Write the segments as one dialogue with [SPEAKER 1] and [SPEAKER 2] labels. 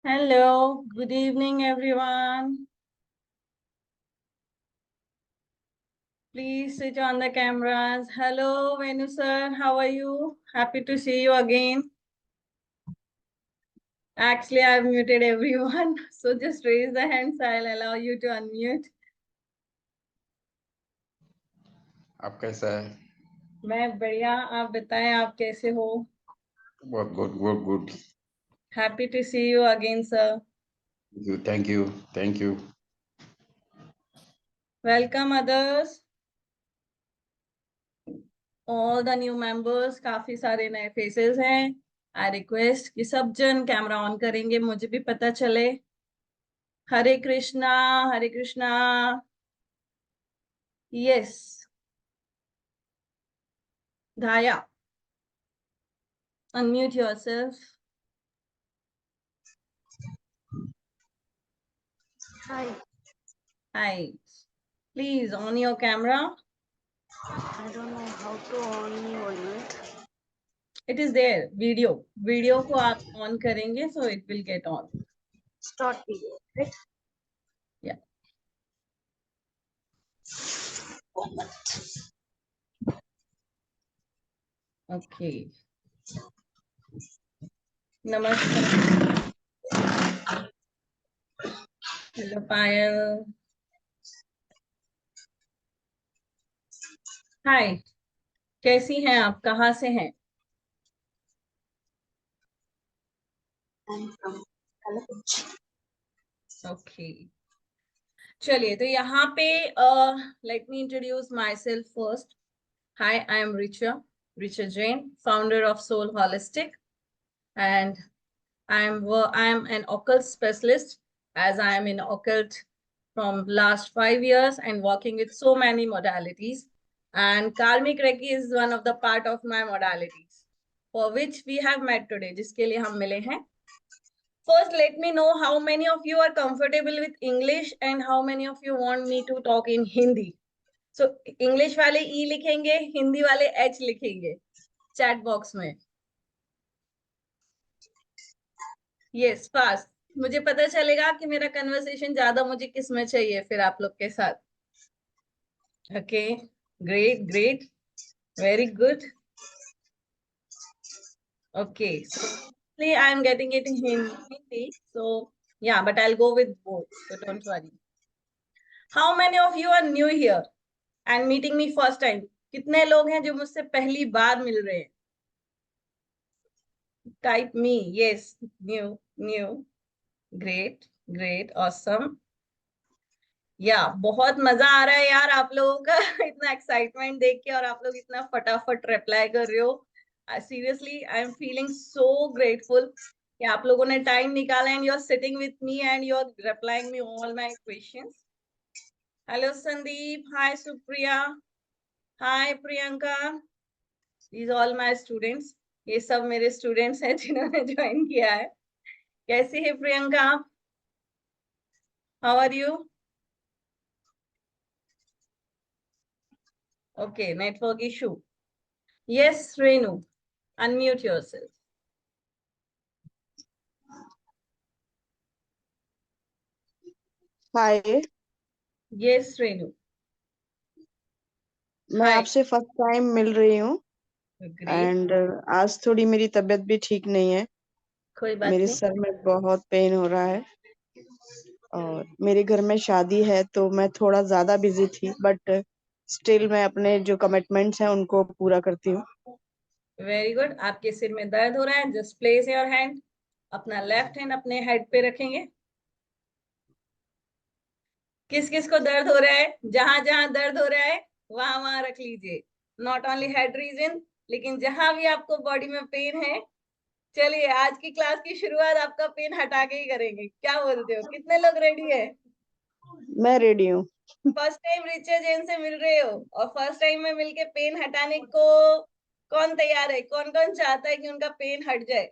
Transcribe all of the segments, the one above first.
[SPEAKER 1] Hello, good evening, everyone. Please switch on the cameras. Hello, Venu sir, how are you? Happy to see you again. Actually, I've muted everyone, so just raise the hands. I'll allow you to unmute.
[SPEAKER 2] आप कैसा है?
[SPEAKER 1] मैं बढ़िया, आप बताएं आप कैसे हो?
[SPEAKER 2] बहुत good.
[SPEAKER 1] Happy to see you again, sir.
[SPEAKER 2] Thank you.
[SPEAKER 1] Welcome others. All the new members, काफी सारे नए faces हैं. I request कि सब जन कैमरा ऑन करेंगे, मुझे भी पता चले. हरे कृष्णा, हरे Krishna. Yes, Dhaya, unmute yourself.
[SPEAKER 3] Hi.
[SPEAKER 1] Hi. Please on your camera.
[SPEAKER 3] I don't know how to on it.
[SPEAKER 1] It is there. Video. Video को आप on करेंगे, so it will get on.
[SPEAKER 3] Start video, right?
[SPEAKER 1] Yeah. Okay. Namaskar. Hello, Payal. Hi. कैसी हैं आप? कहाँ से हैं?
[SPEAKER 3] I'm from Kalakuchi.
[SPEAKER 1] Okay. चलिए तो यहाँ पे let me introduce myself first. Hi, I am Richa Jain, founder of Soul Holistic, and I am an occult specialist, as I am in occult from last 5 years and working with so many modalities. And karmic reiki is one of the part of my modalities, for which we have met today. जिसके लिए हम मिले हैं. First, let me know how many of you are comfortable with English and how many of you want me to talk in Hindi. So English वाले E लिखेंगे, हिंदी वाले H लिखेंगे chat box में. Yes, fast. मुझे पता चलेगा कि मेरा कन्वर्सेशन ज्यादा मुझे किस में चाहिए फिर आप लोग के साथ. Okay, great, very good. Okay, so I am getting it in Hindi, so yeah, but I'll go with both, so don't worry. How many of you are new here and meeting me first time? कितने लोग हैं जो मुझसे पहली बार मिल रहे हैं? Type me. Yes, new. Great, awesome. या बहुत मजा आ रहा है यार आप लोगों का इतना एक्साइटमेंट देख के और आप लोग इतना फटाफट रिप्लाई कर रहे हो. Seriously I am feeling so grateful कि आप लोगों ने टाइम निकाला and you are sitting with me and you are replying me all my questions. Hello Sandeep, hi Supriya, hi Priyanka. These all my students. ये सब मेरे स्टूडेंट्स हैं जिन्होंने ज्वाइन किया है. कैसी है प्रियंका आप? How are you? Okay, network issue. Yes, Renu, unmute yourself.
[SPEAKER 4] Hi.
[SPEAKER 1] Yes, Renu.
[SPEAKER 4] मैं
[SPEAKER 1] Hi.
[SPEAKER 4] आपसे फर्स्ट टाइम मिल रही हूँ
[SPEAKER 1] Great.
[SPEAKER 4] एंड आज थोड़ी मेरी तबीयत भी ठीक नहीं है.
[SPEAKER 1] कोई बात
[SPEAKER 4] मेरे
[SPEAKER 1] नहीं.
[SPEAKER 4] सर में बहुत पेन हो रहा है और मेरे घर में शादी है तो मैं थोड़ा ज्यादा बिजी थी, बट स्टिल मैं अपने जो कमिटमेंट्स हैं उनको पूरा करती हूँ.
[SPEAKER 1] Very good. आपके सिर में दर्द हो रहा है. Just place your hand. अपना लेफ्ट हैंड अपने हेड पे रखेंगे. किस किस को दर्द हो रहा है? जहां जहां दर्द हो रहा है वहां वहां रख लीजिए. नॉट ओनली हेड रीजन, लेकिन जहां भी आपको बॉडी में पेन है. चलिए आज की क्लास की शुरुआत आपका पेन हटा के ही करेंगे. क्या बोलते हो? कितने लोग रेडी है?
[SPEAKER 4] मैं रेडी हूँ.
[SPEAKER 1] फर्स्ट टाइम रिचा जैन से मिल रहे हो और फर्स्ट टाइम में मिलके पेन हटाने को कौन तैयार है? कौन कौन चाहता है कि उनका पेन हट जाए?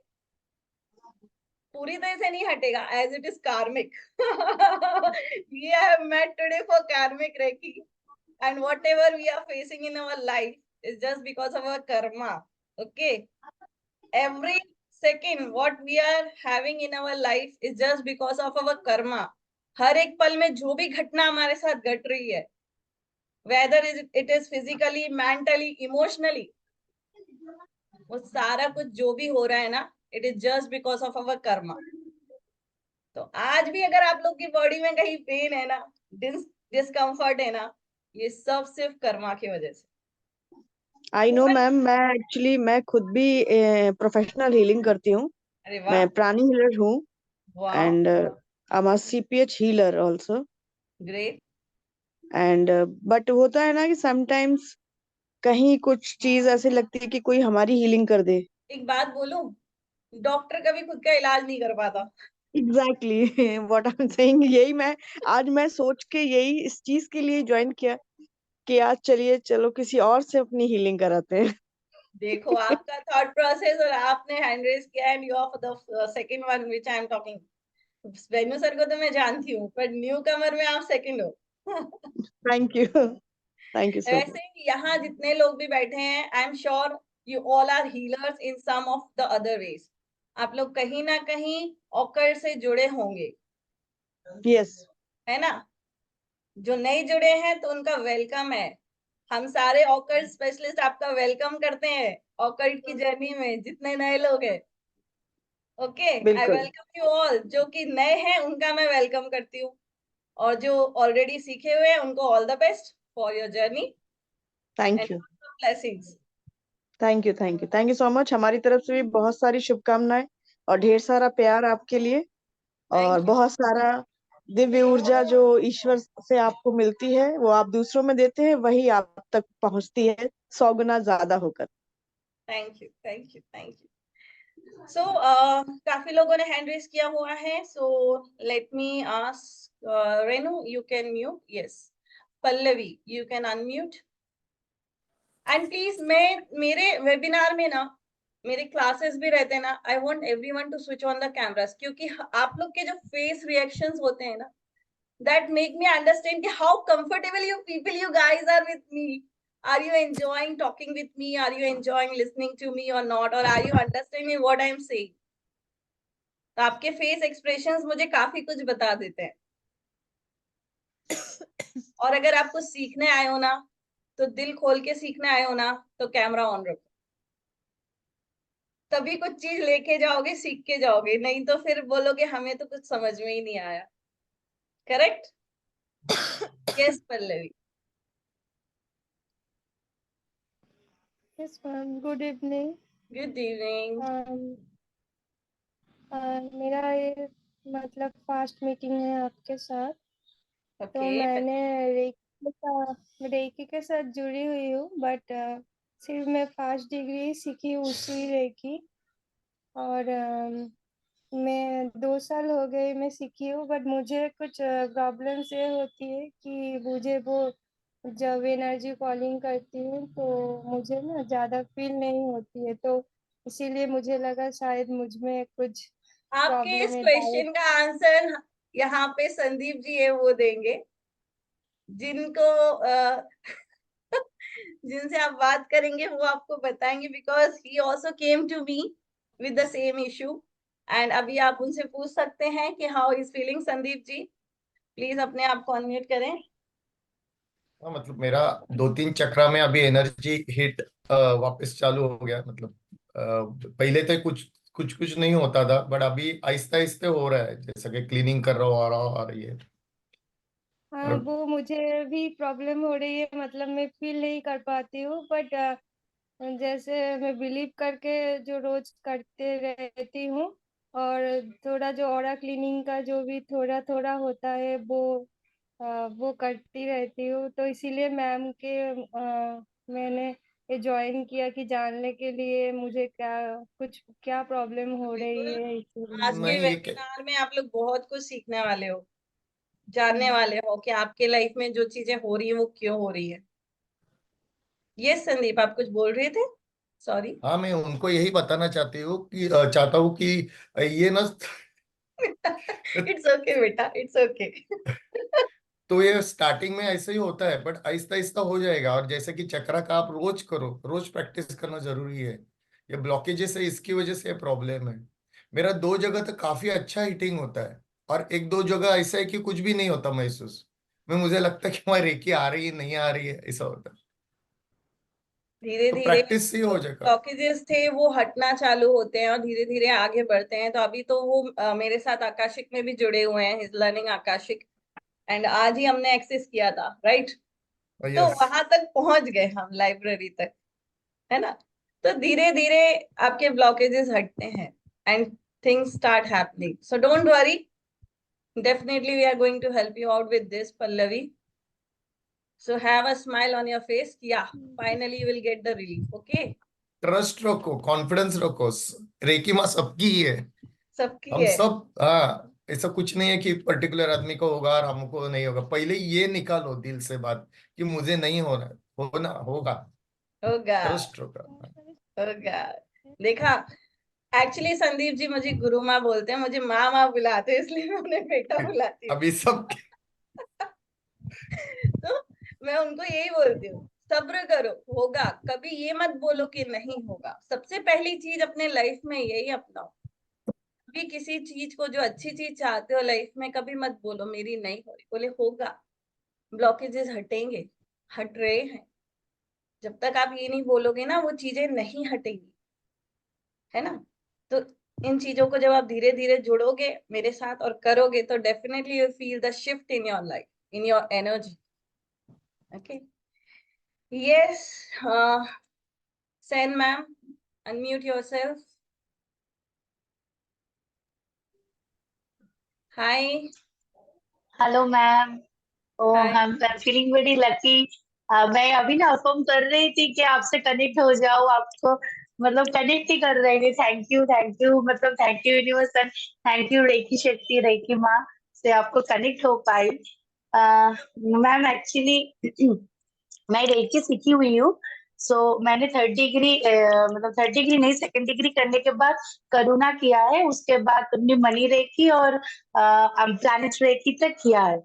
[SPEAKER 1] पूरी तरह से नहीं हटेगा, as it is karmic. We have met today for karmic reiki and whatever we are facing in our life is just because of our karma. Okay, every Second, what we are having in our life is just because of our karma. हर एक पल में जो भी घटना हमारे साथ घट रही है, whether it is physically, mentally, emotionally, वो सारा कुछ जो भी हो रहा है ना, it is just because of our karma. तो आज भी अगर आप लोग की बॉडी में कहीं पेन है ना, डिस्कम्फर्ट है ना, ये सब सिर्फ कर्मा की वजह से।
[SPEAKER 4] आई नो मैम, मैं खुद भी प्रोफेशनल हीलिंग करती हूँ।
[SPEAKER 1] अरे
[SPEAKER 4] मैं
[SPEAKER 1] वाह,
[SPEAKER 4] प्राणी हीलर हूँ
[SPEAKER 1] वाह,
[SPEAKER 4] and I am a CPH healer also.
[SPEAKER 1] Great.
[SPEAKER 4] And but होता है ना कि समटाइम्स कहीं कुछ चीज ऐसे लगती है कि कोई हमारी हीलिंग कर दे।
[SPEAKER 1] एक बात बोलूं, डॉक्टर कभी खुद का इलाज नहीं कर पाता।
[SPEAKER 4] Exactly what I am saying, यही मैं सोच के यही इस चीज के लिए ज्वाइन किया कि आज चलो किसी और से अपनी हीलिंग कराते हैं।
[SPEAKER 1] देखो आपका थॉट प्रोसेस, और आपने हैंड रेज किया, and you are the second one which I am talking. Venu sir को तो मैं जानती हूँ, पर न्यू कमर में आप सेकंड हो।
[SPEAKER 4] थैंक यू सो
[SPEAKER 1] वैसे यहाँ जितने लोग भी बैठे हैं, I am sure you all are healers in some of the other ways. आप लोग कहीं ना कहीं ऑकर से जुड़े होंगे,
[SPEAKER 4] मच। यस,
[SPEAKER 1] है ना? जो नहीं जुड़े हैं तो उनका वेलकम है। हम सारे ऑकर स्पेशलिस्ट आपका वेलकम करते हैं ऑकल्ट की जर्नी में, जितने नए लोग हैं। ओके, आई
[SPEAKER 4] बिल्कुल।
[SPEAKER 1] Welcome you all. जो कि नए हैं उनका मैं वेलकम करती हूँ, और जो ऑलरेडी सीखे हुए हैं उनको all the best for your journey
[SPEAKER 4] thank
[SPEAKER 1] and
[SPEAKER 4] you,
[SPEAKER 1] blessings.
[SPEAKER 4] Thank you so much. हमारी तरफ से भी बहुत सारी शुभकामनाएं और ढेर सारा प्यार आपके लिए, और
[SPEAKER 1] थैंक यू,
[SPEAKER 4] बहुत सारा दिव्य ऊर्जा जो ईश्वर से आपको मिलती है वो आप दूसरों में देते हैं, वही आप तक पहुंचती है 100 गुना ज्यादा होकर।
[SPEAKER 1] Thank you, thank you, thank you. So काफी लोगों ने हैंड रेज किया हुआ है, so let me ask Renu, you can mute. Yes, Pallavi you can unmute. And please, मैं मेरे वेबिनार में ना, मेरे क्लासेस भी रहते हैं ना, I want everyone to switch on the cameras, क्योंकि आप लोग के जो फेस रिएक्शंस होते हैं ना, that make me understand कि how comfortable you guys are with me. Are you enjoying talking with me? Are you enjoying listening to me or not? Or are you understanding what I'm saying? तो आपके face expressions मुझे काफी कुछ बता देते हैं। और अगर आपको सीखने आए हो ना, तो दिल खोल के सीखने आए हो ना, तो कैमरा ऑन रखो, तभी कुछ चीज लेके जाओगे, सीख के जाओगे, नहीं तो फिर बोलोगे हमें तो कुछ समझ में ही नहीं आया। Correct? Yes Pallavi.
[SPEAKER 3] Yes, ma'am. Good evening.
[SPEAKER 1] Good evening.
[SPEAKER 3] मेरा ये मतलब फास्ट मीटिंग है आपके साथ। तो
[SPEAKER 1] ओके,
[SPEAKER 3] मैंने रेकी के साथ जुड़ी हुई हूँ, बट सिर्फ मैं फास्ट डिग्री सीखी हूँ उसी रेकी। और मैं 2 साल हो गए मैं सीखी हूँ, बट मुझे कुछ प्रॉब्लम्स ये होती है कि मुझे वो जब एनर्जी कॉलिंग करती हूँ तो मुझे ना ज़्यादा फील नहीं होती है, तो इसीलिए मुझे लगा शायद मुझ में कुछ
[SPEAKER 1] आपके इस
[SPEAKER 3] प्रॉब्लम है, डाउट।
[SPEAKER 1] क्वेश्चन का आंसर यहाँ पे संदीप जी है, वो देंगे, जिनको जिनसे आप बात करेंगे वो आपको बताएंगे, because he also came to me with the same issue. And अभी आप उनसे पूछ सकते हैं कि how is feeling. Sandeep ji please अपने आप को अनम्यूट करें।
[SPEAKER 5] हाँ, मतलब मेरा 2-3 चक्रा में अभी एनर्जी हिट वापस चालू हो गया। मतलब पहले तो कुछ कुछ कुछ नहीं होता था, बट अभी आहिस्ते आहिस्ते हो रहा है, जैसा कि क्लीनिंग कर रहा हूँ आ रही है।
[SPEAKER 3] हाँ,
[SPEAKER 5] और
[SPEAKER 3] वो मुझे भी प्रॉब्लम हो रही है, मतलब मैं फील नहीं कर पाती हूँ, बट जैसे मैं बिलीव करके जो रोज करते रहती हूँ, और थोड़ा जो ऑरा क्लीनिंग का जो भी थोड़ा थोड़ा होता है वो करती रहती हूँ, तो इसीलिए मैम के मैंने ये ज्वाइन किया कि जानने के लिए मुझे क्या प्रॉब्लम हो रही
[SPEAKER 1] बिल्कुल,
[SPEAKER 3] है
[SPEAKER 1] आज
[SPEAKER 3] इसीलिए।
[SPEAKER 1] के
[SPEAKER 5] नहीं,
[SPEAKER 1] वेबिनार में आप लोग बहुत कुछ सीखने वाले हो, जानने वाले हो कि आपके लाइफ में जो चीजें हो रही है वो क्यों हो रही है। ये संदीप आप कुछ बोल रहे थे, सॉरी।
[SPEAKER 5] हाँ, मैं उनको यही बताना चाहता हूँ कि ये ना
[SPEAKER 1] इट्स ओके बेटा, इट्स ओके।
[SPEAKER 5] तो ये स्टार्टिंग में ऐसे ही होता है, बट आहिस्ता आहिस्ता हो जाएगा। और जैसे कि चक्रा का आप रोज करो, रोज प्रैक्टिस करना जरूरी है। ये ब्लॉकेजेस है, इसकी वजह से प्रॉब्लम है। मेरा 2 जगह तो काफी अच्छा हीटिंग होता है, और 1-2 जगह ऐसा है कि कुछ भी नहीं होता महसूस। मुझे लगता है कि वहां रेकी आ रही है, नहीं आ रही है, ऐसा होता है।
[SPEAKER 1] धीरे
[SPEAKER 5] तो
[SPEAKER 1] धीरे
[SPEAKER 5] प्रैक्टिस से ही हो जाएगा।
[SPEAKER 1] ब्लॉकेजेस थे वो हटना चालू होते हैं और धीरे धीरे आगे बढ़ते हैं। तो अभी तो वो मेरे साथ आकाशिक में भी जुड़े हुए हैं, हिज लर्निंग आकाशिक, एंड आज ही हमने एक्सेस किया था, राइट? तो
[SPEAKER 5] यस।
[SPEAKER 1] वहां तक पहुंच गए हम, लाइब्रेरी तक, है ना? तो धीरे धीरे आपके ब्लॉकेजेस हटते हैं and things start happening, so don't worry, definitely we are going to help you out with this, Pallavi. So have a smile on your face. Yeah, finally you will get the relief. Okay?
[SPEAKER 5] Trust रखो, confidence रखो। Recce माँ सबकी ही है,
[SPEAKER 1] सबकी
[SPEAKER 5] हम
[SPEAKER 1] है।
[SPEAKER 5] सब। हाँ, ऐसा कुछ नहीं है कि पर्टिकुलर आदमी को होगा और हमको नहीं होगा। पहले ये निकालो दिल से बात कि मुझे नहीं होना, होना होगा।
[SPEAKER 1] होगा।
[SPEAKER 5] ट्रस्ट होगा।
[SPEAKER 1] होगा। देखा, एक्चुअली संदीप जी मुझे गुरु माँ बोलते हैं, मुझे माँ माँ बुलाते हैं, इसलिए मैं उन्हें बेटा बुलाती हूँ।
[SPEAKER 5] अभी सब
[SPEAKER 1] तो मैं उनको यही बोलती हूँ, सब्र करो, होगा। कभी ये मत बोलो कि नहीं होगा। सबसे पहली चीज अपने लाइफ में यही अपनाओ। कभी किसी चीज को, जो अच्छी चीज चाहते हो लाइफ में, कभी मत बोलो मेरी नहीं हो रही, बोले होगा। ब्लॉकेजेस हटेंगे, हट रहे हैं। जब तक आप ये नहीं बोलोगे ना, वो चीजें नहीं हटेंगी, है ना? तो इन चीजों को जब आप धीरे धीरे जुड़ोगे मेरे साथ और करोगे, तो definitely you feel the shift in your life, in your energy. Okay, yes. Sen ma'am, unmute yourself. Hi.
[SPEAKER 6] Hello ma'am. ओ
[SPEAKER 1] Hi.
[SPEAKER 6] हम फीलिंग वेरी लकी। मैं अभी ना अफर्म कर रही थी कि आपसे कनेक्ट हो जाओ, आपको मतलब कनेक्ट ही कर रहे थे। थैंक यू मतलब thank you universe and thank you reiki शक्ति, रेकी माँ से आपको कनेक्ट हो पाई। मैम एक्चुअली मैं रेकी सीखी हुई हूँ। सो मैंने 3rd डिग्री मतलब 3rd डिग्री नहीं, 2nd डिग्री करने के बाद करुणा किया है। उसके बाद तुमने मनी रेकी और प्लैनेट रेकी तक किया है।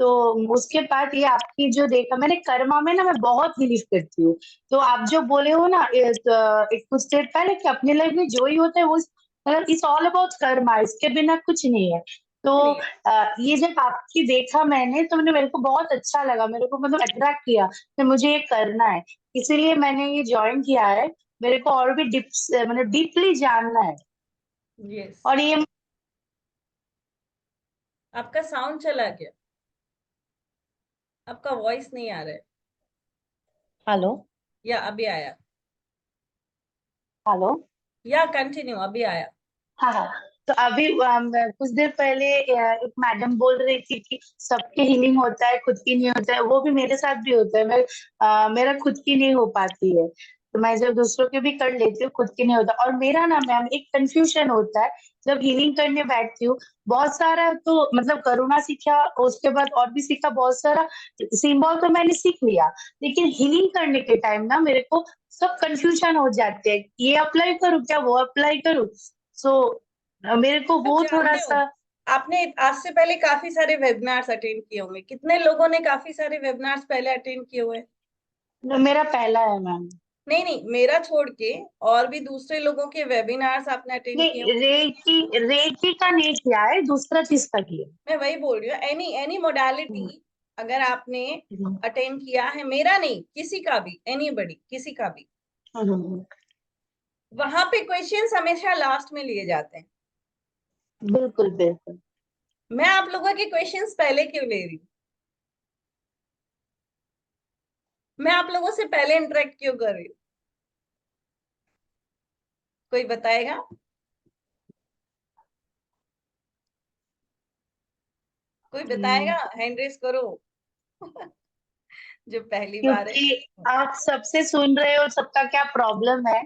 [SPEAKER 6] तो उसके बाद ये आपकी जो देखा मैंने कर्मा में ना, मैं बहुत बिलीव करती हूँ। तो आप जो बोले हो ना एक कुछ देर पहले कि अपने लाइफ में जो ही होता है वो मतलब इट्स ऑल अबाउट कर्मा, इसके बिना कुछ नहीं है। तो ये जब आपकी देखा मैंने तो मेरे को बहुत अच्छा लगा, मेरे को मतलब अट्रैक्ट किया कि मुझे ये करना है। इसीलिए मैंने ये ज्वाइन किया है। मेरे को और भी मतलब डीपली जानना है।
[SPEAKER 1] Yes.
[SPEAKER 6] और ये
[SPEAKER 1] आपका साउंड चला गया, आपका वॉइस नहीं आ रहा है।
[SPEAKER 6] हेलो
[SPEAKER 1] या अभी आया?
[SPEAKER 6] हेलो
[SPEAKER 1] या कंटिन्यू, अभी आया।
[SPEAKER 6] हाँ हाँ। तो अभी कुछ देर पहले एक मैडम बोल रही थी कि सबके हीलिंग होता है, खुद की नहीं होता है। वो भी मेरे साथ भी होता है। मेरा खुद की नहीं हो पाती है, तो मैं जब दूसरों के भी कर लेती हूँ, खुद की नहीं होता। और मेरा ना मैम एक कंफ्यूजन होता है जब हीलिंग करने बैठती हूँ। बहुत सारा तो मतलब करुणा सीखा, उसके बाद और भी सीखा बहुत सारा। सिंबल तो मैंने सीख लिया, लेकिन हीलिंग करने के टाइम ना मेरे को सब कंफ्यूजन हो जाते हैं। ये अप्लाई करूँ क्या, वो अप्लाई करूँ। सो मेरे को
[SPEAKER 1] आप
[SPEAKER 6] वो थोड़ा
[SPEAKER 1] जानते हो,
[SPEAKER 6] सा
[SPEAKER 1] आपने आज से पहले काफी सारे वेबिनार्स अटेंड किए होंगे। कितने लोगों ने काफी सारे वेबिनार्स पहले अटेंड किए हुए हैं?
[SPEAKER 6] मेरा पहला है मैम।
[SPEAKER 1] नहीं नहीं, मेरा छोड़ के और भी दूसरे लोगों के वेबिनार्स आपने अटेंड किए
[SPEAKER 6] नहीं,
[SPEAKER 1] होंगे।
[SPEAKER 6] रेकी का नहीं किया है, दूसरा चीज का किया।
[SPEAKER 1] मैं वही बोल रही हूँ, एनी मोडालिटी अगर आपने अटेंड किया है, मेरा नहीं, किसी का भी, एनीबॉडी, किसी का भी, वहां पे क्वेश्चंस हमेशा लास्ट में लिए जाते हैं।
[SPEAKER 6] बिल्कुल बिल्कुल।
[SPEAKER 1] मैं आप लोगों के क्वेश्चंस पहले क्यों ले रही हूँ? मैं आप लोगों से पहले इंटरेक्ट क्यों कर रही हूँ? कोई बताएगा? कोई बताएगा? हैंड रेस करो। जो पहली बार है।
[SPEAKER 6] क्योंकि आप सबसे सुन रहे हो सबका क्या प्रॉब्लम है,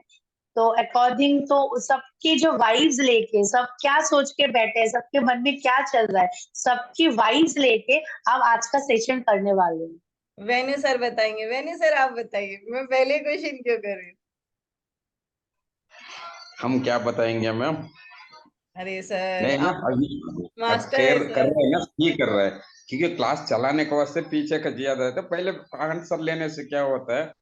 [SPEAKER 6] तो अकॉर्डिंग तो सबकी जो वाइब्स लेके सब क्या सोच के बैठे हैं, सबके मन में क्या चल रहा है, सबकी वाइब्स लेके आप आज का सेशन करने वाले हैं।
[SPEAKER 1] वेन्यू सर बताएंगे। वेन्यू सर आप बताइए, मैं पहले क्वेश्चन क्यों कर रही हूँ?
[SPEAKER 2] हम क्या बताएंगे मैम?
[SPEAKER 1] अरे सर,
[SPEAKER 2] नहीं ना,
[SPEAKER 1] आप
[SPEAKER 2] अभी
[SPEAKER 1] मास्टर है
[SPEAKER 2] शेयर कर
[SPEAKER 1] सर।
[SPEAKER 2] रहे हैं ना, ये कर रहा है। क्योंकि क्लास चलाने के वास्ते पीछे का ज्यादा रहता है। पहले आंसर लेने से क्या होता है,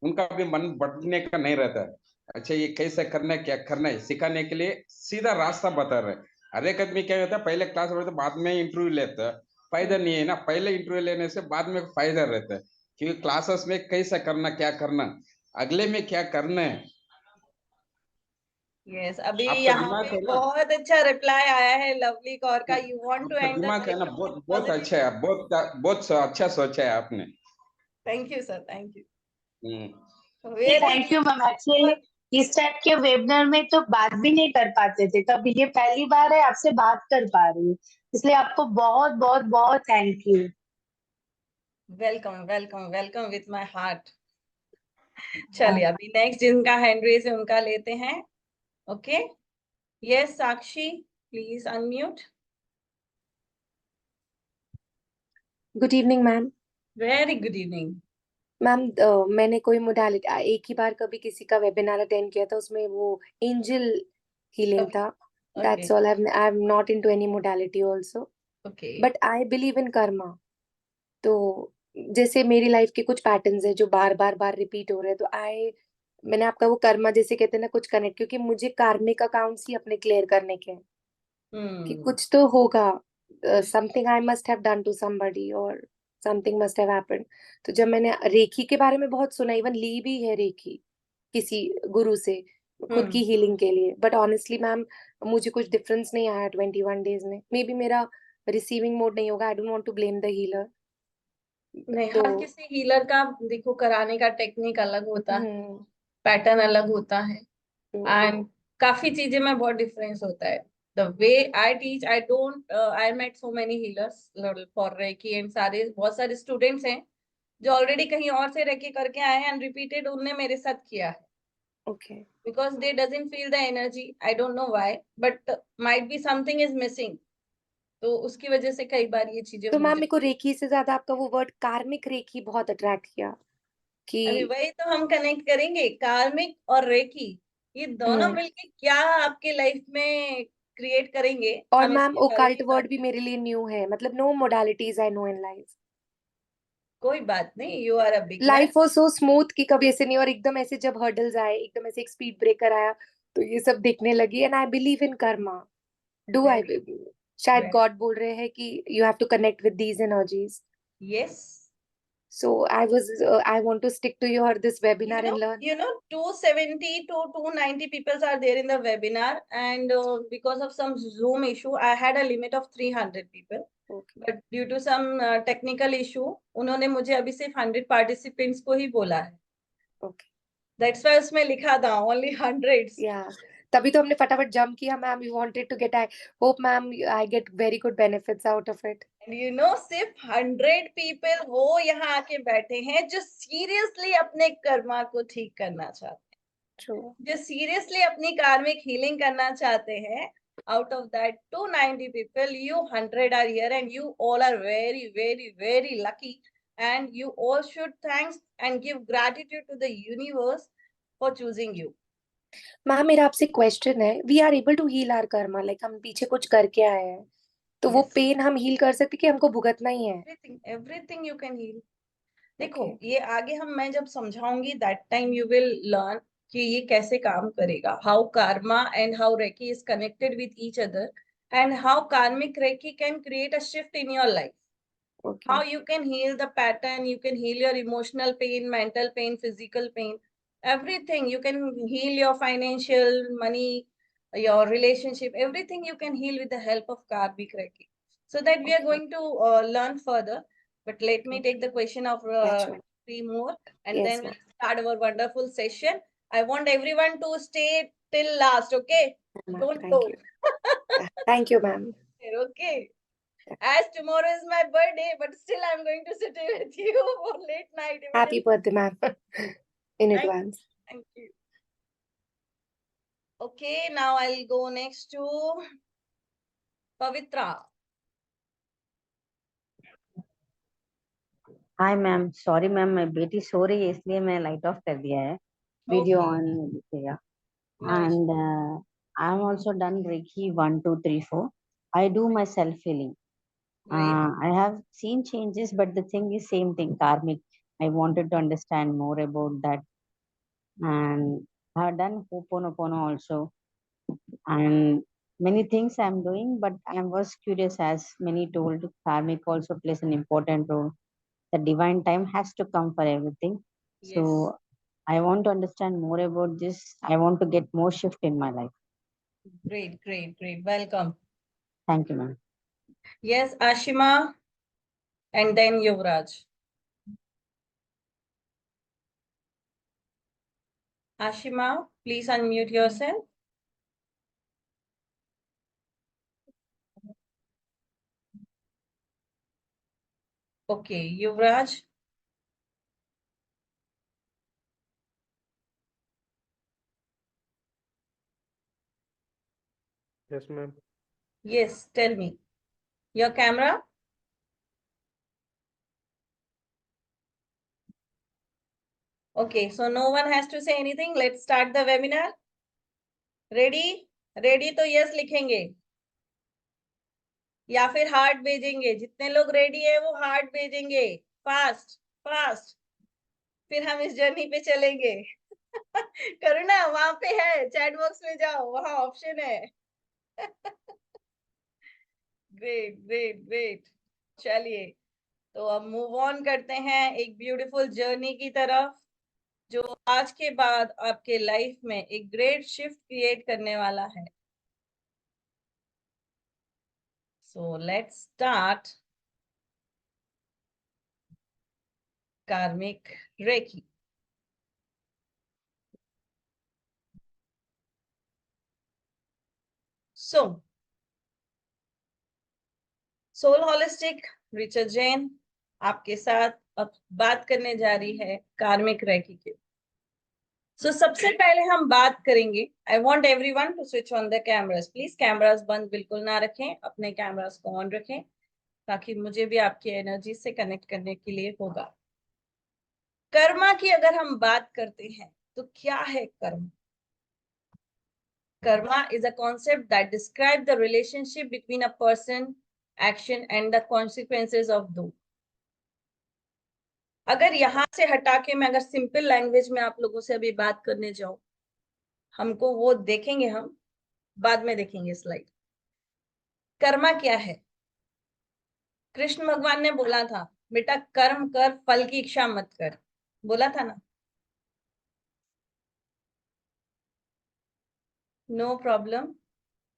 [SPEAKER 2] उनका भी मन बढ़ने का नहीं रहता है। अच्छा ये कैसे करना है क्या करना है सिखाने के लिए सीधा रास्ता बता रहे हैं। हर एक आदमी क्या होता है पहले क्लास में तो बाद में इंटरव्यू लेता है, फायदा नहीं है ना, पहले इंटरव्यू लेने से बाद में फायदा रहता है, क्योंकि क्लासेस में कैसे करना क्या करना अगले में क्या करना है।
[SPEAKER 1] यस, अभी
[SPEAKER 2] आपका
[SPEAKER 1] यहाँ
[SPEAKER 2] दिमाग
[SPEAKER 1] पे
[SPEAKER 2] है ना,
[SPEAKER 1] बहुत अच्छा रिप्लाई आया है लवली कौर का, यू वांट टू
[SPEAKER 2] आपका
[SPEAKER 1] एंड द
[SPEAKER 2] दिमाग है ना,
[SPEAKER 1] सेशन विद
[SPEAKER 2] बहुत बहुत अच्छा
[SPEAKER 1] पॉजिटिव।
[SPEAKER 2] है, बहुत बहुत अच्छा सोचा है आपने।
[SPEAKER 1] Thank you sir, thank you,
[SPEAKER 2] hmm,
[SPEAKER 1] very
[SPEAKER 6] thank you ma'am. Actually इस टाइप के वेबिनार में तो बात भी नहीं कर पाते थे, कभी ये पहली बार है आपसे बात कर पा रही हूँ, इसलिए आपको बहुत बहुत बहुत thank you.
[SPEAKER 1] Welcome welcome welcome with my heart. चलिए अभी नेक्स्ट जिनका हैंड रेज है उनका लेते हैं। Okay, yes Sakshi, please unmute.
[SPEAKER 7] Good evening ma'am.
[SPEAKER 1] Very good evening.
[SPEAKER 7] Ma'am मैंने कोई मोडालिटी एक ही बार कभी किसी का वेबिनार अटेंड किया था, उसमें वो एंजल हीलिंग था।
[SPEAKER 1] Okay
[SPEAKER 7] that's all. I am not into any modality also,
[SPEAKER 1] okay
[SPEAKER 7] but I believe in Karma. तो जैसे मेरी लाइफ के कुछ पैटर्न्स है जो बार बार बार रिपीट हो रहे हैं, तो मैंने आपका वो कर्मा जैसे कहते हैं ना कुछ कनेक्ट, क्योंकि मुझे कार्मिक अकाउंट्स ही अपने क्लियर करने के हैं कि कुछ तो होगा, something I must have done to somebody और समथिंग मस्ट हैव हैपेंड। तो जब मैंने रेखी के बारे में बहुत सुना, इवन ली भी है रेखी किसी गुरु से खुद की हीलिंग के लिए, बट ऑनेस्टली मैम मुझे कुछ डिफरेंस नहीं आया 21 डेज में। मे बी मेरा रिसीविंग मोड नहीं होगा, I don't want to blame the healer.
[SPEAKER 1] नहीं,
[SPEAKER 7] तो
[SPEAKER 1] हर किसी हीलर का देखो कराने का टेक्निक अलग होता है,
[SPEAKER 7] हम्म
[SPEAKER 1] पैटर्न अलग होता है,
[SPEAKER 7] हम्म,
[SPEAKER 1] एंड काफी चीजें में बहुत डिफरेंस होता है। The way I teach, I don't, I met so many healers for reiki and सारे बहुत सारे स्टूडेंट्स हैं जो ऑलरेडी कहीं और से रेकी करके आए हैं एंड रिपीटेड उनने मेरे साथ किया है,
[SPEAKER 7] okay.
[SPEAKER 1] because they doesn't feel the energy, I don't know why, but might be something is missing, तो उसकी वजह से कई बार ये चीजें
[SPEAKER 7] तो
[SPEAKER 1] हो
[SPEAKER 7] मैम मेरे को
[SPEAKER 1] जाती है।
[SPEAKER 7] रेखी से ज्यादा आपका वो वर्ड कार्मिक रेखी बहुत अट्रैक्ट किया कि
[SPEAKER 1] अभी वही तो हम कनेक्ट करेंगे, कार्मिक और रेकी, ये दोनों
[SPEAKER 7] हम्म
[SPEAKER 1] मिलके क्या आपके लाइफ में क्रिएट करेंगे,
[SPEAKER 7] और
[SPEAKER 1] हम
[SPEAKER 7] मैम
[SPEAKER 1] इसके बारे
[SPEAKER 7] ओकल्ट
[SPEAKER 1] में बात
[SPEAKER 7] वर्ड भी
[SPEAKER 1] करेंगे।
[SPEAKER 7] मेरे लिए न्यू है, मतलब no modalities I know in life.
[SPEAKER 1] कोई बात नहीं, you are a beginner.
[SPEAKER 7] Life was so smooth कि कभी ऐसे नहीं, और एकदम ऐसे जब हर्डल्स आए, एकदम ऐसे एक स्पीड ब्रेकर आया, तो ये सब दिखने लगी। And I believe in karma. Do I
[SPEAKER 1] very
[SPEAKER 7] शायद
[SPEAKER 1] वेरी
[SPEAKER 7] गॉड बोल रहे हैं कि you have to connect with these energies.
[SPEAKER 1] Yes.
[SPEAKER 7] So I want to stick to your this webinar and learn.
[SPEAKER 1] 270 to 290 people are there in the webinar, and because of some Zoom issue, I had a limit of 300 people.
[SPEAKER 7] Okay
[SPEAKER 1] But due to some technical issue, उन्होंने मुझे अभी सिर्फ 100 participants को ही बोला है.
[SPEAKER 7] Okay
[SPEAKER 1] That's why उसमें लिखा था only hundreds.
[SPEAKER 7] या तभी तो हमने फटाफट जंप किया ma'am. We wanted to get, I hope ma'am I get very good benefits out of it.
[SPEAKER 1] And सिर्फ 100 people वो यहाँ आके बैठे हैं जो seriously अपने कर्मा को ठीक करना चाहते हैं,
[SPEAKER 7] ट्रू।
[SPEAKER 1] जो सीरियसली अपनी कार्मिक हीलिंग करना चाहते हैं. Out of that 290 people, you 100 are here, and you all are very, very, very lucky. And you all should thanks and give gratitude to the universe for choosing you.
[SPEAKER 7] Ma'am मेरा आपसे question है, we are able to heal our karma, like हम पीछे कुछ करके आए हैं, तो वो
[SPEAKER 1] Yes,
[SPEAKER 7] पेन हम हील कर सकते कि हमको भुगतना ही है?
[SPEAKER 1] everything you can heal. देखो
[SPEAKER 7] ओके
[SPEAKER 1] ये आगे मैं जब समझाऊंगी, that time you will learn कि ये कैसे काम करेगा, how karma and how reiki is connected with each other, and how karmic reiki can create a shift in your life.
[SPEAKER 7] Okay
[SPEAKER 1] How you can heal the pattern, you can heal your emotional pain, mental pain, physical pain, everything. You can heal your financial, money, your relationship, everything you can heal with the help of karmic reiki. So that we are
[SPEAKER 7] okay
[SPEAKER 1] going to learn further, but let me take the question of
[SPEAKER 7] that's right.
[SPEAKER 1] three more, and
[SPEAKER 7] yes
[SPEAKER 1] then
[SPEAKER 7] ma'am.
[SPEAKER 1] we'll start our wonderful session. I want everyone to stay till last, okay?
[SPEAKER 7] Ma'am
[SPEAKER 1] Don't go.
[SPEAKER 7] Thank you ma'am.
[SPEAKER 1] Okay, as tomorrow is my birthday, but still I'm going to sit here with you for late night. Even
[SPEAKER 7] happy
[SPEAKER 1] if,
[SPEAKER 7] birthday ma'am in
[SPEAKER 1] thank,
[SPEAKER 7] advance.
[SPEAKER 1] thank you. Okay, now I'll go next to Pavitra.
[SPEAKER 8] Hi ma'am, sorry ma'am, मैं बेटी सो रही है इसलिए मैं light of कर दिया है, video
[SPEAKER 1] Okay,
[SPEAKER 8] on किया.
[SPEAKER 1] no issue.
[SPEAKER 8] And I am also done Reiki 1, 2, 3, 4. I do my self healing.
[SPEAKER 1] Great.
[SPEAKER 8] I have seen changes, but the thing is same thing, karmic. I wanted to understand more about that. And I have done Ho'oponopono also, and many things I'm doing, but I was curious, as many told, karmic also plays an important role. The divine time has to come for everything.
[SPEAKER 1] Yes.
[SPEAKER 8] So I want to understand more about this. I want to get more shift in my life.
[SPEAKER 1] Great, great, great. Welcome.
[SPEAKER 8] Thank you, ma'am.
[SPEAKER 1] Yes, Ashima, and then Yuvraj. Ashima, please unmute yourself. Okay, Yuvraj.
[SPEAKER 9] Yes, ma'am.
[SPEAKER 1] Yes, tell me. Your camera? Okay, so no one has to say anything. Let's start the webinar. Ready? Ready तो yes लिखेंगे या फिर heart भेजेंगे. जितने लोग ready है वो heart भेजेंगे. Fast fast. फिर हम इस जर्नी पे चलेंगे. करुणा वहां पे है, चैट बॉक्स में जाओ, वहां ऑप्शन है. Great great great. चलिए, तो अब मूव ऑन करते हैं एक ब्यूटीफुल जर्नी की तरफ, जो आज के बाद आपके लाइफ में एक ग्रेट शिफ्ट क्रिएट करने वाला है. सो लेट्स स्टार्ट कार्मिक recce. So soul holistic Richa Jain आपके साथ अब बात करने जा रही है कार्मिक रेकी के. सो सबसे पहले हम बात करेंगे. I want everyone to switch on the cameras. Please cameras बंद बिल्कुल ना रखें, अपने कैमरास को ऑन रखें, ताकि मुझे भी आपकी एनर्जी से कनेक्ट करने के लिए होगा. कर्मा की अगर हम बात करते हैं तो क्या है कर्म? Karma is a concept that describes the relationship between a person, action and the consequences of those. अगर यहाँ से हटा के मैं अगर सिंपल लैंग्वेज में आप लोगों से अभी बात करने जाऊं, हमको वो देखेंगे, हम बाद में देखेंगे स्लाइड. कर्मा क्या है? कृष्ण भगवान ने बोला था, बेटा कर्म कर, फल की इच्छा मत कर. बोला था ना? No problem.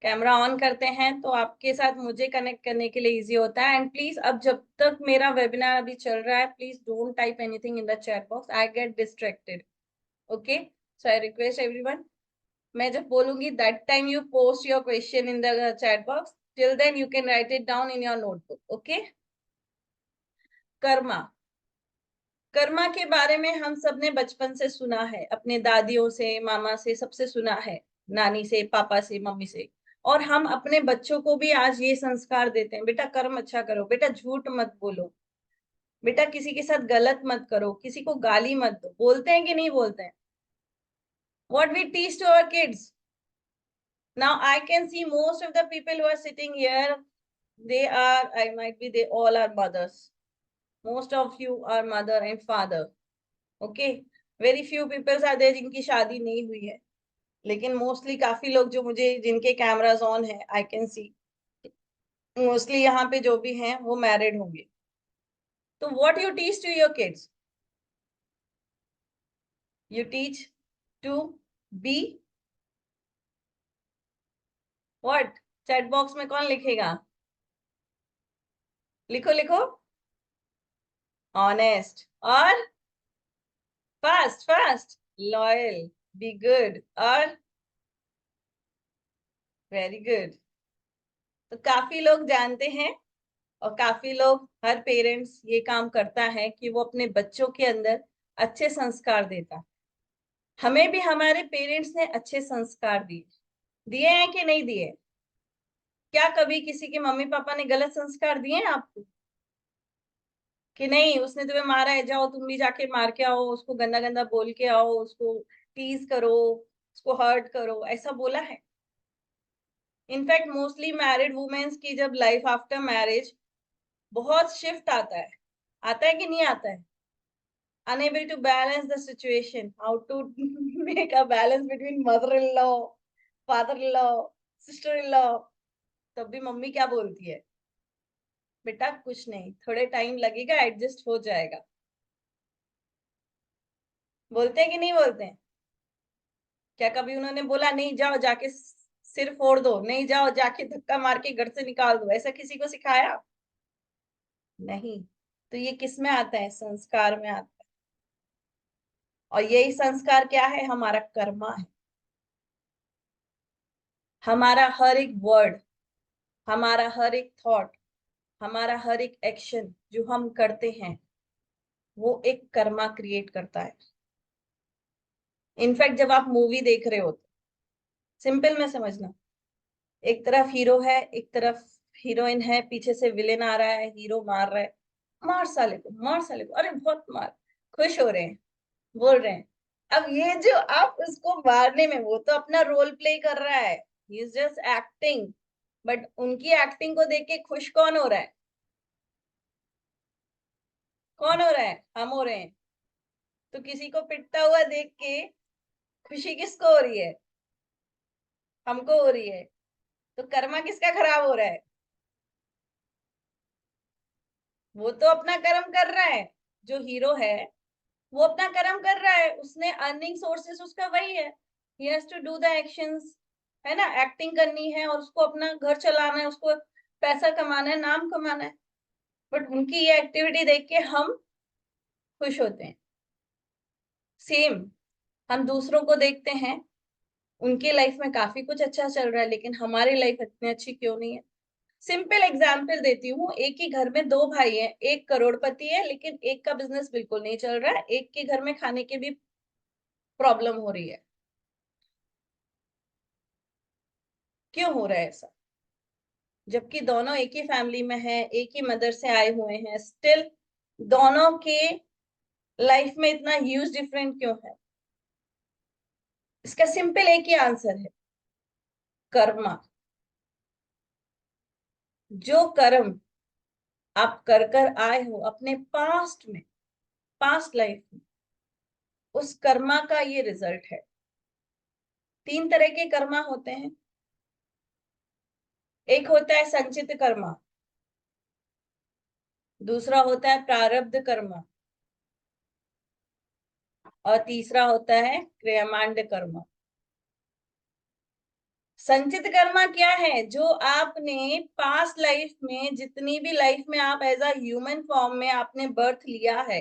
[SPEAKER 1] कैमरा ऑन करते हैं तो आपके साथ मुझे कनेक्ट करने के लिए इजी होता है. एंड प्लीज, अब जब तक मेरा वेबिनार अभी चल रहा है, please don't type anything in the chat box. I get distracted. Okay, so I request everyone, मैं जब बोलूंगी that time you post your question in the chat box. Till then you can write it down in your notebook. Okay. Karma. Karma के बारे में हम सबने बचपन से सुना है, अपने दादियों से, मामा से, सबसे सुना है, नानी से, पापा से, मम्मी से. और हम अपने बच्चों को भी आज ये संस्कार देते हैं, बेटा कर्म अच्छा करो, बेटा झूठ मत बोलो, बेटा किसी के साथ गलत मत करो, किसी को गाली मत दो. बोलते हैं कि नहीं बोलते हैं? What we teach to our kids. Now I can see most of the people who are sitting here, they are, I might be, they all are mothers. Most of you are mother and father. Okay, very few people are there जिनकी शादी नहीं हुई है, लेकिन mostly काफी लोग जो मुझे, जिनके कैमरास ऑन है, आई कैन सी मोस्टली यहाँ पे जो भी हैं वो मैरिड होंगे. तो what you teach to your kids? You teach to be what? Chat box में कौन लिखेगा? लिखो लिखो. ऑनेस्ट और fast. Fast, loyal, be good और वेरी गुड. तो काफी लोग जानते हैं और काफी लोग, हर पेरेंट्स ये काम करता है कि वो अपने बच्चों के अंदर अच्छे संस्कार देता. हमें भी हमारे पेरेंट्स ने अच्छे संस्कार दिए हैं कि नहीं दिए? क्या कभी किसी के मम्मी पापा ने गलत संस्कार दिए हैं आपको कि नहीं? उसने तुम्हें मारा है, जाओ तुम भी जाके मार के आओ, उसको गंदा गंदा बोल के आओ, उसको टीज करो, उसको हर्ट करो, ऐसा बोला है? इनफैक्ट मोस्टली मैरिड वुमेन्स की जब लाइफ आफ्टर मैरिज बहुत शिफ्ट आता है कि नहीं आता है? unable to balance the situation, how to make a balance between mother-in-law, father-in-law, sister-in-law. तब भी मम्मी क्या बोलती है, बेटा कुछ नहीं, थोड़े टाइम लगेगा, एडजस्ट हो जाएगा। बोलते हैं कि नहीं बोलते हैं? क्या कभी उन्होंने बोला नहीं जाओ जाके सिर फोड़ दो, नहीं जाओ जाके धक्का मार के घर से निकाल दो, ऐसा किसी को सिखाया? नहीं। तो ये किस में आता है? संस्कार में आता है। और यही संस्कार क्या है? हमारा कर्मा है। हमारा हर एक वर्ड, हमारा हर एक थॉट, हमारा हर एक एक्शन जो हम करते हैं वो एक कर्मा क्रिएट करता है। इनफैक्ट जब आप मूवी देख रहे हो तो सिंपल में समझना, एक तरफ हीरो है, एक तरफ हीरोइन है, पीछे से विलेन आ रहा है, हीरो मार रहा है, मार साले को, मार साले को, अरे बहुत मार, खुश हो रहे हैं, बोल रहे हैं। अब ये जो आप उसको मारने में, वो तो अपना रोल प्ले कर रहा है, he is just acting, but उनकी एक्टिंग को देख के खुश कौन हो रहा है? कौन हो रहा है? हम हो रहे हैं। तो किसी को पिटता हुआ देख के खुशी किसको हो रही है? हमको हो रही है। तो कर्मा किसका खराब हो रहा है? वो तो अपना कर्म कर रहा है, जो हीरो है वो अपना कर्म कर रहा है, उसने अर्निंग सोर्सेस उसका वही है, he has to do the actions, है ना, एक्टिंग करनी है और उसको अपना घर चलाना है, उसको पैसा कमाना है, नाम कमाना है। बट उनकी ये एक्टिविटी देख के हम खुश होते हैं। सेम हम दूसरों को देखते हैं, उनके लाइफ में काफी कुछ अच्छा चल रहा है, लेकिन हमारी लाइफ इतनी अच्छी क्यों नहीं है? सिंपल एग्जाम्पल देती हूँ, एक ही घर में दो भाई हैं, एक करोड़पति है लेकिन एक का बिजनेस बिल्कुल नहीं चल रहा है, एक के घर में खाने की भी प्रॉब्लम हो रही है। क्यों हो रहा है ऐसा? जबकि दोनों एक ही फैमिली में हैं, एक ही मदर से आए हुए हैं, स्टिल दोनों के लाइफ में इतना ह्यूज डिफरेंट क्यों है? इसका सिंपल एक ही आंसर है, कर्मा। जो कर्म आप कर कर आए हो अपने पास्ट में, पास्ट लाइफ में, उस कर्मा का ये रिजल्ट है। 3 तरह के कर्मा होते हैं। एक होता है संचित कर्मा, दूसरा होता है प्रारब्ध कर्मा, और तीसरा होता है क्रियामांड कर्मा। संचित कर्मा क्या है? जो आपने पास्ट लाइफ में, जितनी भी लाइफ में आप एज अ ह्यूमन फॉर्म में आपने बर्थ लिया है,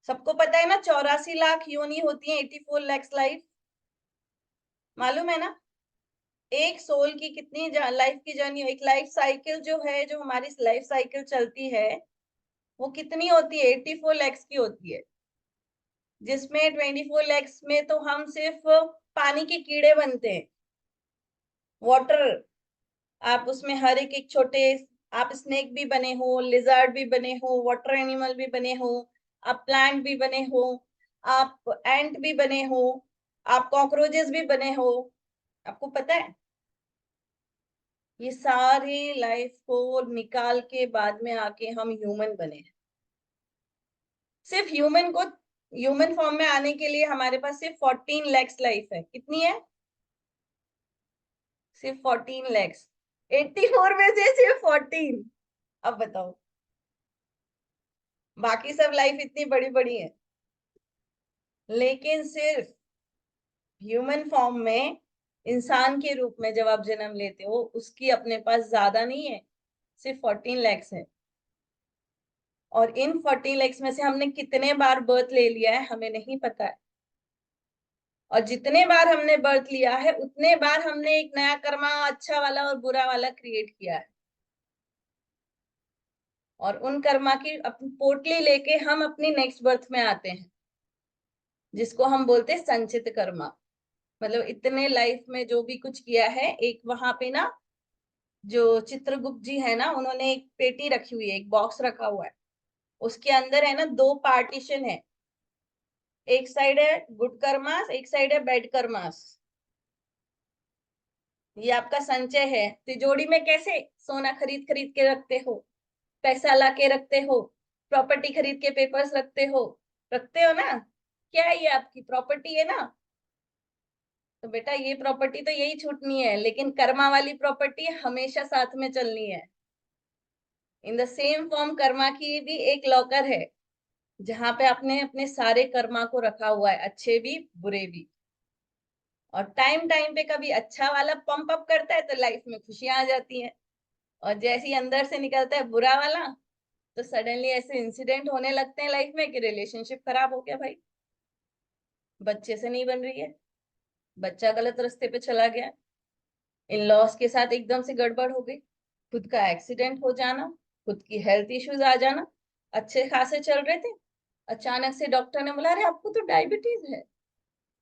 [SPEAKER 1] सबको पता है ना 84 लाख योनि होती है, 84 लाख लाइफ, मालूम है ना? एक सोल की कितनी लाइफ की जर्नी, एक लाइफ साइकिल जो है, जो हमारी लाइफ साइकिल चलती है वो कितनी होती है? 84 लाख की होती है, जिसमें 24 लाख में तो हम सिर्फ पानी के कीड़े बनते हैं, वाटर। आप उसमें हर एक एक छोटे, आप स्नेक भी बने हो, लिजर्ड भी बने हो, वाटर एनिमल भी बने हो, आप प्लांट भी बने हो, आप एंट भी बने हो, आप कॉकरोचेस भी बने हो। आपको पता है ये सारी लाइफ को निकाल के बाद में आके हम ह्यूमन बने हैं। सिर्फ ह्यूमन को, ह्यूमन फॉर्म में आने के लिए हमारे पास सिर्फ 14 लाख लाइफ है। कितनी है? सिर्फ 14 लाख। 84 में से सिर्फ 14। अब बताओ, बाकी सब लाइफ इतनी बड़ी बड़ी है, लेकिन सिर्फ ह्यूमन फॉर्म में, इंसान के रूप में जब आप जन्म लेते हो, उसकी अपने पास ज्यादा नहीं है, सिर्फ 14 लाख है। और इन 14 लाख में से हमने कितने बार बर्थ ले लिया है हमें नहीं पता है। और जितने बार हमने बर्थ लिया है उतने बार हमने एक नया कर्मा, अच्छा वाला और बुरा वाला क्रिएट किया है। और उन कर्मा की अपनी पोटली लेके हम अपनी नेक्स्ट बर्थ में आते हैं, जिसको हम बोलते हैं संचित कर्मा। मतलब इतने लाइफ में जो भी कुछ किया है, एक वहां पे ना जो चित्रगुप्त जी है ना, उन्होंने एक पेटी रखी हुई है, एक बॉक्स रखा हुआ है, उसके अंदर है ना 2 पार्टीशन है, एक साइड है गुड कर्मास, एक साइड है बैड कर्मास। ये आपका संचय है। तिजोरी में कैसे सोना खरीद खरीद के रखते हो, पैसा ला के रखते हो, प्रॉपर्टी खरीद के पेपर्स रखते हो ना, क्या है ये आपकी प्रॉपर्टी है ना। तो बेटा ये प्रॉपर्टी तो यही छूटनी है, लेकिन कर्मा वाली प्रॉपर्टी हमेशा साथ में चलनी है। In the same form Karma की भी एक लॉकर है जहां पे आपने अपने सारे कर्मा को रखा हुआ है, अच्छे भी बुरे भी। और टाइम टाइम पे कभी अच्छा वाला पंप अप करता है तो लाइफ में खुशियां आ जाती हैं, और जैसे ही अंदर से निकलता है बुरा वाला तो सडनली ऐसे इंसिडेंट होने लगते हैं लाइफ में कि रिलेशनशिप खराब हो गया भाई, बच्चे से नहीं बन रही है, बच्चा गलत रास्ते पे चला गया, इन लॉस के साथ एकदम से गड़बड़ हो गई, खुद का एक्सीडेंट हो जाना, खुद की हेल्थ इश्यूज आ जाना। अच्छे खासे चल रहे थे, अचानक से डॉक्टर ने बोला अरे आपको तो डायबिटीज है,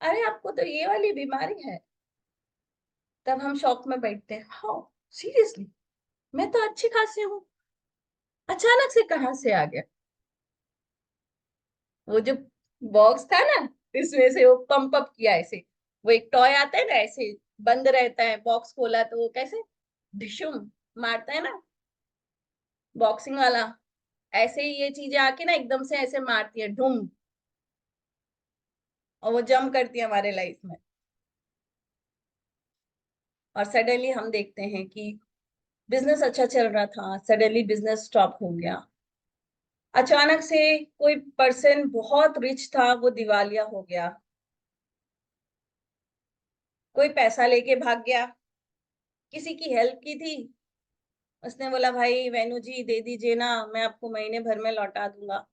[SPEAKER 1] अरे आपको तो ये वाली बीमारी है। तब हम शॉक में बैठते हैं, हाँ सीरियसली, मैं तो अच्छी खासी हूँ, अचानक से कहाँ से आ गया। वो जो बॉक्स था ना, इसमें से वो पंप अप किया ऐसे, वो एक टॉय आता है ना ऐसे बंद रहता है, बॉक्स खोला तो वो कैसे ढिशुम मारता है ना, बॉक्सिंग वाला, ऐसे ही ये चीजें आके ना एकदम से ऐसे मारती है ढूम, और वो जम करती है हमारे लाइफ में। और सडनली हम देखते हैं कि बिजनेस अच्छा चल रहा था, सडनली बिजनेस स्टॉप हो गया, अचानक से कोई पर्सन बहुत रिच था वो दिवालिया हो गया, कोई पैसा लेके भाग गया, किसी की हेल्प की थी, उसने बोला भाई वेनु जी दे दीजिए ना, मैं आपको महीने भर में लौटा दूंगा,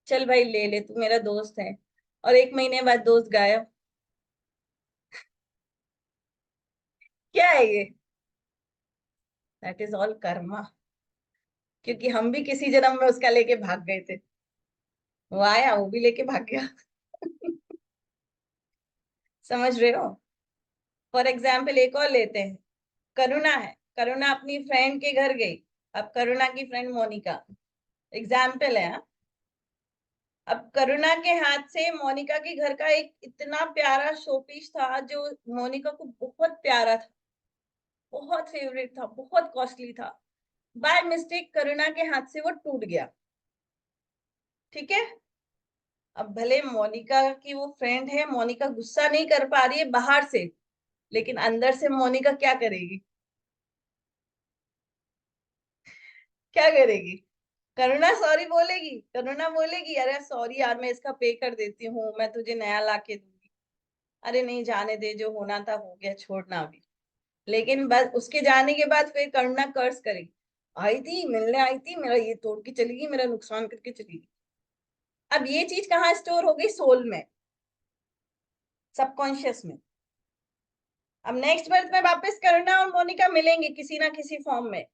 [SPEAKER 1] चल भाई ले ले तू मेरा दोस्त है, और एक महीने बाद दोस्त गायब। क्या है ये? दैट इज ऑल कर्मा, क्योंकि हम भी किसी जन्म में उसका लेके भाग गए थे, वो आया वो भी लेके भाग गया। समझ रहे हो? फॉर एग्जाम्पल एक और लेते हैं, करुणा है, करुणा अपनी फ्रेंड के घर गई, अब करुणा की फ्रेंड मोनिका, एग्जाम्पल है हाँ? अब करुणा के हाथ से मोनिका के घर का एक इतना प्यारा शोपीस था जो मोनिका को बहुत प्यारा था, बहुत फेवरेट था, बहुत कॉस्टली था, बाय मिस्टेक करुणा के हाथ से वो टूट गया। ठीक है, अब भले मोनिका की वो फ्रेंड है, मोनिका गुस्सा नहीं कर पा रही है बाहर से, लेकिन अंदर से मोनिका क्या करेगी? क्या करेगी? करुणा सॉरी बोलेगी? करुणा बोलेगी अरे सॉरी यार मैं इसका पे कर देती हूँ, मैं तुझे नया ला के दूंगी, अरे नहीं जाने दे, जो होना था हो गया, छोड़ना अभी। लेकिन बस उसके जाने के बाद फिर करुणा कर्ज करेगी, आई थी मिलने आई थी, मेरा ये तोड़ के चली गई, मेरा नुकसान करके चली गई। अब ये चीज कहाँ स्टोर हो गई? सोल में, सबकॉन्शियस में। अब नेक्स्ट बर्थ में वापस करुणा और मोनिका मिलेंगे किसी ना किसी फॉर्म में,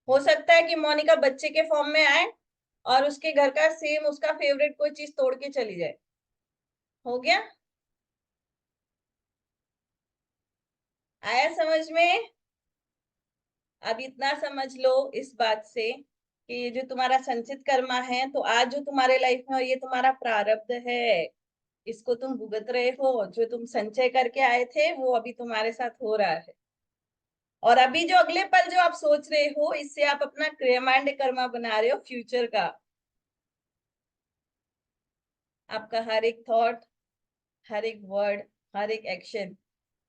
[SPEAKER 1] हो सकता है कि मोनिका बच्चे के फॉर्म में आए और उसके घर का सेम उसका फेवरेट कोई चीज तोड़ के चली जाए। हो गया? आया समझ में? अब इतना समझ लो इस बात से कि ये जो तुम्हारा संचित कर्मा है, तो आज जो तुम्हारे लाइफ में ये तुम्हारा प्रारब्ध है, इसको तुम भुगत रहे हो, जो तुम संचय करके आए थे वो अभी तुम्हारे साथ हो रहा है। और अभी जो अगले पल जो आप सोच रहे हो, इससे आप अपना क्रियामांड कर्मा बना रहे हो फ्यूचर का। आपका हर एक थॉट, हर एक वर्ड, हर एक एक्शन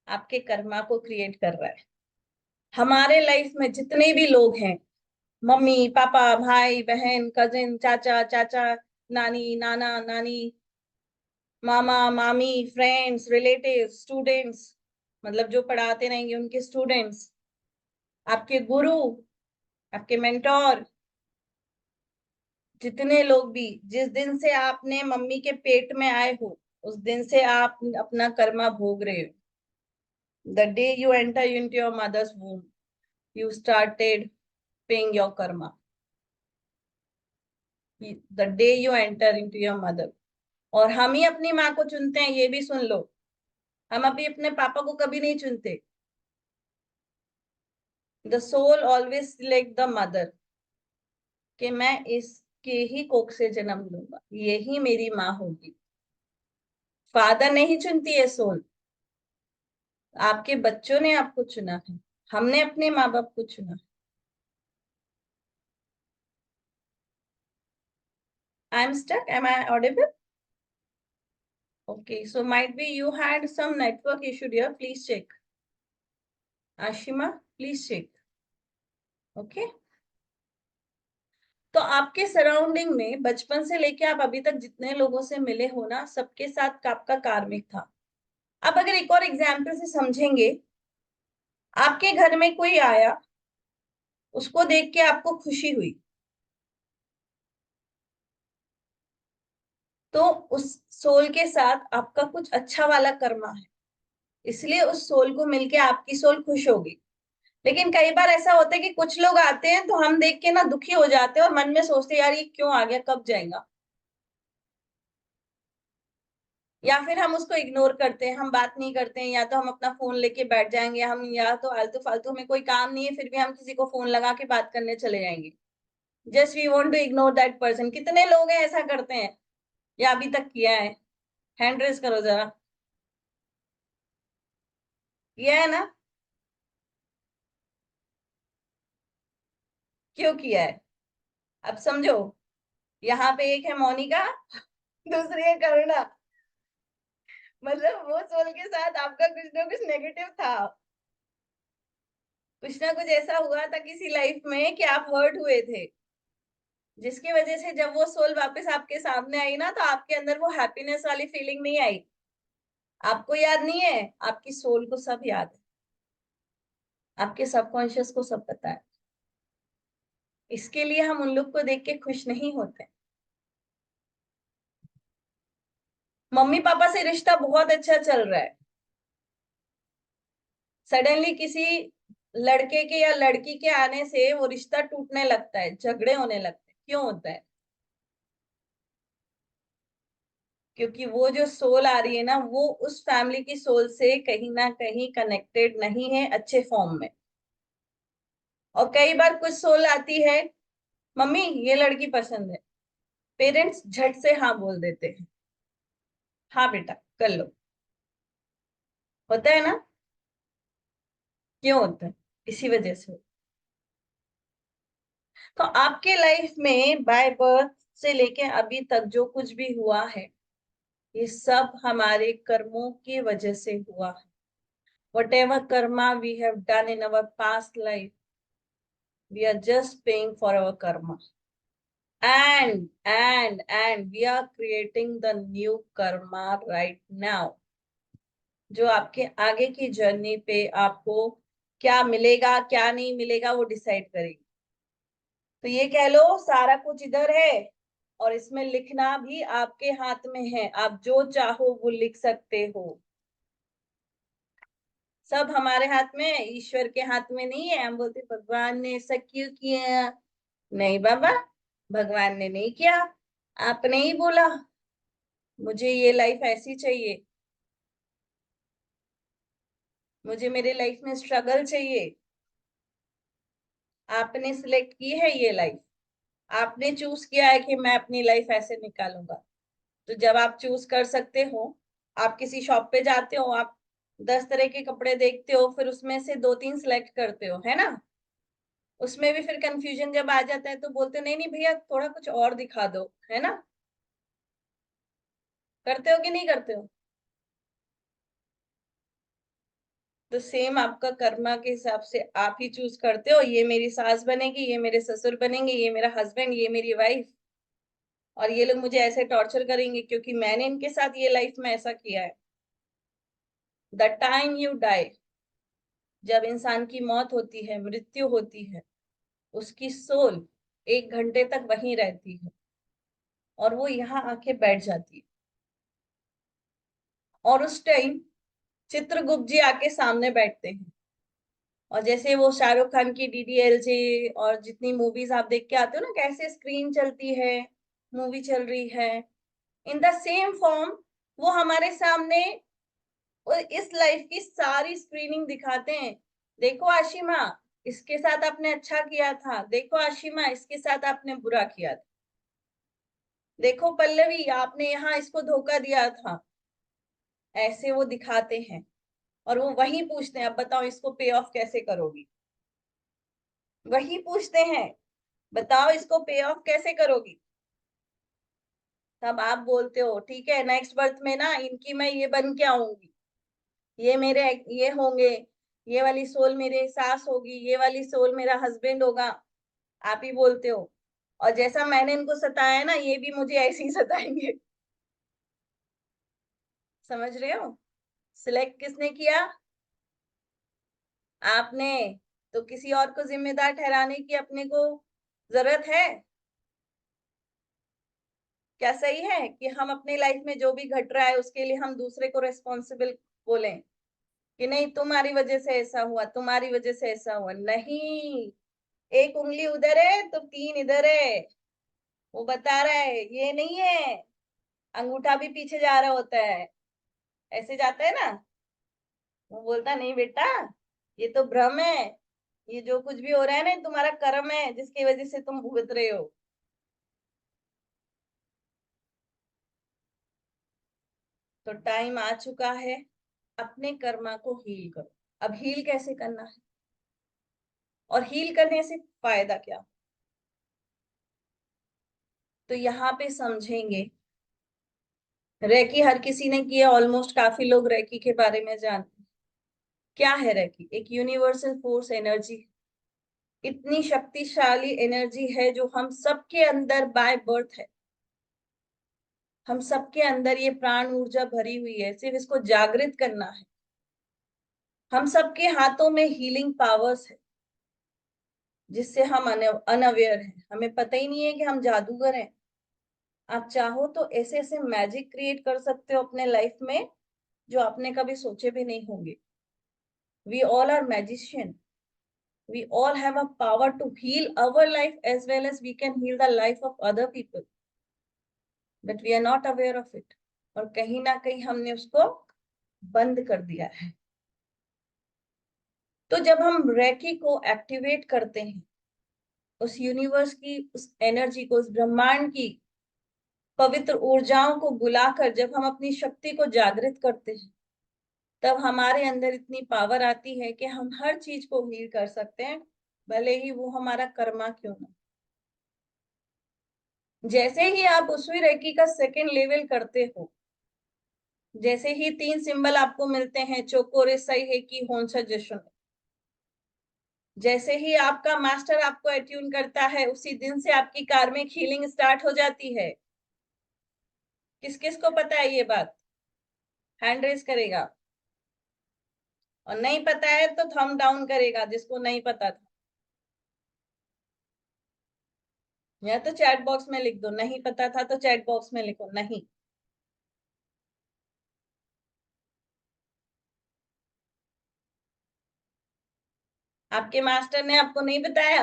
[SPEAKER 1] आपके कर्मा को क्रिएट कर रहा है। हमारे लाइफ में जितने भी लोग हैं, मम्मी पापा भाई बहन कजिन चाचा चाचा, नानी नाना नानी, मामा मामी, फ्रेंड्स रिलेटिव, स्टूडेंट्स, मतलब जो पढ़ाते रहेंगे उनके स्टूडेंट्स, आपके गुरु, आपके मेंटोर, जितने लोग भी, जिस दिन से आपने मम्मी के पेट में आए हो उस दिन से आप अपना कर्मा भोग रहे हो। The day you enter into your mother's womb you started paying your karma, the day you enter into your mother. और हम ही अपनी माँ को चुनते हैं, ये भी सुन लो, हम अभी अपने पापा को कभी नहीं चुनते। The soul always select the mother, कि मैं इसके ही कोख से जन्म लूंगा, यही मेरी माँ होगी। फादर नहीं चुनती है सोल, आपके बच्चों ने आपको चुना है, हमने अपने माँ बाप को चुना है। I'm stuck. Am I audible? Okay, so might be you had some network issue here. Please check. Ashima, please check. Okay. तो आपके सराउंडिंग में बचपन से लेके आप अभी तक जितने लोगों से मिले हो ना, सबके साथ आपका कार्मिक था। अब अगर एक और एग्जाम्पल से समझेंगे, आपके घर में कोई आया, उसको देख के आपको खुशी हुई, तो उस सोल के साथ आपका कुछ अच्छा वाला कर्मा है, इसलिए उस सोल को मिलके आपकी सोल खुश होगी। लेकिन कई बार ऐसा होता है कि कुछ लोग आते हैं तो हम देख के ना दुखी हो जाते हैं और मन में सोचते हैं यार ये क्यों आ गया, कब जाएगा, या फिर हम उसको इग्नोर करते हैं, हम बात नहीं करते हैं, या तो हम अपना फोन लेके बैठ जाएंगे, हम या तो आलतू फालतू में कोई काम नहीं है फिर भी हम किसी को फोन लगा के बात करने चले जाएंगे, just we want to ignore that person. कितने लोग हैं ऐसा करते हैं या अभी तक किया है? हैंड रेज करो जरा, किया है ना? क्यों किया है? अब समझो, यहाँ पे एक है मोनिका, दूसरी है करुणा। मतलब वो सोल के साथ आपका कुछ ना कुछ नेगेटिव था, कुछ ना कुछ ऐसा हुआ था किसी लाइफ में कि आप हर्ट हुए थे, जिसकी वजह से जब वो सोल वापस आपके सामने आई ना, तो आपके अंदर वो हैप्पीनेस वाली फीलिंग नहीं आई। आपको याद नहीं है, आपकी सोल को सब याद है, आपके सबकॉन्शियस को सब पता है। इसके लिए हम उन लोग को देख के खुश नहीं होते। मम्मी पापा से रिश्ता बहुत अच्छा चल रहा है, सडनली किसी लड़के के या लड़की के आने से वो रिश्ता टूटने लगता है, झगड़े होने लगते हैं। क्यों होता है? क्योंकि वो जो सोल आ रही है ना, वो उस फैमिली की सोल से कहीं ना कहीं कनेक्टेड नहीं है अच्छे फॉर्म में। और कई बार कुछ सोल आती है, मम्मी ये लड़की पसंद है, पेरेंट्स झट से हाँ बोल देते हैं, हाँ बेटा कर लो। होता है ना? क्यों होता है? इसी वजह से। तो आपके लाइफ में बाय बर्थ से लेके अभी तक जो कुछ भी हुआ है, ये सब हमारे कर्मों की वजह से हुआ है। Whatever karma we have done in our past life, we are just paying for our karma, and we are creating the new karma right now, जो आपके आगे की जर्नी पे आपको क्या मिलेगा क्या नहीं मिलेगा वो डिसाइड करेगी। तो ये कह लो सारा कुछ इधर है और इसमें लिखना भी आपके हाथ में है, आप जो चाहो वो लिख सकते हो। सब हमारे हाथ में है, ईश्वर के हाथ में नहीं है। हम बोलते भगवान ने ऐसा क्यों किया? नहीं बाबा, भगवान ने नहीं किया, आपने ही बोला मुझे ये लाइफ ऐसी चाहिए, मुझे मेरे लाइफ में स्ट्रगल चाहिए। आपने सिलेक्ट की है ये लाइफ, आपने चूज किया है कि मैं अपनी लाइफ ऐसे निकालूंगा। तो जब आप चूज कर सकते हो, आप किसी शॉप पे जाते हो, आप 10 तरह के कपड़े देखते हो, फिर उसमें से 2-3 सिलेक्ट करते हो, है ना? उसमें भी फिर कंफ्यूजन जब आ जाता है तो बोलते हो नहीं नहीं भैया थोड़ा कुछ और दिखा दो, है ना? करते हो कि नहीं करते हो? तो सेम आपका कर्मा के हिसाब से आप ही चूज करते हो, ये मेरी सास बनेगी, ये मेरे ससुर बनेंगे, ये मेरा हस्बैंड, ये मेरी वाइफ, और ये लोग मुझे ऐसे टॉर्चर करेंगे क्योंकि मैंने इनके साथ ये लाइफ में ऐसा किया है। द टाइम यू डाई, जब इंसान की मौत होती है, मृत्यु होती है, उसकी सोल 1 घंटे तक वहीं रहती है और वो यहाँ आके बैठ जाती है। और उस टाइम चित्रगुप्त जी आके सामने बैठते हैं, और जैसे वो शाहरुख खान की डीडीएलजे और जितनी मूवीज आप देख के आते हो ना, कैसे स्क्रीन चलती है, मूवी चल रही है, इन द सेम फॉर्म वो हमारे सामने इस लाइफ की सारी स्क्रीनिंग दिखाते हैं। देखो आशिमा, इसके साथ आपने अच्छा किया था, देखो आशिमा इसके साथ आपने बुरा किया था, देखो पल्लवी आपने यहाँ इसको धोखा दिया था। ऐसे वो दिखाते हैं और वो वही पूछते हैं अब बताओ इसको पे ऑफ कैसे करोगी। वही पूछते हैं बताओ इसको पे ऑफ कैसे करोगी। तब आप बोलते हो ठीक है नेक्स्ट बर्थ में ना इनकी मैं ये बन के आऊंगी, ये मेरे ये होंगे, ये वाली सोल मेरे सास होगी, ये वाली सोल मेरा हस्बैंड होगा, आप ही बोलते हो। और जैसा मैंने इनको सताया है ना ये भी मुझे ऐसे ही सताएंगे। समझ रहे हो? सिलेक्ट किसने किया? आपने। तो किसी और को जिम्मेदार ठहराने की अपने को जरूरत है? क्या सही है कि हम अपनी लाइफ में जो भी घट रहा है उसके लिए हम दूसरे को रेस्पॉन्सिबल बोलें कि नहीं तुम्हारी वजह से ऐसा हुआ, तुम्हारी वजह से ऐसा हुआ? नहीं, एक उंगली उधर है तो 3 इधर है, वो बता रहा है ये नहीं है, अंगूठा भी पीछे जा रहा होता है, ऐसे जाता है ना। वो बोलता नहीं बेटा ये तो भ्रम है, ये जो कुछ भी हो रहा है ना ये तुम्हारा कर्म है जिसकी वजह से तुम भुगत रहे हो। तो टाइम आ चुका है अपने कर्मा को हील करो। अब हील कैसे करना है और हील करने से फायदा क्या? तो यहाँ पे समझेंगे। रेकी हर किसी ने किया, ऑलमोस्ट काफी लोग रेकी के बारे में जानते हैं। क्या है रेकी? एक यूनिवर्सल फोर्स एनर्जी, इतनी शक्तिशाली एनर्जी है जो हम सबके अंदर बाय बर्थ है। हम सबके अंदर ये प्राण ऊर्जा भरी हुई है, सिर्फ इसको जागृत करना है। हम सबके हाथों में हीलिंग पावर्स है जिससे हम अनअवेयर हैं, हमें पता ही नहीं है कि हम जादूगर हैं। आप चाहो तो ऐसे ऐसे मैजिक क्रिएट कर सकते हो अपने लाइफ में जो आपने कभी सोचे भी नहीं होंगे। We all are magician, we all have a power to heal our life as well as we can heal the life of other people, but we are not aware of it। और कहीं ना कहीं हमने उसको बंद कर दिया है। तो जब हम रेकी को एक्टिवेट करते हैं, उस यूनिवर्स की उस एनर्जी को, उस ब्रह्मांड की पवित्र ऊर्जाओं को बुलाकर जब हम अपनी शक्ति को जागृत करते हैं, तब हमारे अंदर इतनी पावर आती है कि हम हर चीज को हील कर सकते हैं, भले ही वो हमारा कर्मा क्यों ना। जैसे ही आप उसी रेकी का सेकंड लेवल करते हो, जैसे ही 3 सिंबल आपको मिलते हैं, चोकोरे सही है कि होंसा जशन, जैसे ही आपका मास्टर आपको अट्यून करता है उसी दिन से आपकी कार्मिक हीलिंग स्टार्ट हो जाती है। किस किस को पता है ये बात? हैंड रेज करेगा, और नहीं पता है तो थंब डाउन करेगा जिसको नहीं पता था, या तो चैट बॉक्स में लिख दो, नहीं पता था तो चैट बॉक्स में लिखो नहीं। आपके मास्टर ने आपको नहीं बताया?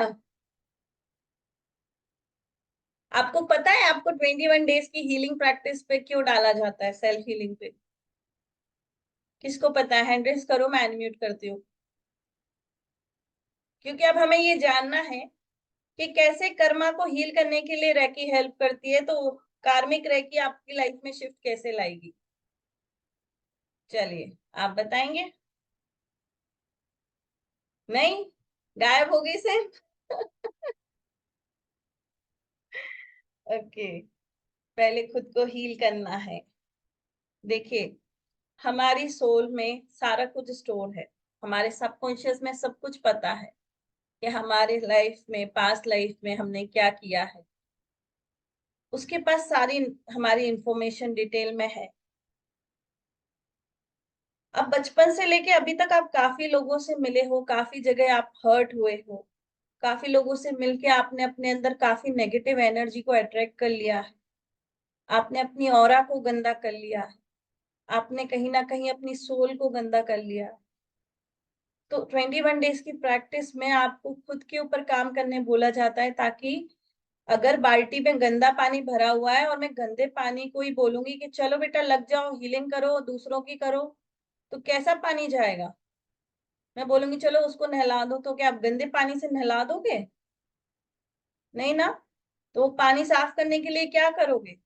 [SPEAKER 1] आपको पता है आपको 21 डेज की हीलिंग प्रैक्टिस पे क्यों डाला जाता है, सेल्फ हीलिंग पे? किसको पता है? हैंड रेज करो, मैं अनम्यूट करती हूँ। क्योंकि अब हमें ये जानना है कि कैसे कर्मा को हील करने के लिए रेकी हेल्प करती है, तो कार्मिक रेकी आपकी लाइफ में शिफ्ट कैसे लाएगी? चलिए आप बताएंगे। नहीं, गायब हो गई से। ओके, पहले खुद को हील करना है। देखिए, हमारी सोल में सारा कुछ स्टोर है, हमारे सबकॉन्शियस में सब कुछ पता है कि हमारे लाइफ में, पास्ट लाइफ में हमने क्या किया है, उसके पास सारी हमारी इंफॉर्मेशन डिटेल में है। अब बचपन से लेके अभी तक आप काफी लोगों से मिले हो, काफी जगह आप हर्ट हुए हो, काफी लोगों से मिलके आपने अपने अंदर काफी नेगेटिव एनर्जी को अट्रैक्ट कर लिया है, आपने अपनी ऑरा को गंदा कर लिया है, आपने कहीं ना कहीं अपनी सोल को गंदा कर लिया है। तो 21 डेज की प्रैक्टिस में आपको खुद के ऊपर काम करने बोला जाता है, ताकि अगर बाल्टी में गंदा पानी भरा हुआ है और मैं गंदे पानी को ही बोलूंगी कि चलो बेटा लग जाओ, हीलिंग करो, दूसरों की करो, तो कैसा पानी जाएगा? मैं बोलूंगी चलो उसको नहला दो, तो क्या आप गंदे पानी से नहला दोगे? नहीं ना। तो पानी साफ करने के लिए क्या करोगे?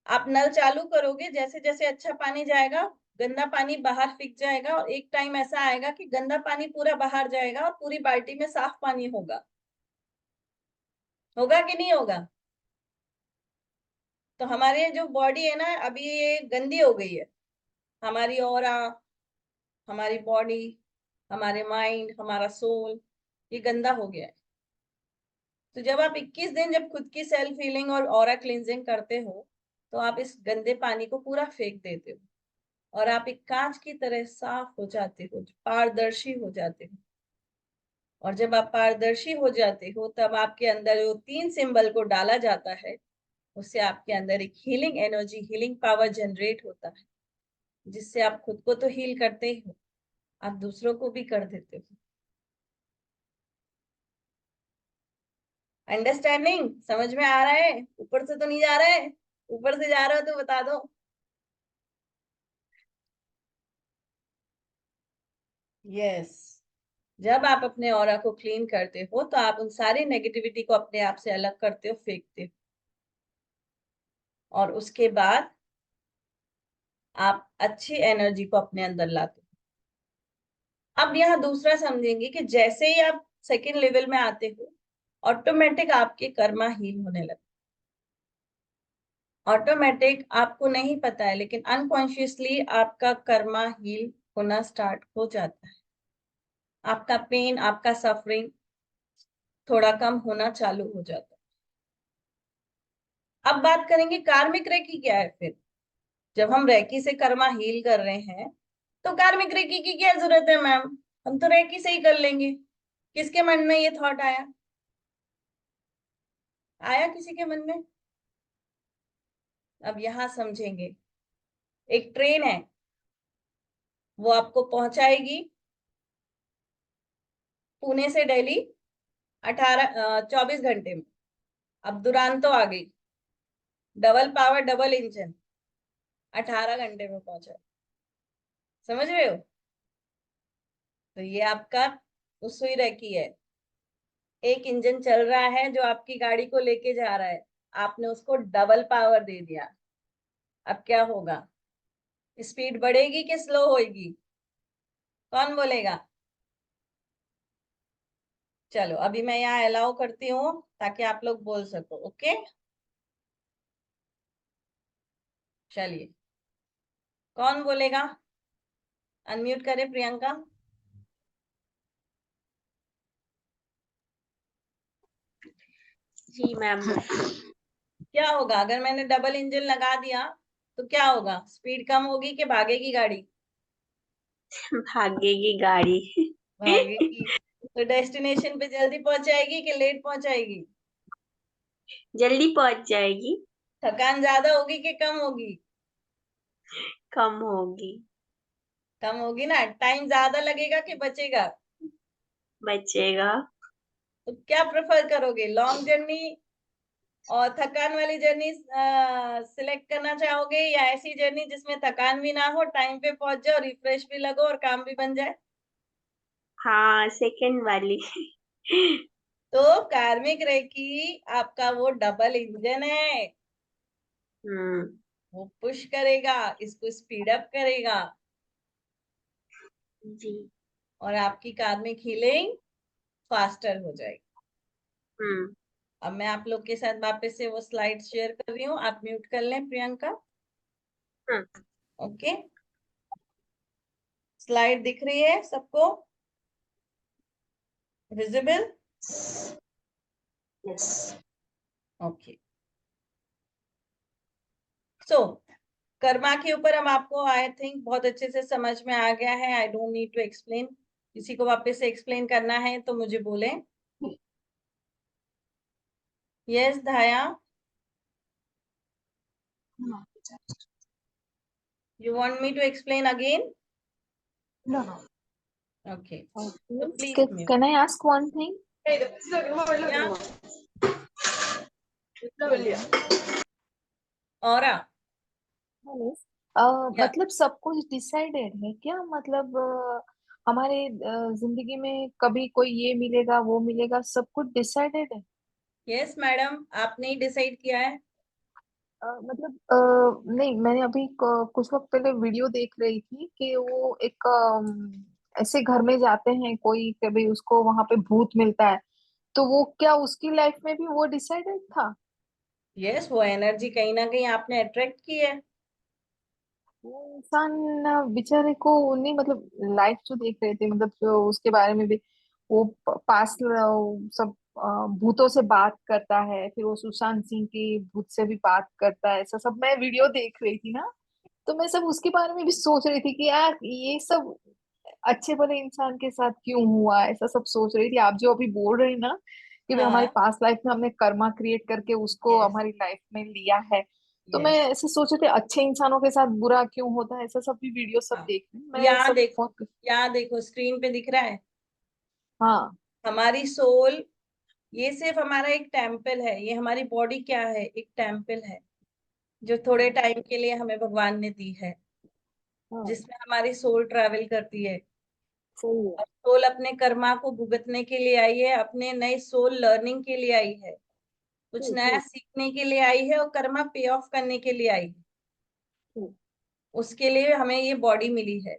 [SPEAKER 1] आप नल चालू करोगे, जैसे जैसे अच्छा पानी जाएगा गंदा पानी बाहर फेंक जाएगा, और एक टाइम ऐसा आएगा कि गंदा पानी पूरा बाहर जाएगा और पूरी बाल्टी में साफ पानी होगा। होगा कि नहीं होगा? तो हमारे जो बॉडी है ना अभी ये गंदी हो गई है, हमारी ऑरा, हमारी बॉडी, हमारे माइंड, हमारा सोल, ये गंदा हो गया है। तो जब आप 21 दिन जब खुद की सेल्फ हीलिंग और ऑरा क्लींजिंग करते हो तो आप इस गंदे पानी को पूरा फेंक देते हो और आप एक कांच की तरह साफ हो जाते हो, पारदर्शी हो जाते हो। और जब आप पारदर्शी हो जाते हो तब आपके अंदर जो 3 सिंबल को डाला जाता है उससे आपके अंदर एक healing energy, healing power generate होता है, जिससे आप खुद को तो हील करते ही हो, आप दूसरों को भी कर देते हो। अंडरस्टैंडिंग, समझ में आ रहा है? ऊपर से तो नहीं जा रहा है? ऊपर से जा रहा हो तो बता दो। यस, जब आप अपने ऑरा को क्लीन करते हो तो आप उन सारी नेगेटिविटी को अपने आप से अलग करते हो, फेंकते हो, और उसके बाद आप अच्छी एनर्जी को अपने अंदर लाते हो। अब यहाँ दूसरा समझेंगे कि जैसे ही आप सेकेंड लेवल में आते हो ऑटोमेटिक आपके कर्मा हील होने लगते। ऑटोमेटिक आपको नहीं पता है लेकिन अनकॉन्शियसली आपका कर्मा हील होना स्टार्ट हो जाता है, आपका पेन, आपका सफरिंग थोड़ा कम होना चालू हो जाता है। अब बात करेंगे कार्मिक रेकी क्या है। फिर जब हम रेकी से कर्मा हील कर रहे हैं तो कार्मिक रेकी की क्या जरूरत है मैम, हम तो रेकी से ही कर लेंगे। किसके मन में ये थॉट आया? आया किसी के मन में? अब यहां समझेंगे, एक ट्रेन है, वो आपको पहुंचाएगी पुणे से दिल्ली 24 घंटे में। अब दुरांतो आ गई, डबल पावर डबल इंजन, 18 घंटे में पहुंचा। समझ रहे हो? तो ये आपका उसुई रेकी है। एक इंजन चल रहा है जो आपकी गाड़ी को लेके जा रहा है, आपने उसको डबल पावर दे दिया। अब क्या होगा? स्पीड बढ़ेगी कि स्लो होगी? कौन बोलेगा? चलो अभी मैं यहाँ अलाउ करती हूँ ताकि आप लोग बोल सको। ओके, चलिए कौन बोलेगा? अनम्यूट करे प्रियंका।
[SPEAKER 6] जी मैम।
[SPEAKER 1] क्या होगा अगर मैंने डबल इंजन लगा दिया तो क्या होगा? स्पीड कम होगी कि भागेगी गाड़ी?
[SPEAKER 6] भागेगी गाड़ी।
[SPEAKER 1] भागेगी। तो डेस्टिनेशन पे जल्दी पहुंचाएगी कि लेट पहुंचाएगी?
[SPEAKER 6] जल्दी पहुंच जाएगी।
[SPEAKER 1] थकान ज्यादा होगी कि कम होगी?
[SPEAKER 6] कम होगी।
[SPEAKER 1] कम होगी ना। टाइम ज्यादा लगेगा कि बचेगा?
[SPEAKER 6] बचेगा।
[SPEAKER 1] तो क्या प्रेफर करोगे, लॉन्ग जर्नी और थकान वाली जर्नी सिलेक्ट करना चाहोगे, या ऐसी जर्नी जिसमें थकान भी ना हो, टाइम पे पहुंच जाओ, रिफ्रेश भी लगो और काम भी बन जाए?
[SPEAKER 6] हाँ, सेकंड वाली।
[SPEAKER 1] तो कार्मिक रेकी आपका वो डबल इंजन है,
[SPEAKER 6] हम्म।
[SPEAKER 1] वो पुश करेगा, इसको स्पीड अप करेगा
[SPEAKER 6] जी।
[SPEAKER 1] और आपकी कार्मिक हीलिंग फास्टर हो जाएगी।
[SPEAKER 6] हम्म।
[SPEAKER 1] अब मैं आप लोग के साथ वापस से वो स्लाइड शेयर कर रही हूँ, आप म्यूट कर लें प्रियंका।
[SPEAKER 6] हम्म।
[SPEAKER 1] ओके, स्लाइड दिख रही है सबको? विजिबल?
[SPEAKER 6] यस।
[SPEAKER 1] ओके, सो कर्मा के ऊपर हम आपको आई थिंक बहुत अच्छे से समझ में आ गया है। I don't need to explain. किसी को वापस से एक्सप्लेन करना है तो मुझे बोलें। Yes Dhaya, you want me to explain again?
[SPEAKER 9] No, no.
[SPEAKER 1] Okay,
[SPEAKER 9] Okay.
[SPEAKER 1] तो please
[SPEAKER 9] Can I ask one thing?
[SPEAKER 1] और
[SPEAKER 9] Yes.
[SPEAKER 1] क्या?
[SPEAKER 9] मतलब सब कुछ डिसाइडेड है क्या? मतलब हमारे जिंदगी में कभी कोई ये मिलेगा वो मिलेगा, सब कुछ डिसाइडेड है?
[SPEAKER 1] यस मैडम, आपने ही डिसाइड किया है।
[SPEAKER 9] मतलब नहीं, मैंने अभी कुछ वक्त पहले वीडियो देख रही थी कि वो एक ऐसे घर में जाते हैं कोई, कभी उसको वहां पे भूत मिलता है, तो वो क्या उसकी लाइफ में भी वो डिसाइडेड था?
[SPEAKER 1] यस, वो एनर्जी कहीं ना कहीं आपने अट्रैक्ट की है।
[SPEAKER 9] वो इंसान बेचारे को नहीं, मतलब लाइफ जो देख रहे थे, मतलब जो उसके बारे में भी वो पास सब भूतों से बात करता है, फिर वो सुशांत सिंह के भूत से भी बात करता है, ऐसा सब मैं वीडियो देख रही थी ना। तो मैं सब उसके बारे में भी सोच रही थी कि यार ये सब अच्छे भले इंसान के साथ क्यों हुआ, ऐसा सब सोच रही थी। आप जो अभी बोल रहे हैं ना कि भाई हमारी
[SPEAKER 1] हाँ।
[SPEAKER 9] पास्ट लाइफ में हमने कर्मा क्रिएट करके उसको
[SPEAKER 1] यस।
[SPEAKER 9] हमारी लाइफ में लिया है, तो मैं
[SPEAKER 1] यस।
[SPEAKER 9] ऐसे सोच रही थी अच्छे इंसानों के साथ बुरा क्यों होता है, ऐसा सब भी वीडियो सब
[SPEAKER 1] हाँ,
[SPEAKER 9] देख रही हूँ। मैं
[SPEAKER 1] यहाँ
[SPEAKER 9] सब
[SPEAKER 1] देखो,
[SPEAKER 9] बहुत।
[SPEAKER 1] यहाँ देखो, स्क्रीन पे दिख रहा है
[SPEAKER 9] हाँ।
[SPEAKER 1] हमारी सोल। ये सिर्फ हमारा एक टेम्पल है, ये हमारी बॉडी क्या है, एक टेम्पल है जो थोड़े
[SPEAKER 9] हाँ।
[SPEAKER 1] टाइम के लिए हमें भगवान ने दी है,
[SPEAKER 9] हाँ।
[SPEAKER 1] जिसमें हमारी सोल ट्रैवल करती है।
[SPEAKER 9] सही है।
[SPEAKER 1] और सोल अपने कर्मा को भुगतने के लिए आई है, अपने नई सोल लर्निंग के लिए आई है, कुछ
[SPEAKER 9] ठीक
[SPEAKER 1] नया
[SPEAKER 9] ठीक
[SPEAKER 1] सीखने के लिए आई है और कर्मा पे ऑफ करने के लिए आई है।
[SPEAKER 9] ठीक।
[SPEAKER 1] उसके लिए हमें ये बॉडी मिली है।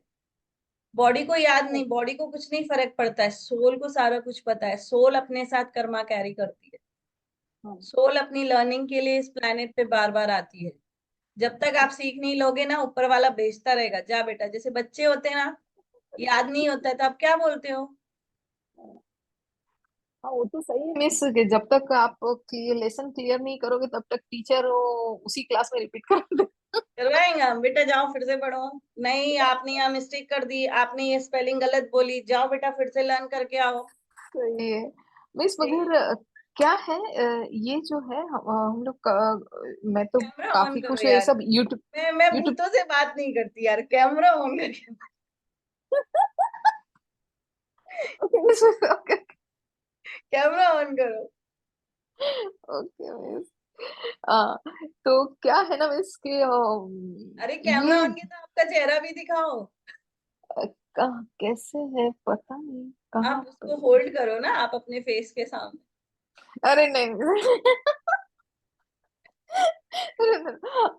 [SPEAKER 1] बॉडी को याद
[SPEAKER 9] हाँ।
[SPEAKER 1] नहीं, बॉडी को कुछ नहीं फर्क पड़ता है, सोल को सारा कुछ पता है। सोल अपने साथ कर्मा कैरी करती है।
[SPEAKER 9] हाँ।
[SPEAKER 1] सोल अपनी लर्निंग के लिए इस प्लेनेट पे बार बार आती है। जब तक आप सीख नहीं लोगे ना, ऊपर वाला भेजता रहेगा, जा बेटा। जैसे बच्चे होते हैं ना, याद नहीं होता है तो आप क्या बोलते हो?
[SPEAKER 9] हाँ, वो तो सही है मिस, कि जब तक आप लेसन क्लियर नहीं करोगे तब तक टीचर उसी क्लास में रिपीट कर।
[SPEAKER 1] करवाएंगे हम, बेटा जाओ फिर से पढ़ो। नहीं, आपने यहाँ मिस्टेक कर दी, आपने ये स्पेलिंग गलत बोली, जाओ बेटा फिर से लर्न करके आओ।
[SPEAKER 9] सही है मिस,
[SPEAKER 1] नहीं,
[SPEAKER 9] मगर क्या है ये जो है हम लोग मैं तो
[SPEAKER 1] कैमरा ऑन
[SPEAKER 9] काफी
[SPEAKER 1] करो
[SPEAKER 9] कुछ ये
[SPEAKER 1] यार।
[SPEAKER 9] सब यूट्यूब
[SPEAKER 1] मैं
[SPEAKER 9] यूट्यूब।
[SPEAKER 1] भूतों से बात नहीं करती यार, कैमरा ऑन करके।
[SPEAKER 9] Okay miss, okay
[SPEAKER 1] camera on करो।
[SPEAKER 9] Okay miss. हाँ, तो क्या है ना मिस के
[SPEAKER 1] अरे कैमरा
[SPEAKER 9] ये
[SPEAKER 1] ऑन किया तो आपका चेहरा भी दिखाओ।
[SPEAKER 9] कहाँ कैसे है पता नहीं कहाँ
[SPEAKER 1] आप उसको
[SPEAKER 9] पर।
[SPEAKER 1] होल्ड करो ना, आप अपने फेस के सामने।
[SPEAKER 9] अरे नहीं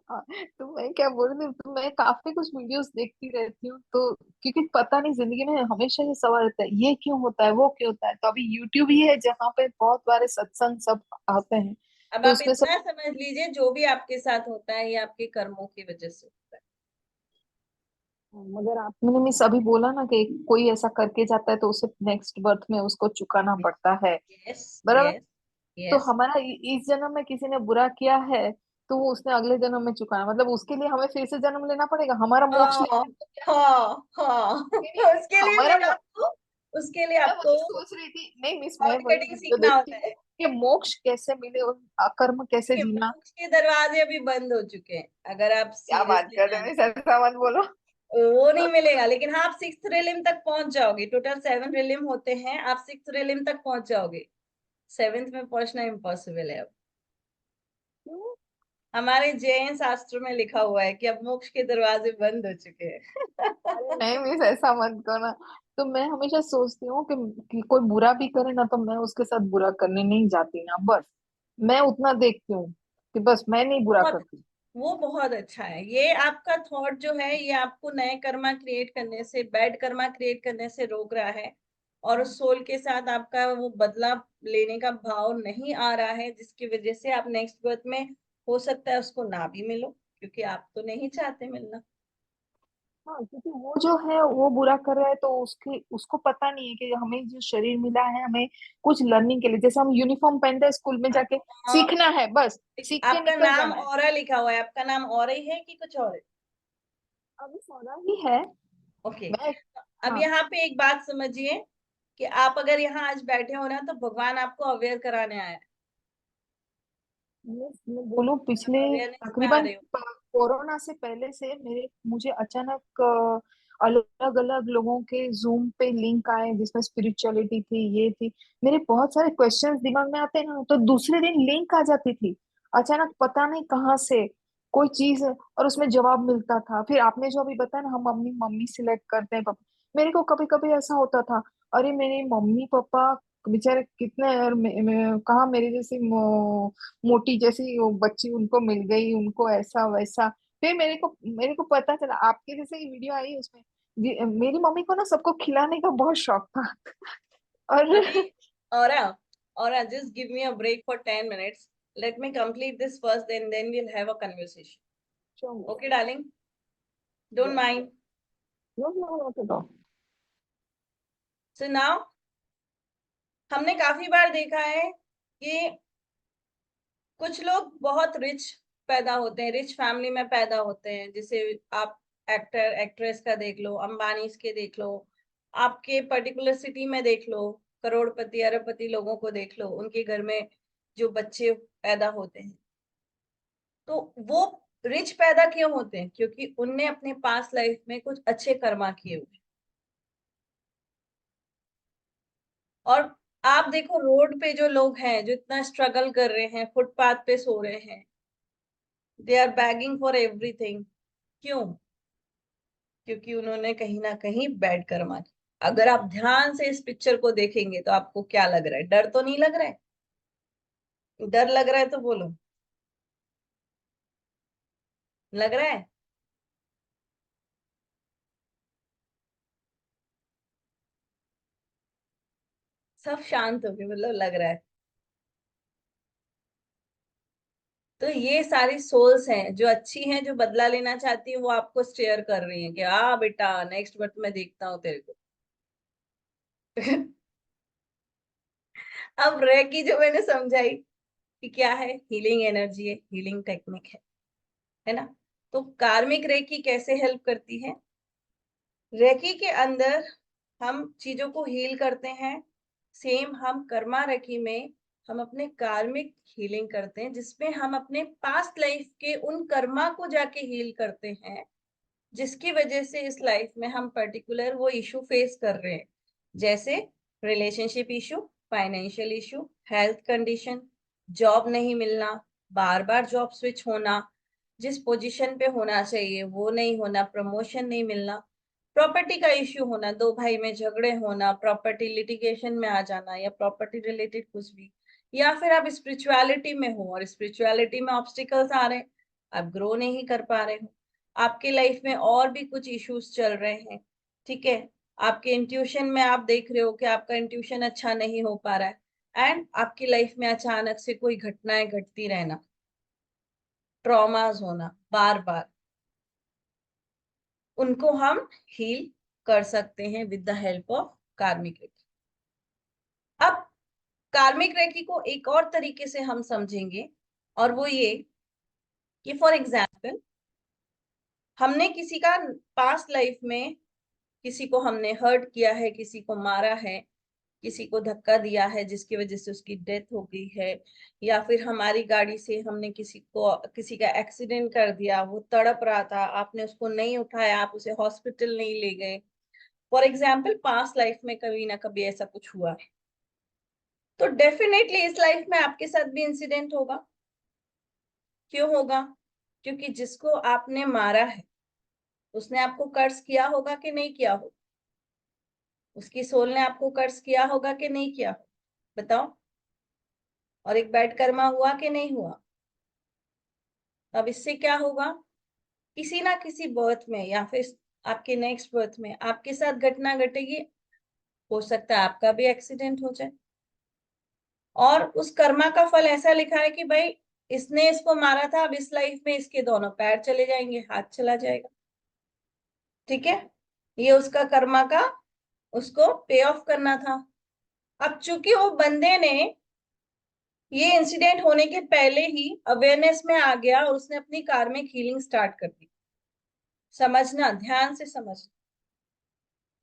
[SPEAKER 9] हाँ, तो मैं क्या बोल रही हूँ, तो मैं काफी कुछ वीडियोस देखती रहती हूँ, तो क्योंकि पता नहीं जिंदगी में हमेशा ये सवाल रहता है ये क्यों होता है वो क्यों होता है, तो अभी यूट्यूब ही है जहाँ पे बहुत बारे सत्संग सब आते हैं,
[SPEAKER 1] अब
[SPEAKER 9] तो
[SPEAKER 1] आप
[SPEAKER 9] उसमें सब।
[SPEAKER 1] इतना समझ लीजिए, जो भी आपके साथ होता है ये आपके कर्मों की वजह से होता
[SPEAKER 9] मगर आपने मिस अभी बोला ना कि कोई ऐसा करके जाता है तो उसे नेक्स्ट बर्थ में उसको चुकाना
[SPEAKER 1] है।
[SPEAKER 9] पड़ता है,
[SPEAKER 1] यस।
[SPEAKER 9] बराबर।
[SPEAKER 1] यस।
[SPEAKER 9] तो
[SPEAKER 1] यस।
[SPEAKER 9] हमारा इस जन्म में किसी ने बुरा किया है तो वो उसने अगले जन्म में चुकाना, मतलब उसके लिए हमें फिर से जन्म लेना पड़ेगा, हमारा मोक्ष
[SPEAKER 1] हाँ।
[SPEAKER 9] लेना है क्या?
[SPEAKER 1] हाँ। हाँ।
[SPEAKER 9] नहीं नहीं,
[SPEAKER 1] उसके लिए
[SPEAKER 9] हमारा
[SPEAKER 1] फिर आपको, उसके लिए
[SPEAKER 9] मैं
[SPEAKER 1] आपको
[SPEAKER 9] वही सोच रही थी, नहीं मिस मैं
[SPEAKER 1] कॉर्ड
[SPEAKER 9] वही
[SPEAKER 1] कटिंग
[SPEAKER 9] वीडियो
[SPEAKER 1] सीखना
[SPEAKER 9] देखती
[SPEAKER 1] होता
[SPEAKER 9] हूँ
[SPEAKER 1] है।
[SPEAKER 9] कि मोक्ष कैसे मिले और अकर्म कैसे
[SPEAKER 1] देखिए,
[SPEAKER 9] जीना।
[SPEAKER 1] मोक्ष के दरवाजे अभी बंद हो चुके हैं, अगर आप
[SPEAKER 9] क्या बात
[SPEAKER 1] सीरियसली
[SPEAKER 9] कर रहे
[SPEAKER 1] जाने,
[SPEAKER 9] हैं मिस, ऐसा मत बोलो।
[SPEAKER 1] वो नहीं मिलेगा। लेकिन हाँ, आप सिक्स्थ रिलिम तक पहुंच जाओगे। टोटल 7 रिलिम होते हैं, आप सिक्स्थ रिलिम तक पहुंच जाओगे। 7th में पहुंचना इम्पॉसिबल है अब।
[SPEAKER 9] क्यों?
[SPEAKER 1] हमारे जैन शास्त्र में लिखा हुआ है कि अब मोक्ष के दरवाजे बंद हो चुके हैं।
[SPEAKER 9] अरे नहीं मिस ऐसा मत करना। तो मैं हमेशा सोचती हूँ कि कोई बुरा भी करे ना तो मैं उसके साथ बुरा करने नहीं जाती ना, बस मैं उतना देखती हूँ कि बस मैं नहीं बुरा
[SPEAKER 1] बहुत,
[SPEAKER 9] करती।
[SPEAKER 1] वो बहुत अच्छा है। ये आपका थॉट जो है, ये आपको नए कर्मा क्रिएट करने से, बैड कर्मा क्रिएट करने से रोक रहा है। और उस सोल के साथ आपका वो बदला लेने का भाव नहीं आ रहा है, जिसकी वजह से आप नेक्स्ट बर्थ में हो सकता है उसको ना भी मिलो, क्योंकि आप तो नहीं चाहते मिलना।
[SPEAKER 9] हाँ, क्योंकि वो जो है वो बुरा कर रहा है तो उसके उसको पता नहीं है कि हमें जो शरीर मिला है हमें कुछ लर्निंग के लिए, जैसे हम यूनिफॉर्म पहनते हैं स्कूल में जाके
[SPEAKER 1] हाँ,
[SPEAKER 9] सीखना है, बस सीख के
[SPEAKER 1] आपका
[SPEAKER 9] निकल
[SPEAKER 1] नाम
[SPEAKER 9] जाना है।
[SPEAKER 1] ऑरा लिखा हुआ है, आपका नाम ऑरा ही है कि कुछ और है?
[SPEAKER 9] अभी सौदा ही है।
[SPEAKER 1] ओके।
[SPEAKER 9] मैं।
[SPEAKER 1] अब
[SPEAKER 9] हाँ।
[SPEAKER 1] यहाँ पे एक बात समझिए कि आप अगर यहाँ आज बैठे हो ना, तो भगवान आपको अवेयर कराने आया है।
[SPEAKER 9] मैं बोलूं पिछले
[SPEAKER 1] अवेयरनेस में आ
[SPEAKER 9] तकरीबन
[SPEAKER 1] रहे हो।
[SPEAKER 9] कोरोना से पहले से मेरे मुझे अचानक अलग अलग लोगों के जूम पे लिंक आए जिसमें स्पिरिचुअलिटी थी, ये थी, मेरे बहुत सारे क्वेश्चंस दिमाग में आते हैं ना, तो दूसरे दिन लिंक आ जाती थी अचानक, पता नहीं कहाँ से कोई चीज, और उसमें जवाब मिलता था। फिर आपने जो अभी बताया ना हम अपनी मम्मी सिलेक्ट करते हैं पापा, मेरे को कभी कभी ऐसा होता था, अरे मेरे मम्मी पापा बेचारे कितने, और कहाँ मेरे जैसी मोटी जैसी वो बच्ची उनको मिल गई, उनको ऐसा वैसा। फिर मेरे को पता चला आपके जैसे ही वीडियो आई उसमें, मेरी मम्मी को ना सबको खिलाने का बहुत शौक था। और
[SPEAKER 1] अभी, और just give me a break for 10 minutes। Let me complete this first, then we'll have a conversation.
[SPEAKER 9] Sure.
[SPEAKER 1] Okay, darling? Don't mind.
[SPEAKER 9] No, not at all.
[SPEAKER 1] So now, हमने काफी बार देखा है कि कुछ लोग बहुत रिच पैदा होते हैं, रिच फैमिली में पैदा होते हैं, जिसे आप एक्टर एक्ट्रेस का देख लो, अंबानी के देख लो, आपके पर्टिकुलर सिटी में देख लो, करोड़पति अरबपति लोगों को देख लो, उनके घर में जो बच्चे पैदा होते हैं, तो वो रिच पैदा क्यों होते हैं? क्योंकि उनने अपने पास्ट लाइफ में कुछ अच्छे कर्मा किए हुए। और आप देखो रोड पे जो लोग हैं, जो इतना स्ट्रगल कर रहे हैं, फुटपाथ पे सो रहे हैं, they are begging for everything. क्यों? क्योंकि उन्होंने कहीं ना कहीं बैड कर्मा किया। अगर आप ध्यान से इस पिक्चर को देखेंगे तो आपको क्या लग रहा है? डर तो नहीं लग रहा है? डर लग रहा है तो बोलो, लग रहा है? सब शांत हो गए, मतलब लग रहा है। तो ये सारी सोल्स हैं जो अच्छी हैं, जो बदला लेना चाहती है, वो आपको स्टेयर कर रही हैं कि बेटा नेक्स्ट बर्थ में देखता हूँ तेरे को। अब रेकी जो मैंने समझाई कि क्या है, हीलिंग एनर्जी है, हीलिंग टेक्निक है ना? तो कार्मिक रेकी कैसे हेल्प करती है? रेकी के अंदर हम चीजों को हील करते हैं, सेम हम कर्मा रेकी में हम अपने कार्मिक हीलिंग करते हैं, जिसमें हम अपने पास्ट लाइफ के उन कर्मा को जाके हील करते हैं, जिसकी वजह से इस लाइफ में हम पर्टिकुलर वो इशू फेस कर रहे हैं, जैसे relationship issue, financial issue, health condition, job नहीं मिलना, बार बार जॉब स्विच होना, जिस पोजीशन पे होना चाहिए वो नहीं होना, प्रमोशन नहीं मिलना, प्रॉपर्टी का इश्यू होना, दो भाई में झगड़े होना, प्रॉपर्टी लिटिगेशन में आ जाना, या प्रॉपर्टी रिलेटेड कुछ भी, या फिर आप स्पिरिचुअलिटी में हो और स्पिरिचुअलिटी में ऑब्स्टिकल्स आ रहे हैं, आप ग्रो नहीं कर पा रहे हो, आपके लाइफ में और भी कुछ इश्यूज चल रहे हैं, ठीक है, आपके इंट्यूशन में आप देख रहे हो कि आपका इंट्यूशन अच्छा नहीं हो पा रहा है, एंड आपकी लाइफ में अचानक से कोई घटनाएं घटती रहना, ट्रॉमास होना बार बार, उनको हम हील कर सकते हैं with the help of karmic reiki. अब कार्मिक रेकी को एक और तरीके से हम समझेंगे, और वो ये कि फॉर एग्जाम्पल हमने किसी का पास्ट लाइफ में किसी को हमने हर्ट किया है, किसी को मारा है, किसी को धक्का दिया है जिसकी वजह से उसकी डेथ हो गई है, या फिर हमारी गाड़ी से हमने किसी का एक्सीडेंट कर दिया, वो तड़प रहा था, आपने उसको नहीं उठाया, आप उसे हॉस्पिटल नहीं ले गए। फॉर एग्जाम्पल पास्ट लाइफ में कभी ना कभी ऐसा कुछ हुआ है, तो डेफिनेटली इस लाइफ में आपके साथ भी इंसिडेंट होगा। क्यों होगा? क्योंकि जिसको आपने मारा है उसने आपको कर्ज किया होगा कि नहीं किया होगा? उसकी सोल ने आपको कर्ज किया होगा कि नहीं किया? बताओ। और एक बैड कर्मा हुआ कि नहीं हुआ? अब इससे क्या होगा? किसी ना किसी बर्थ में या फिर आपके नेक्स्ट बर्थ में आपके साथ घटना घटेगी, हो सकता है आपका भी एक्सीडेंट हो जाए, और उस कर्मा का फल ऐसा लिखा है कि भाई इसने इसको मारा था, अब इस लाइफ में इसके दोनों पैर चले जाएंगे, हाथ चला जाएगा, ठीक है, ये उसका कर्मा का उसको पे ऑफ करना था। अब चूंकि वो बंदे ने ये इंसिडेंट होने के पहले ही अवेयरनेस में आ गया और उसने अपनी कार्मिक हीलिंग स्टार्ट कर दी। समझना, ध्यान से समझना,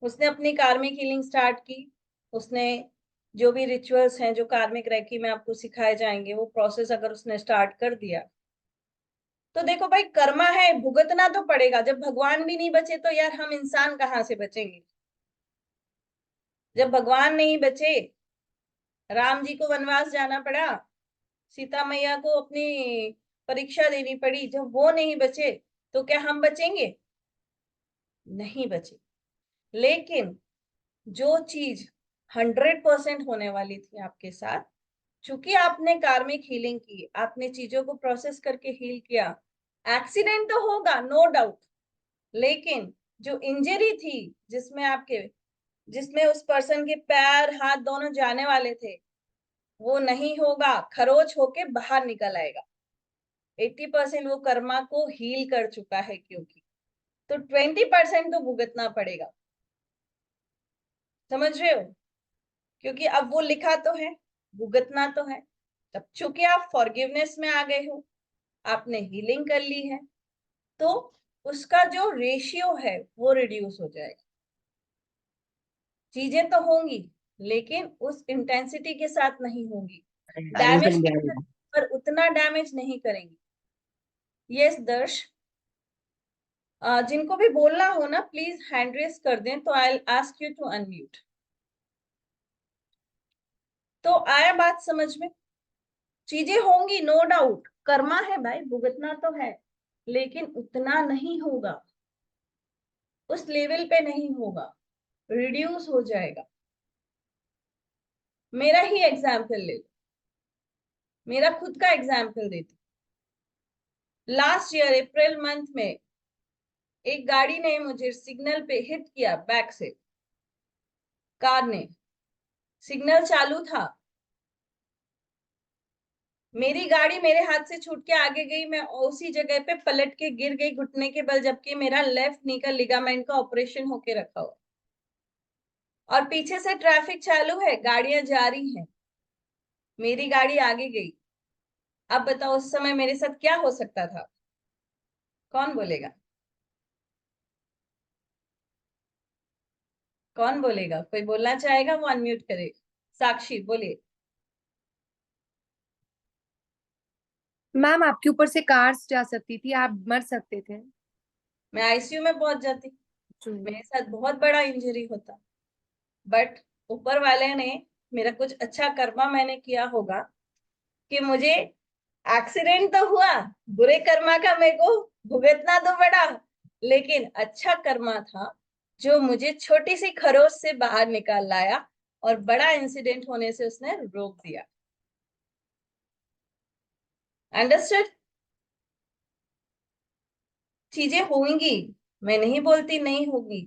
[SPEAKER 1] उसने अपनी कार्मिक हीलिंग स्टार्ट की, उसने जो भी रिचुअल्स हैं जो कार्मिक रेकी में आपको सिखाए जाएंगे, वो प्रोसेस अगर उसने स्टार्ट कर दिया, तो देखो भाई कर्मा है, भुगतना तो पड़ेगा। जब भगवान भी नहीं बचे तो यार हम इंसान कहाँ से बचेंगे? जब भगवान नहीं बचे, राम जी को वनवास जाना पड़ा, सीता मैया को अपनी परीक्षा देनी पड़ी, जब वो नहीं बचे तो क्या हम बचेंगे? नहीं बचे। लेकिन जो चीज 100% होने वाली थी आपके साथ, चूंकि आपने कार्मिक हीलिंग की, आपने चीजों को प्रोसेस करके हील किया, एक्सीडेंट तो होगा नो डाउट, लेकिन जो इंजरी थी जिसमें उस पर्सन के पैर हाथ दोनों जाने वाले थे, वो नहीं होगा, खरोच होके बाहर निकल आएगा। 80% वो कर्मा को हील कर चुका है, क्योंकि तो 20% तो भुगतना पड़ेगा। समझ रहे हो? क्योंकि अब वो लिखा तो है, भुगतना तो है। तब चूंकि आप फॉरगिवनेस में आ गए हो, आपने हीलिंग कर ली है, तो उसका जो रेशियो है वो रिड्यूस हो जाएगा। चीजें तो होंगी, लेकिन उस इंटेंसिटी के साथ नहीं होंगी। डैमेज पर उतना डैमेज नहीं करेंगी। यस दर्श, जिनको भी बोलना हो ना प्लीज हैंड रेस कर दें, तो I ask you to unmute. तो आया बात समझ में? चीजें होंगी, नो डाउट, कर्मा है भाई, भुगतना तो है, लेकिन उतना नहीं होगा, उस लेवल पे नहीं होगा, रिड्यूस हो जाएगा। मेरा ही एग्जाम्पल ले लो, मेरा खुद का एग्जाम्पल देती। लास्ट ईयर अप्रैल मंथ में एक गाड़ी ने मुझे सिग्नल पे हिट किया बैक से, कार ने। सिग्नल चालू था, मेरी गाड़ी मेरे हाथ से छूट के आगे गई, मैं उसी जगह पे पलट के गिर गई घुटने के बल, जबकि मेरा लेफ्ट नी का लिगामेंट का ऑपरेशन होके रखा हुआ, और पीछे से ट्रैफिक चालू है, गाड़ियां जा रही हैं, मेरी गाड़ी आगे गई। अब बताओ उस समय मेरे साथ क्या हो सकता था? कौन बोलेगा? कौन बोलेगा? कोई बोलना चाहेगा? वो अनम्यूट करे। साक्षी बोलिए।
[SPEAKER 7] मैम आपके ऊपर से कार्स जा सकती थी, आप मर सकते थे।
[SPEAKER 1] मैं आईसीयू में पहुंच जाती, मेरे साथ बहुत बड़ा इंजरी होता, बट ऊपर वाले ने, मेरा कुछ अच्छा कर्मा मैंने किया होगा कि मुझे एक्सीडेंट तो हुआ, बुरे कर्मा का मेरे को भुगतना तो पड़ा, लेकिन अच्छा कर्मा था जो मुझे छोटी सी खरोच से बाहर निकाल लाया और बड़ा इंसिडेंट होने से उसने रोक दिया। अंडरस्टूड? चीजें होंगी, मैं नहीं बोलती नहीं होगी,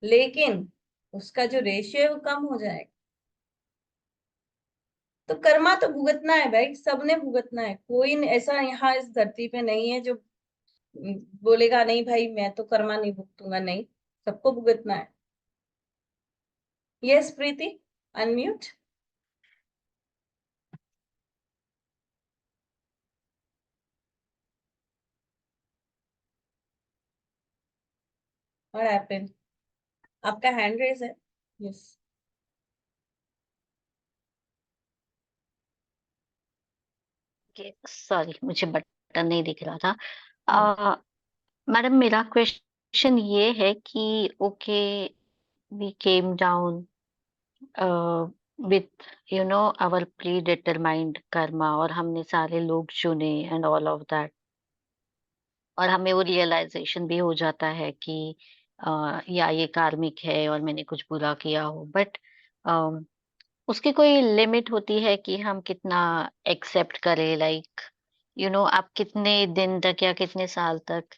[SPEAKER 1] लेकिन उसका जो रेशियो है वो कम हो जाएगा। तो कर्मा तो भुगतना है भाई, सबने भुगतना है। कोई ऐसा यहाँ इस धरती पे नहीं है जो बोलेगा नहीं भाई मैं तो कर्मा नहीं भुगतूंगा, नहीं, सबको भुगतना है। Yes Preeti, unmute. What happened? आपका हैंड रेज है? यस।
[SPEAKER 10] सॉरी मुझे बटन नहीं दिख रहा था। मैडम मेरा क्वेश्चन ये है कि okay we came down with our predetermined karma, और हमने सारे लोग चुने एंड ऑल ऑफ दैट, और हमें वो रियलाइजेशन भी हो जाता है कि या ये कार्मिक है और मैंने कुछ बुरा किया हो, बट उसकी कोई लिमिट होती है कि हम कितना एक्सेप्ट करें, लाइक आप कितने दिन तक या कितने साल तक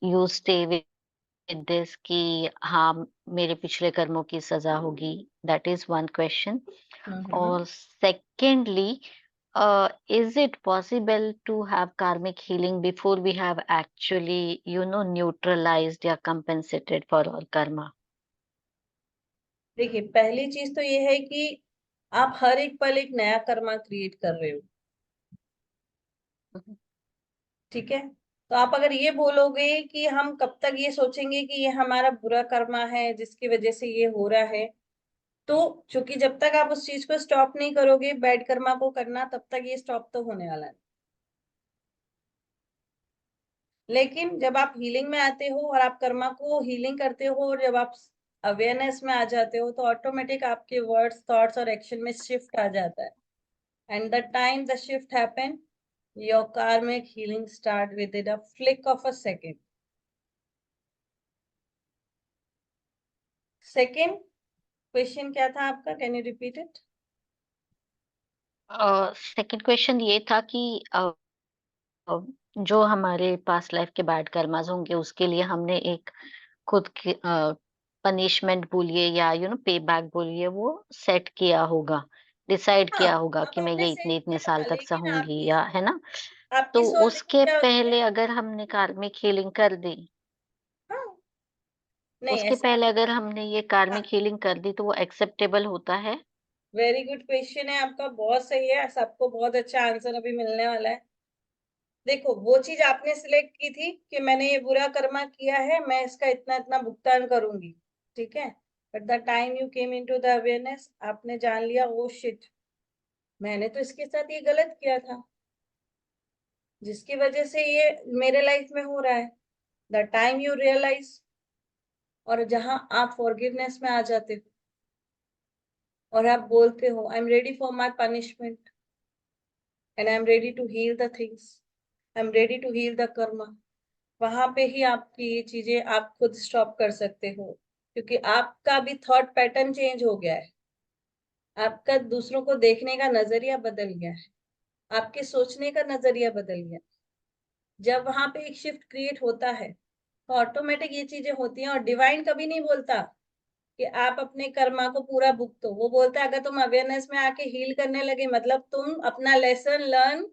[SPEAKER 10] यू स्टे विद दिस कि हाँ मेरे पिछले कर्मों की सजा होगी? That is one question. और secondly, is it possible to have karmic healing before we have actually neutralized या compensated for our karma?
[SPEAKER 1] देखिए, पहली चीज तो ये है कि आप हर एक पल एक नया कर्मा क्रिएट कर रहे हो, ठीक है? तो आप अगर ये बोलोगे कि हम कब तक ये सोचेंगे कि ये हमारा बुरा कर्मा है जिसकी वजह से ये हो रहा है, तो चूंकि जब तक आप उस चीज को स्टॉप नहीं करोगे बैड कर्मा को करना, तब तक ये स्टॉप तो होने वाला है। लेकिन जब आप हीलिंग में आते हो और आप कर्मा को हीलिंग करते हो, और जब आप अवेयरनेस में आ जाते हो, तो ऑटोमेटिक आपके वर्ड्स, थॉट्स और एक्शन में शिफ्ट आ जाता है। And the time the shift happen, your karmic healing start with in a flick of a second. Second question क्या था आपका? Can you repeat it?
[SPEAKER 10] Second question ये था कि जो हमारे पास लाइफ के बैड कर्मास होंगे उसके लिए हमने एक खुद की पनिशमेंट बोलिए या पे बैक बोलिए वो सेट किया होगा, डिसाइड
[SPEAKER 1] हाँ,
[SPEAKER 10] किया होगा
[SPEAKER 1] आप
[SPEAKER 10] कि मैं
[SPEAKER 1] आपने
[SPEAKER 10] ये
[SPEAKER 1] सही
[SPEAKER 10] इतने
[SPEAKER 1] किया,
[SPEAKER 10] साल तक
[SPEAKER 1] लेकिन
[SPEAKER 10] सहूंगी, या है ना?
[SPEAKER 1] आपकी
[SPEAKER 10] तो
[SPEAKER 1] सोच देखिए
[SPEAKER 10] उसके
[SPEAKER 1] क्या होती है।
[SPEAKER 10] पहले अगर हमने कार्मिक हीलिंग कर दी,
[SPEAKER 1] हाँ, नहीं
[SPEAKER 10] उसके
[SPEAKER 1] ऐसा
[SPEAKER 10] पहले अगर हमने ये
[SPEAKER 1] हाँ,
[SPEAKER 10] कार्मिक हीलिंग कर दी तो वो एक्सेप्टेबल होता है?
[SPEAKER 1] वेरी गुड क्वेश्चन है आपका, बहुत सही है, सबको बहुत अच्छा आंसर अभी मिलने वाला है। देखो, वो चीज आपने सिलेक्ट की थी कि मैंने ये बुरा कर्मा किया है, मैं इसका इतना इतना भुगतान करूंगी, ठीक है। But the time you came into the awareness, आपने जान लिया ओ शिट, मैंने तो इसके साथ ये गलत किया था, जिसकी वजह से ये मेरे लाइफ में हो रहा है। द टाइम यू रियलाइज, और जहां आप फॉरगिवनेस में आ जाते हो और आप बोलते हो I am ready for my punishment and I am ready to heal the things, I am ready to heal the karma, वहां पे ही आपकी ये चीजें आप खुद स्टॉप कर सकते हो, क्योंकि आपका भी थॉट पैटर्न चेंज हो गया है, आपका दूसरों को देखने का नजरिया बदल गया है, आपके सोचने का नजरिया बदल गया। जब वहां पे एक शिफ्ट क्रिएट होता है तो ऑटोमेटिक ये चीजें होती हैं। और डिवाइन कभी नहीं बोलता कि आप अपने कर्मा को पूरा भुगतो, वो बोलता है अगर तुम अवेयरनेस में आके हील करने लगे, मतलब तुम अपना लेसन लर्न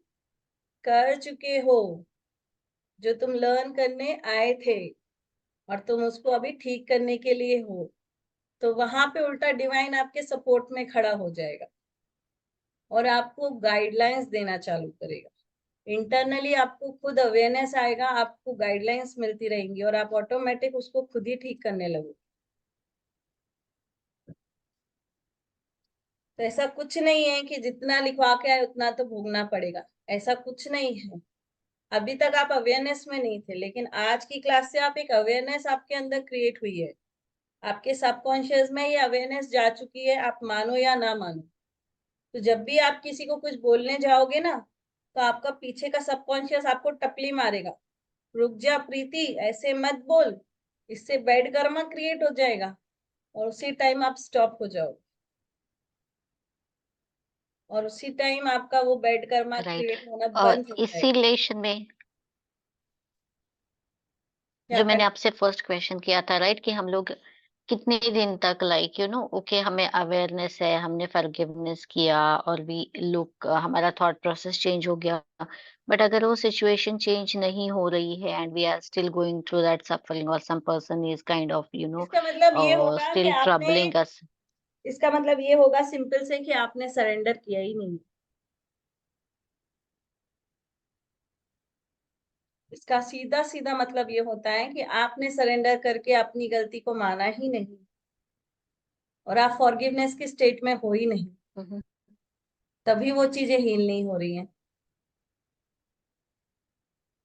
[SPEAKER 1] कर चुके हो, जो तुम लर्न करने आए थे, और तुम उसको अभी ठीक करने के लिए हो, तो वहां पे उल्टा डिवाइन आपके सपोर्ट में खड़ा हो जाएगा और आपको गाइडलाइंस देना चालू करेगा। इंटरनली आपको खुद अवेयरनेस आएगा, आपको गाइडलाइंस मिलती रहेंगी और आप ऑटोमेटिक उसको खुद ही ठीक करने लगोगे। तो ऐसा कुछ नहीं है कि जितना लिखवा के आए उतना तो भोगना पड़ेगा, ऐसा कुछ नहीं है। अभी तक आप अवेयरनेस में नहीं थे, लेकिन आज की क्लास से आप एक अवेयरनेस आपके अंदर क्रिएट हुई है, आपके सबकॉन्शियस में ये अवेयरनेस जा चुकी है, आप मानो या ना मानो। तो जब भी आप किसी को कुछ बोलने जाओगे ना, तो आपका पीछे का सबकॉन्शियस आपको टपली मारेगा, रुक जा प्रीति, ऐसे मत बोल, इससे बैड कर्मा क्रिएट हो जाएगा, और उसी टाइम आप स्टॉप हो जाओ, और उसी टाइम आपका वो बैड कर्मा
[SPEAKER 10] राइट।
[SPEAKER 1] क्रिएट होना
[SPEAKER 10] और
[SPEAKER 1] बंद हो
[SPEAKER 10] इसी
[SPEAKER 1] जाएगा।
[SPEAKER 10] रिलेशन में
[SPEAKER 1] क्या
[SPEAKER 10] जो मैंने
[SPEAKER 1] कर
[SPEAKER 10] आपसे फर्स्ट क्वेश्चन किया था, राइट, कि हम लोग कितने दिन तक, लाइक ओके, हमें अवेयरनेस है, हमने फॉरगिवनेस किया और भी लोग, हमारा थॉट प्रोसेस चेंज हो गया, बट अगर वो सिचुएशन चेंज नहीं हो रही है and we are still going through that suffering, और some person is kind of
[SPEAKER 1] इसका मतलब ये होगा कि
[SPEAKER 10] स्टिल
[SPEAKER 1] आपने,
[SPEAKER 10] ट्रबलिंग अस।
[SPEAKER 1] इसका मतलब ये होगा सिंपल से कि आपने सरेंडर किया ही नहीं। इसका सीधा सीधा मतलब ये होता है कि आपने सरेंडर करके अपनी गलती को माना ही नहीं, और आप फॉरगिवनेस की स्टेट में हो ही नहीं, तभी वो चीजें हील नहीं हो रही हैं।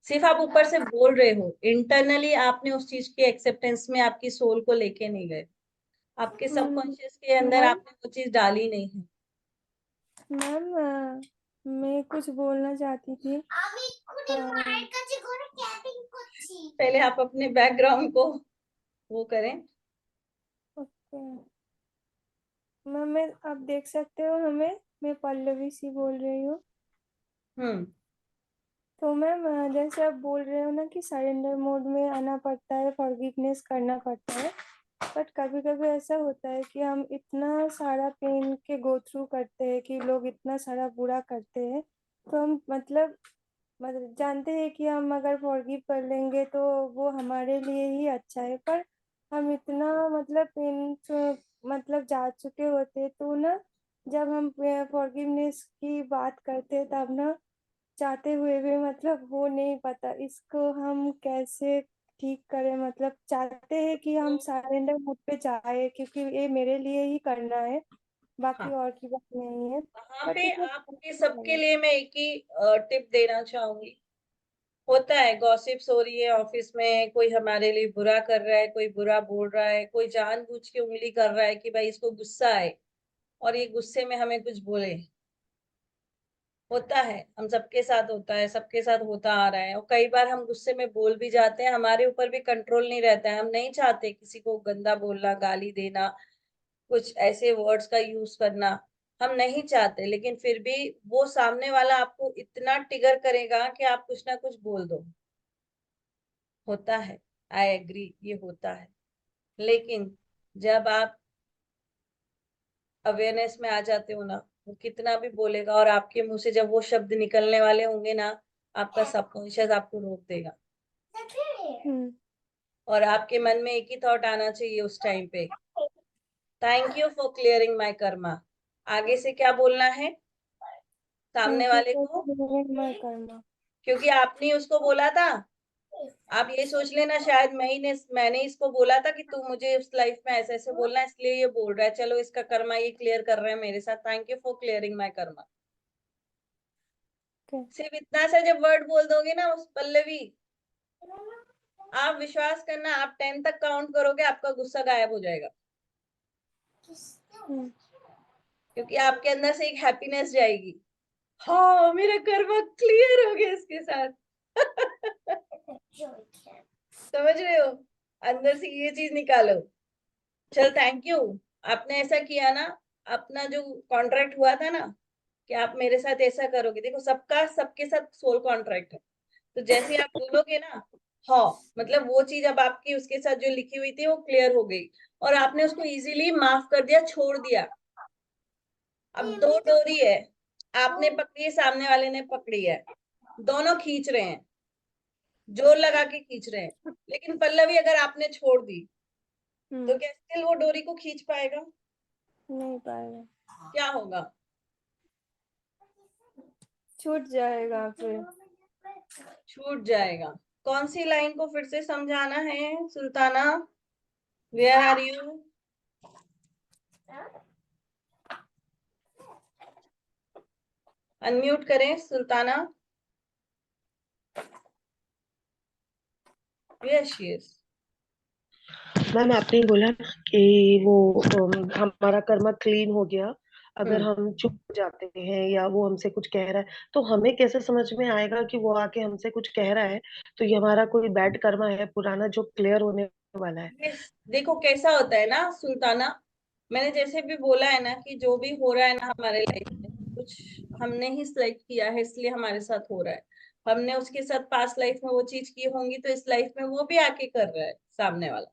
[SPEAKER 1] सिर्फ आप ऊपर से बोल रहे हो, इंटरनली आपने उस चीज के एक्सेप्टेंस में आपकी सोल को लेके नहीं गए, आपके सबकॉन्शियस के अंदर
[SPEAKER 3] मैम
[SPEAKER 1] आपने वो चीज डाली नहीं है।
[SPEAKER 3] मैम मैं कुछ बोलना चाहती थी।
[SPEAKER 1] पहले आप अपने बैकग्राउंड को वो करें।
[SPEAKER 3] ओके मैम, मैं आप देख सकते हो हमें, मैं पल्लवी सी बोल रही हूँ।
[SPEAKER 1] हम्म
[SPEAKER 3] तो मैम जैसे आप बोल रहे हो ना कि सरेंडर मोड में आना पड़ता है, फॉरगिवनेस करना पड़ता है, बट कभी कभी ऐसा होता है कि हम इतना सारा पेन के गो थ्रू करते हैं कि लोग इतना सारा बुरा करते हैं, तो हम मतलब जानते हैं कि हम अगर फॉरगिव कर लेंगे तो वो हमारे लिए ही अच्छा है, पर हम इतना मतलब पेन मतलब जा चुके होते हैं, तो ना जब हम फॉरगिवनेस की बात करते हैं तब ना चाहते हुए भी मतलब वो नहीं पता इसको हम कैसे ठीक करें, मतलब चाहते हैं कि हम सरेंडर मोड पे जाए क्योंकि ये मेरे लिए ही करना है, बाकी
[SPEAKER 1] हाँ,
[SPEAKER 3] और की बात नहीं है,
[SPEAKER 1] वहां
[SPEAKER 3] बट
[SPEAKER 1] पे
[SPEAKER 3] इसमें
[SPEAKER 1] आपके सबके लिए मैं एक ही टिप देना चाहूंगी। होता है गॉसिप्स हो रही है ऑफिस में, कोई हमारे लिए बुरा कर रहा है, कोई बुरा बोल रहा है, कोई जानबूझ के उंगली कर रहा है कि भाई इसको गुस्सा है और ये गुस्से में हमें कुछ बोले। होता है, हम सबके साथ होता है, सबके साथ होता आ रहा है, और कई बार हम गुस्से में बोल भी जाते हैं, हमारे ऊपर भी कंट्रोल नहीं रहता है, हम नहीं चाहते किसी को गंदा बोलना, गाली देना, कुछ ऐसे वर्ड्स का यूज करना, हम नहीं चाहते, लेकिन फिर भी वो सामने वाला आपको इतना ट्रिगर करेगा कि आप कुछ ना कुछ बोल दो। होता है, आई एग्री, ये होता है, लेकिन जब आप अवेयरनेस में आ जाते हो ना, वो कितना भी बोलेगा, और आपके मुंह से जब वो शब्द निकलने वाले होंगे ना, आपका सबकॉन्शियस आपको रोक देगा, और आपके मन में एक ही थॉट आना चाहिए उस टाइम पे, thank you for clearing my Karma. आगे से क्या बोलना है सामने वाले को, क्योंकि आपने उसको बोला था। आप ये सोच लेना शायद मैंने इसको बोला था कि तू मुझे उस लाइफ में ऐसे ऐसे बोलना है, इसलिए ये बोल रहा है। चलो इसका कर्मा ये क्लियर कर रहे हैं मेरे साथ, thank you for clearing my Karma. सिर्फ इतना सा जब वर्ड बोल दोगे ना उस पल्लवी, आप विश्वास करना, आप 10 तक काउंट करोगे, आपका गुस्सा गायब हो जाएगा, क्योंकि आपके अंदर से एक हैप्पीनेस जाएगी। हाँ मेरा कर्मा क्लियर हो गया इसके साथ। समझ रहे हो, अंदर से ये चीज निकालो। चल थैंक यू, आपने ऐसा किया ना, अपना जो कॉन्ट्रैक्ट हुआ था ना कि आप मेरे साथ ऐसा करोगे, देखो सबका सबके साथ सोल कॉन्ट्रैक्ट है, तो जैसे आप बोलोगे ना, हाँ मतलब वो चीज अब आपकी उसके साथ जो लिखी हुई थी वो क्लियर हो गई, और आपने उसको इजीली माफ कर दिया, छोड़ दिया। अब 2 डोरी है, आपने पकड़ी है, सामने वाले ने पकड़ी है, दोनों खींच रहे हैं, जोर लगा के खींच रहे हैं, लेकिन पल्लवी अगर आपने छोड़ दी तो क्या स्टिल वो डोरी को खींच पाएगा?
[SPEAKER 3] नहीं पाएगा,
[SPEAKER 1] क्या होगा?
[SPEAKER 3] छूट जाएगा, फिर
[SPEAKER 1] छूट जाएगा। कौन सी लाइन को फिर से समझाना है Sultana? Where are you? Unmute करें Sultana. Yes, she is.
[SPEAKER 11] Ma'am आपने बोला ना कि वो हमारा कर्मा क्लीन हो गया अगर हम चुप हो जाते हैं या वो हमसे कुछ कह रहा है, तो हमें कैसे समझ में आएगा कि वो आके हमसे कुछ कह रहा है तो ये हमारा कोई बैड कर्मा है पुराना जो क्लियर होने वाला है?
[SPEAKER 1] Yes, देखो कैसा होता है ना सुल्ताना, मैंने जैसे भी बोला है ना कि जो भी हो रहा है ना हमारे लाइफ में, कुछ हमने ही सिलेक्ट किया है, इसलिए हमारे साथ हो रहा है। हमने उसके साथ पास्ट लाइफ में वो चीज की होंगी, तो इस लाइफ में वो भी आके कर रहा है सामने वाला।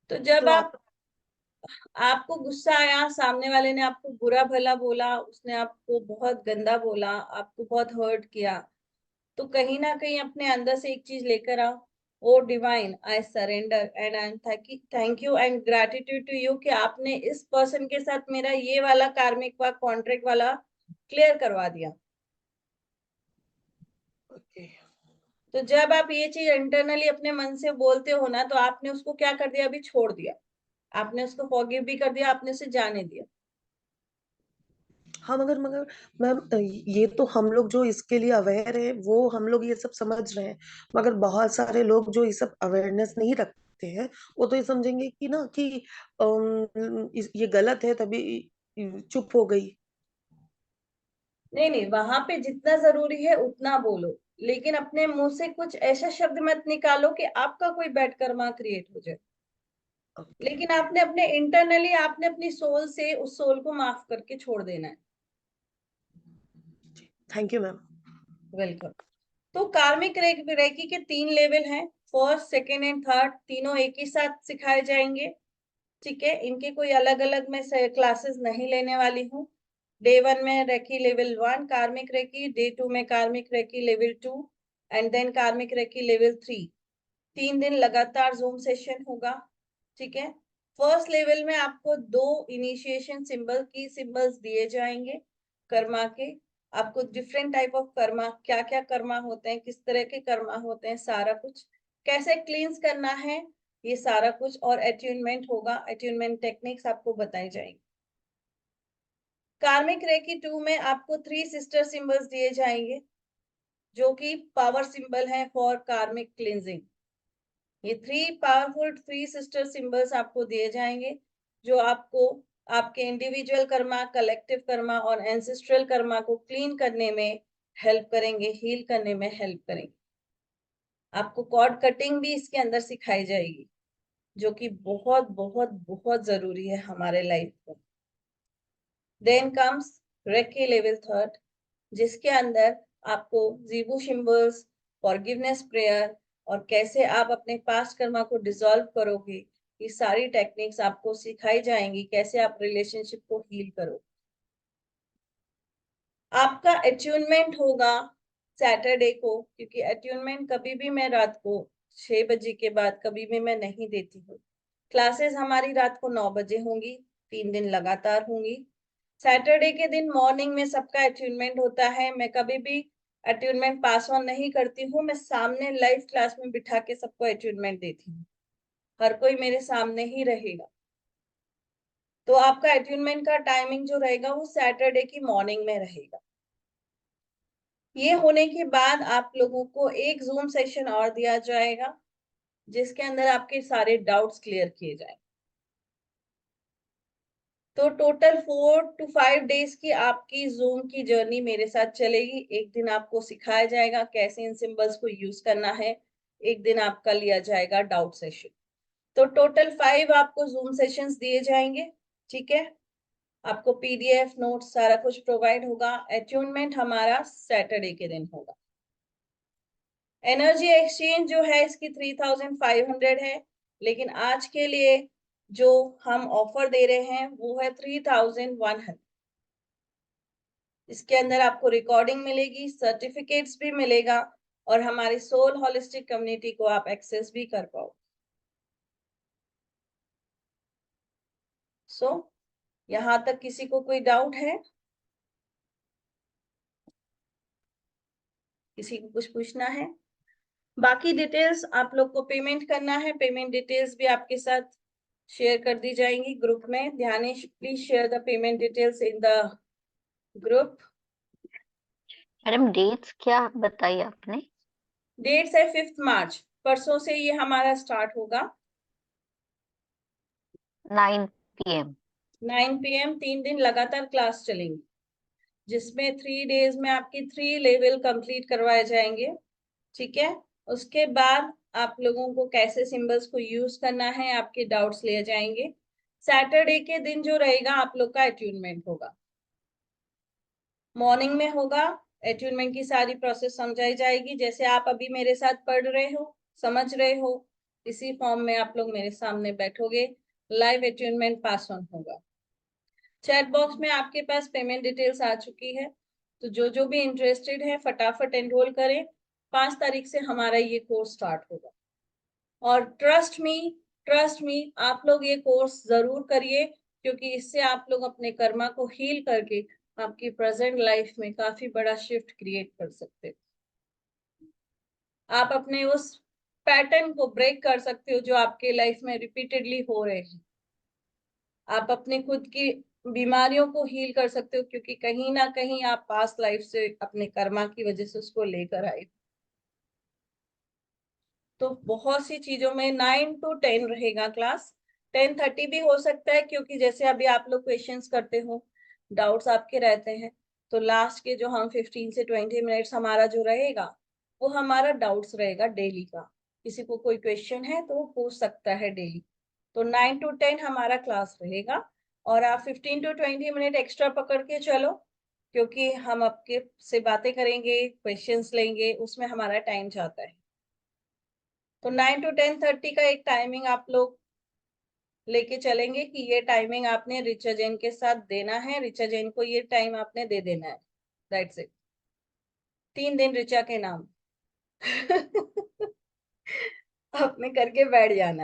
[SPEAKER 1] तो जब
[SPEAKER 11] तो
[SPEAKER 1] आपको गुस्सा आया, सामने वाले ने आपको बुरा भला बोला, उसने आपको बहुत गंदा बोला, आपको बहुत हर्ट किया, तो कहीं ना कहीं अपने अंदर से एक चीज लेकर आओ, oh divine I surrender and I am thank you and gratitude to you कि आपने इस पर्सन के साथ मेरा ये वाला कार्मिक वा कॉन्ट्रैक्ट वाला क्लियर करवा दिया। तो जब आप ये चीज इंटरनली अपने मन से बोलते हो ना, तो आपने उसको क्या कर दिया, अभी छोड़ दिया, आपने उसको फॉरगिव भी कर दिया, आपने उसे जाने दिया।
[SPEAKER 11] हाँ मगर मगर मैम ये तो हम लोग जो इसके लिए अवेयर है वो हम लोग ये सब समझ रहे हैं, मगर बहुत सारे लोग जो ये सब अवेयरनेस नहीं रखते हैं वो तो ये समझेंगे कि ना कि ये गलत है तभी चुप हो गई।
[SPEAKER 1] नहीं नहीं, वहां पे जितना जरूरी है उतना बोलो, लेकिन अपने मुंह से कुछ ऐसा शब्द मत निकालो कि आपका कोई बैड कर्मा क्रिएट हो जाए। लेकिन आपने अपने इंटरनली, आपने अपनी सोल से उस सोल को माफ करके छोड़ देना है।
[SPEAKER 11] Thank you ma'am.
[SPEAKER 1] वेलकम। तो कार्मिक रेकी के 3 लेवल हैं, फर्स्ट सेकेंड एंड थर्ड, तीनों एक ही साथ सिखाए जाएंगे। ठीक है, इनके कोई अलग अलग मैं क्लासेस नहीं लेने वाली हूँ। डे 1 में रेकी लेवल 1 कार्मिक रेकी, डे 2 में कार्मिक रेकी लेवल 2 एंड देन कार्मिक रेकी लेवल 3। 3 दिन लगातार जूम सेशन होगा। ठीक है, फर्स्ट लेवल में आपको 2 इनिशिएशन सिंबल की सिंबल्स दिए जाएंगे कर्मा के। आपको डिफरेंट टाइप ऑफ कर्मा, क्या क्या कर्मा होते हैं, किस तरह के कर्मा होते हैं, सारा कुछ कैसे क्लींस करना है, ये सारा कुछ, और अट्यूनमेंट होगा, अट्यूनमेंट टेक्निक्स आपको बताई जाएंगी। कार्मिक रेकी 2 में आपको 3 सिस्टर सिंबल्स दिए जाएंगे जो कि पावर सिंबल है फॉर कार्मिक क्लींजिंग। ये 3 पावरफुल 3 सिस्टर सिंबल्स आपको दिए जाएंगे जो आपको आपके इंडिविजुअल कर्मा, कलेक्टिव कर्मा और एंसेस्ट्रल कर्मा को क्लीन करने में हेल्प करेंगे, हील करने में हेल्प करेंगे। आपको कॉर्ड कटिंग भी इसके अंदर सिखाई जाएगी, जो कि बहुत बहुत बहुत जरूरी है हमारे लाइफ में। देन कम्स रेकी लेवल 3, जिसके अंदर आपको जीबू सिंबल्स, फॉरगिवनेस प्रेयर और कैसे आप अपने पास्ट कर्मा को डिसॉल्व करोगे, ये सारी टेक्निक्स आपको सिखाई जाएंगी, कैसे आप रिलेशनशिप को हील करो। आपका अट्यूनमेंट होगा सैटरडे को, क्योंकि अट्यूनमेंट कभी भी मैं रात को 6 बजे के बाद कभी भी मैं नहीं देती हूँ। क्लासेस हमारी रात को 9 बजे होंगी, 3 दिन लगातार होंगी। सैटरडे के दिन मॉर्निंग में सबका अट्यूनमेंट होता है। मैं कभी भी अट्यूनमेंट पास ऑन नहीं करती हूँ, मैं सामने लाइव क्लास में बिठा के सबको अट्यूनमेंट देती हूँ। हर कोई मेरे सामने ही रहेगा। तो आपका अट्यूनमेंट का टाइमिंग जो रहेगा वो सैटरडे की मॉर्निंग में रहेगा। ये होने के बाद आप लोगों को एक जूम सेशन और दिया जाएगा, जिसके अंदर आपके सारे डाउट्स क्लियर किए जाएंगे। तो टोटल 4 to 5 डेज की आपकी जूम की जर्नी मेरे साथ चलेगी। एक दिन आपको सिखाया जाएगा कैसे इन सिंबल्स को यूज करना है, एक दिन आपका लिया जाएगा डाउट सेशन। तो टोटल 5 आपको जूम सेशंस दिए जाएंगे, ठीक है। आपको पीडीएफ नोट्स सारा कुछ प्रोवाइड होगा। अट्यूनमेंट हमारा सैटरडे के दिन होगा। एनर्जी एक्सचेंज जो है इसकी 3500 है, लेकिन आज के लिए जो हम ऑफर दे रहे हैं वो है 3100। इसके अंदर आपको रिकॉर्डिंग मिलेगी, सर्टिफिकेट्स भी मिलेगा और हमारी सोल होलिस्टिक कम्युनिटी को आप एक्सेस भी कर पाओ। सो यहाँ तक किसी को कोई डाउट है? किसी को कुछ पूछना है? बाकी डिटेल्स आप लोग को पेमेंट करना है, पेमेंट डिटेल्स भी आपके साथ शेयर कर दी जाएंगी ग्रुप में। Dhyanesh please share the payment details in the group.
[SPEAKER 10] Madam dates क्या बताई आपने?
[SPEAKER 1] डेट्स है 5 मार्च, परसों से ये हमारा स्टार्ट होगा
[SPEAKER 10] 9 PM।
[SPEAKER 1] 9 PM 3 दिन लगातार क्लास चलेंगी, जिसमें 3 डेज में आपकी 3 लेवल कंप्लीट करवाए जाएंगे, ठीक है। उसके बाद आप लोगों को कैसे सिंबल्स को यूज करना है, आपके डाउट्स लिए जाएंगे। सैटरडे के दिन जो रहेगा आप लोग का अट्यूनमेंट होगा, मॉर्निंग में होगा। अट्यूनमेंट की सारी प्रोसेस समझाई जाएगी, जैसे आप अभी मेरे साथ पढ़ रहे हो, समझ रहे हो, इसी फॉर्म में आप लोग मेरे सामने बैठोगे। लाइव अट्यूनमेंट पास ऑन होगा। चैट बॉक्स में आपके पास पेमेंट डिटेल्स आ चुकी है, तो जो भी इंटरेस्टेड है फटाफट एनरोल करें। 5 तारीख से हमारा ये कोर्स स्टार्ट होगा और ट्रस्ट मी आप लोग ये कोर्स जरूर करिए, क्योंकि इससे आप लोग अपने कर्मा को हील करके आपकी प्रेजेंट लाइफ में काफी बड़ा शिफ्ट क्रिएट कर सकते हो। आप अपने उस पैटर्न को ब्रेक कर सकते हो जो आपके लाइफ में रिपीटेडली हो रहे हैं। आप अपने खुद की बीमारियों को हील कर सकते हो, क्योंकि कहीं ना कहीं आप पास्ट लाइफ से अपने कर्मा की वजह से उसको लेकर आए। तो बहुत सी चीजों में 9 to 10 रहेगा क्लास। 10:30 भी हो सकता है, क्योंकि जैसे अभी आप लोग क्वेश्चंस करते हो, डाउट्स आपके रहते हैं, तो लास्ट के जो हम 15 से 20 मिनट्स हमारा जो रहेगा वो हमारा डाउट्स रहेगा डेली का। किसी को कोई क्वेश्चन है तो वो पूछ सकता है डेली। तो 9 to 10 हमारा क्लास रहेगा और आप 15 to 20 मिनट एक्स्ट्रा पकड़ के चलो, क्योंकि हम आपके से बातें करेंगे, क्वेश्चंस लेंगे, उसमें हमारा टाइम जाता है। तो 9 to 10:30 का एक टाइमिंग आप लोग लेके चलेंगे कि ये टाइमिंग आपने रिचा जैन के साथ देना है, रिचा जैन को ये टाइम आपने दे देना है। That's it. 3 दिन रिचा के नाम आपने करके बैठ जाना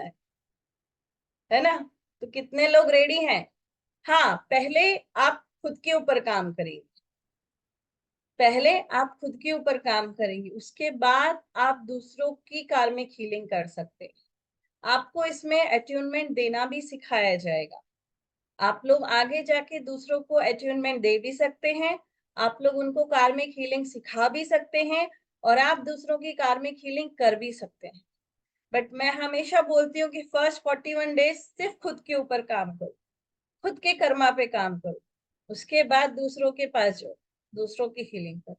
[SPEAKER 1] है ना। तो कितने लोग रेडी हैं? हाँ, पहले आप खुद के ऊपर काम करेंगे, पहले आप खुद के ऊपर काम करेंगे, उसके बाद आप दूसरों की कार्मिक हीलिंग कर सकते हैं। आपको इसमें अट्यूनमेंट देना भी सिखाया जाएगा। आप लोग आगे जाके दूसरों को अट्यूनमेंट दे भी सकते हैं, आप लोग उनको कार्मिक हीलिंग सिखा भी सकते हैं और आप दूसरों की कार्मिक हीलिंग कर भी सकते हैं। बट मैं हमेशा बोलती हूँ कि फर्स्ट 41 डेज सिर्फ खुद के ऊपर काम करो, खुद के कर्मा पे काम करो, उसके बाद दूसरों के पास जाओ, दूसरों की हीलिंग करो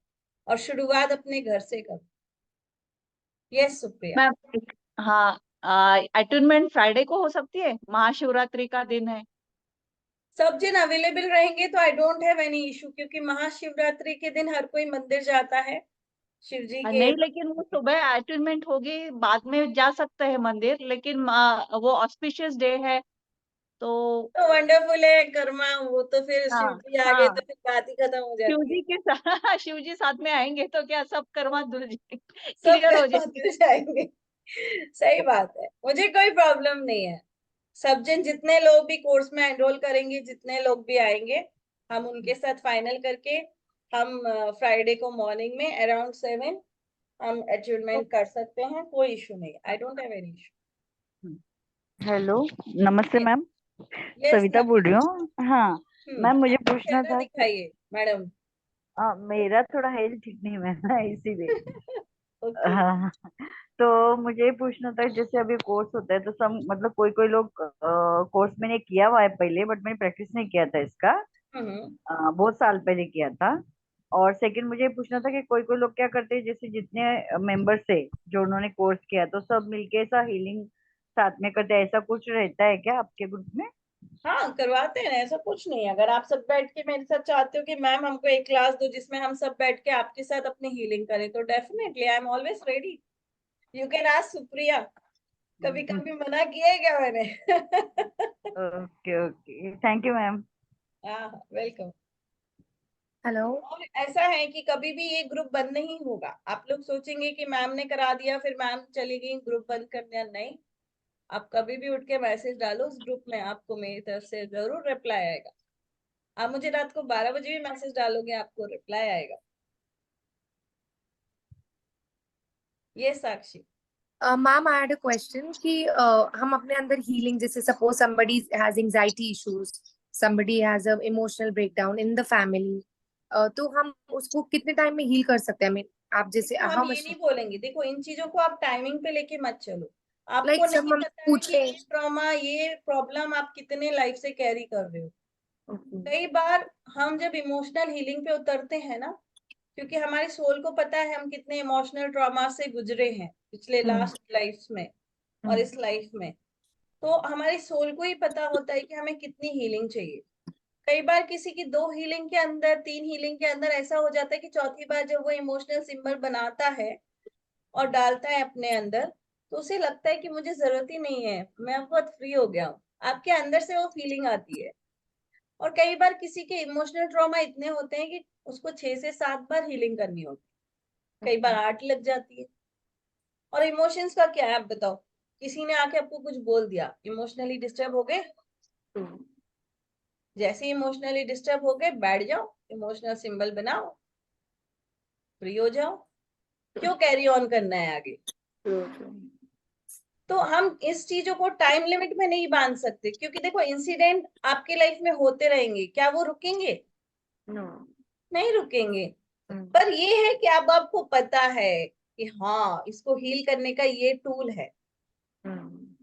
[SPEAKER 1] और शुरुआत अपने घर से करो। यस सुप्रिया।
[SPEAKER 12] मैम हाँ, अटूनमेंट फ्राइडे को हो सकती है, महाशिवरात्रि का दिन है।
[SPEAKER 1] सब जन अवेलेबल रहेंगे तो I don't have any issue, क्योंकि महाशिवरात्रि के दिन हर कोई मंदिर जाता है शिव जी के।
[SPEAKER 12] नहीं, लेकिन वो सुबह अटूनमेंट होगी, बाद में जा सकते हैं मंदिर, लेकिन वो ऑस्पिशियस डे है तो
[SPEAKER 1] तो वंडरफुल है कर्मा, वो तो फिर शिव
[SPEAKER 12] हाँ
[SPEAKER 1] जी आ गए
[SPEAKER 12] हाँ
[SPEAKER 1] तो फिर बात ही खत्म हो
[SPEAKER 12] शिव
[SPEAKER 1] जाती है।
[SPEAKER 12] जी के साथ शिव जी साथ में आएंगे तो क्या सब कर्मा धुल
[SPEAKER 1] सब
[SPEAKER 12] क्लियर हो
[SPEAKER 1] कर्मा
[SPEAKER 12] जाएंगे।
[SPEAKER 1] धुल जाएंगे। सही बात है, मुझे कोई प्रॉब्लम नहीं है। सब जन जितने लोग भी कोर्स में एनरोल करेंगे, जितने लोग भी आएंगे, हम उनके साथ फाइनल करके हम फ्राइडे को मॉर्निंग में अराउंड 7 हम अचीवमेंट कर सकते हैं, कोई इशू नहीं। I don't have any issue.
[SPEAKER 13] Hello, नमस्ते मैम,
[SPEAKER 1] यस
[SPEAKER 13] सविता बोल रही हूँ। हाँ मैम, मुझे
[SPEAKER 1] आपका
[SPEAKER 13] पूछना
[SPEAKER 1] चेहरा
[SPEAKER 13] था कि
[SPEAKER 1] दिखाइए मैडम।
[SPEAKER 13] मेरा थोड़ा हेल्थ ठीक नहीं है ना, इसीलिए।
[SPEAKER 1] ओके।
[SPEAKER 13] हाँ, तो मुझे पूछना था, जैसे अभी कोर्स होता है तो सब मतलब कोई कोई लोग कोर्स मैंने किया हुआ है पहले, बट मैंने प्रैक्टिस नहीं किया था इसका।
[SPEAKER 1] हम्म।
[SPEAKER 13] बहुत साल पहले किया था। और सेकंड मुझे ये पूछना था कि कोई कोई लोग क्या करते हैं, जैसे जितने मेंबर्स थे जो उन्होंने कोर्स किया, तो सब मिलके ऐसा हीलिंग साथ में करते हैं, ऐसा कुछ रहता है क्या आपके ग्रुप में?
[SPEAKER 1] हाँ करवाते हैं, ऐसा कुछ नहीं है। अगर आप सब बैठ के मेरे साथ चाहते हो कि मैम हमको एक क्लास दो जिसमें हम सब बैठ के आपके साथ अपनी हीलिंग करें, तो definitely I am always ready. You can ask Supriya. कभी कभी मना किया है क्या मैंने?
[SPEAKER 13] Okay okay, thank you ma'am.
[SPEAKER 1] हाँ वेलकम।
[SPEAKER 7] हेलो।
[SPEAKER 1] और ऐसा है कि कभी भी ये ग्रुप बंद नहीं होगा। आप लोग सोचेंगे कि मैम ने करा दिया फिर मैम चली गई, ग्रुप बंद कर दिया, नहीं। आप कभी भी उठ के मैसेज डालो उस ग्रुप में, आपको मेरी तरफ से जरूर रिप्लाई आएगा। आप मुझे रात को 12 बजे भी मैसेज डालोगे, आपको रिप्लाई आएगा। ये Sakshi.
[SPEAKER 7] Ma'am I had a question कि हम अपने अंदर हीलिंग, जैसे suppose somebody has anxiety issues, somebody has a emotional breakdown in the family, तो हम उसको कितने टाइम में हील कर सकते हैं? I mean, आप जैसे
[SPEAKER 1] देखो, हम
[SPEAKER 7] हाउ
[SPEAKER 1] ये
[SPEAKER 7] मच,
[SPEAKER 1] नहीं बोलेंगे। देखो, इन चीजों को आप टाइमिंग पे लेके मत चलो। आपको
[SPEAKER 7] लाइक सब
[SPEAKER 1] नहीं
[SPEAKER 7] हम
[SPEAKER 1] पता है कि
[SPEAKER 7] पूछे।
[SPEAKER 1] ये ट्रॉमा, ये प्रॉब्लम आप कितने लाइफ से कैरी कर रहे हो।
[SPEAKER 7] Okay.
[SPEAKER 1] कई बार हम जब इमोशनल हीलिंग पे उतरते हैं ना, क्योंकि हमारे सोल को पता है हम कितने इमोशनल ट्रॉमा से गुजरे हैं पिछले लास्ट लाइफ में और इस लाइफ में, तो हमारे सोल को ही पता होता है कि हमें कितनी हीलिंग चाहिए। कई बार किसी की 2 हीलिंग के अंदर, 3 हीलिंग के अंदर ऐसा हो जाता है कि चौथी बार जब वो इमोशनल सिंबल बनाता है और डालता है अपने अंदर, तो उसे लगता है कि मुझे जरूरत ही नहीं है, मैं बहुत फ्री हो गया हूँ। आपके अंदर से वो फीलिंग आती है। और कई बार किसी के इमोशनल ट्रॉमा इतने होते हैं कि उसको 6 से 7 बार हीलिंग करनी होती है, कई बार 8 लग जाती है। और इमोशंस का क्या है आप बताओ? किसी ने आके आपको कुछ बोल दिया, इमोशनली डिस्टर्ब हो गए। जैसे इमोशनली डिस्टर्ब हो गए, बैठ जाओ, इमोशनल सिंबल बनाओ, फ्री हो जाओ। क्यों कैरी ऑन करना है आगे? तो हम इस चीजों को टाइम लिमिट में नहीं बांध सकते, क्योंकि देखो इंसिडेंट आपके लाइफ में होते रहेंगे, क्या वो रुकेंगे? नहीं रुकेंगे। पर ये है कि अब आपको पता है कि हाँ, इसको हील करने का ये टूल है,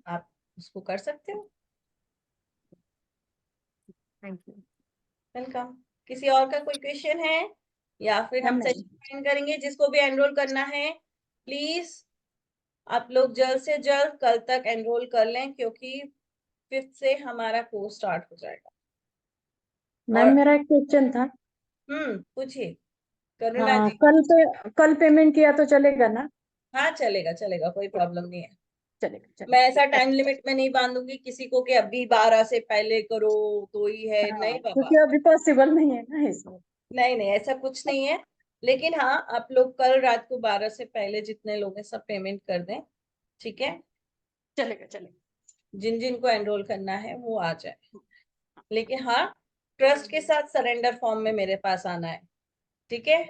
[SPEAKER 1] आप उसको कर सकते हो।
[SPEAKER 7] Thank you.
[SPEAKER 1] वेलकम। किसी और का कोई क्वेश्चन है या फिर हम
[SPEAKER 13] नहीं।
[SPEAKER 1] सेशन ज्वाइन करेंगे? जिसको भी एनरोल करना है प्लीज आप लोग जल्द से जल्द कल तक एनरोल कर लें, क्योंकि 5th से हमारा कोर्स स्टार्ट हो जाएगा।
[SPEAKER 14] मैम
[SPEAKER 1] और
[SPEAKER 14] मेरा एक क्वेश्चन था।
[SPEAKER 1] पूछिए करुणा जी।
[SPEAKER 14] कल पेमेंट किया तो चलेगा ना?
[SPEAKER 1] हाँ चलेगा चलेगा, कोई प्रॉब्लम नहीं है।
[SPEAKER 14] चलेगा
[SPEAKER 1] मैं ऐसा
[SPEAKER 14] चलेगा।
[SPEAKER 1] टाइम लिमिट में नहीं बांधूंगी किसी को कि अभी 12 से पहले करो तो ही है,
[SPEAKER 14] हाँ,
[SPEAKER 1] नहीं बाबा।
[SPEAKER 14] क्योंकि अभी पॉसिबल नहीं है ना इसमें।
[SPEAKER 1] नहीं नहीं, ऐसा कुछ नहीं है। लेकिन हाँ, आप लोग कल रात को 12 से पहले जितने लोग हैं सब पेमेंट कर दें, ठीक है?
[SPEAKER 14] चलेगा चलेगा।
[SPEAKER 1] जिन जिन को एनरोल करना है वो आ जाए। लेकिन हाँ, ट्रस्ट के साथ सरेंडर फॉर्म में मेरे पास आना है, ठीक है?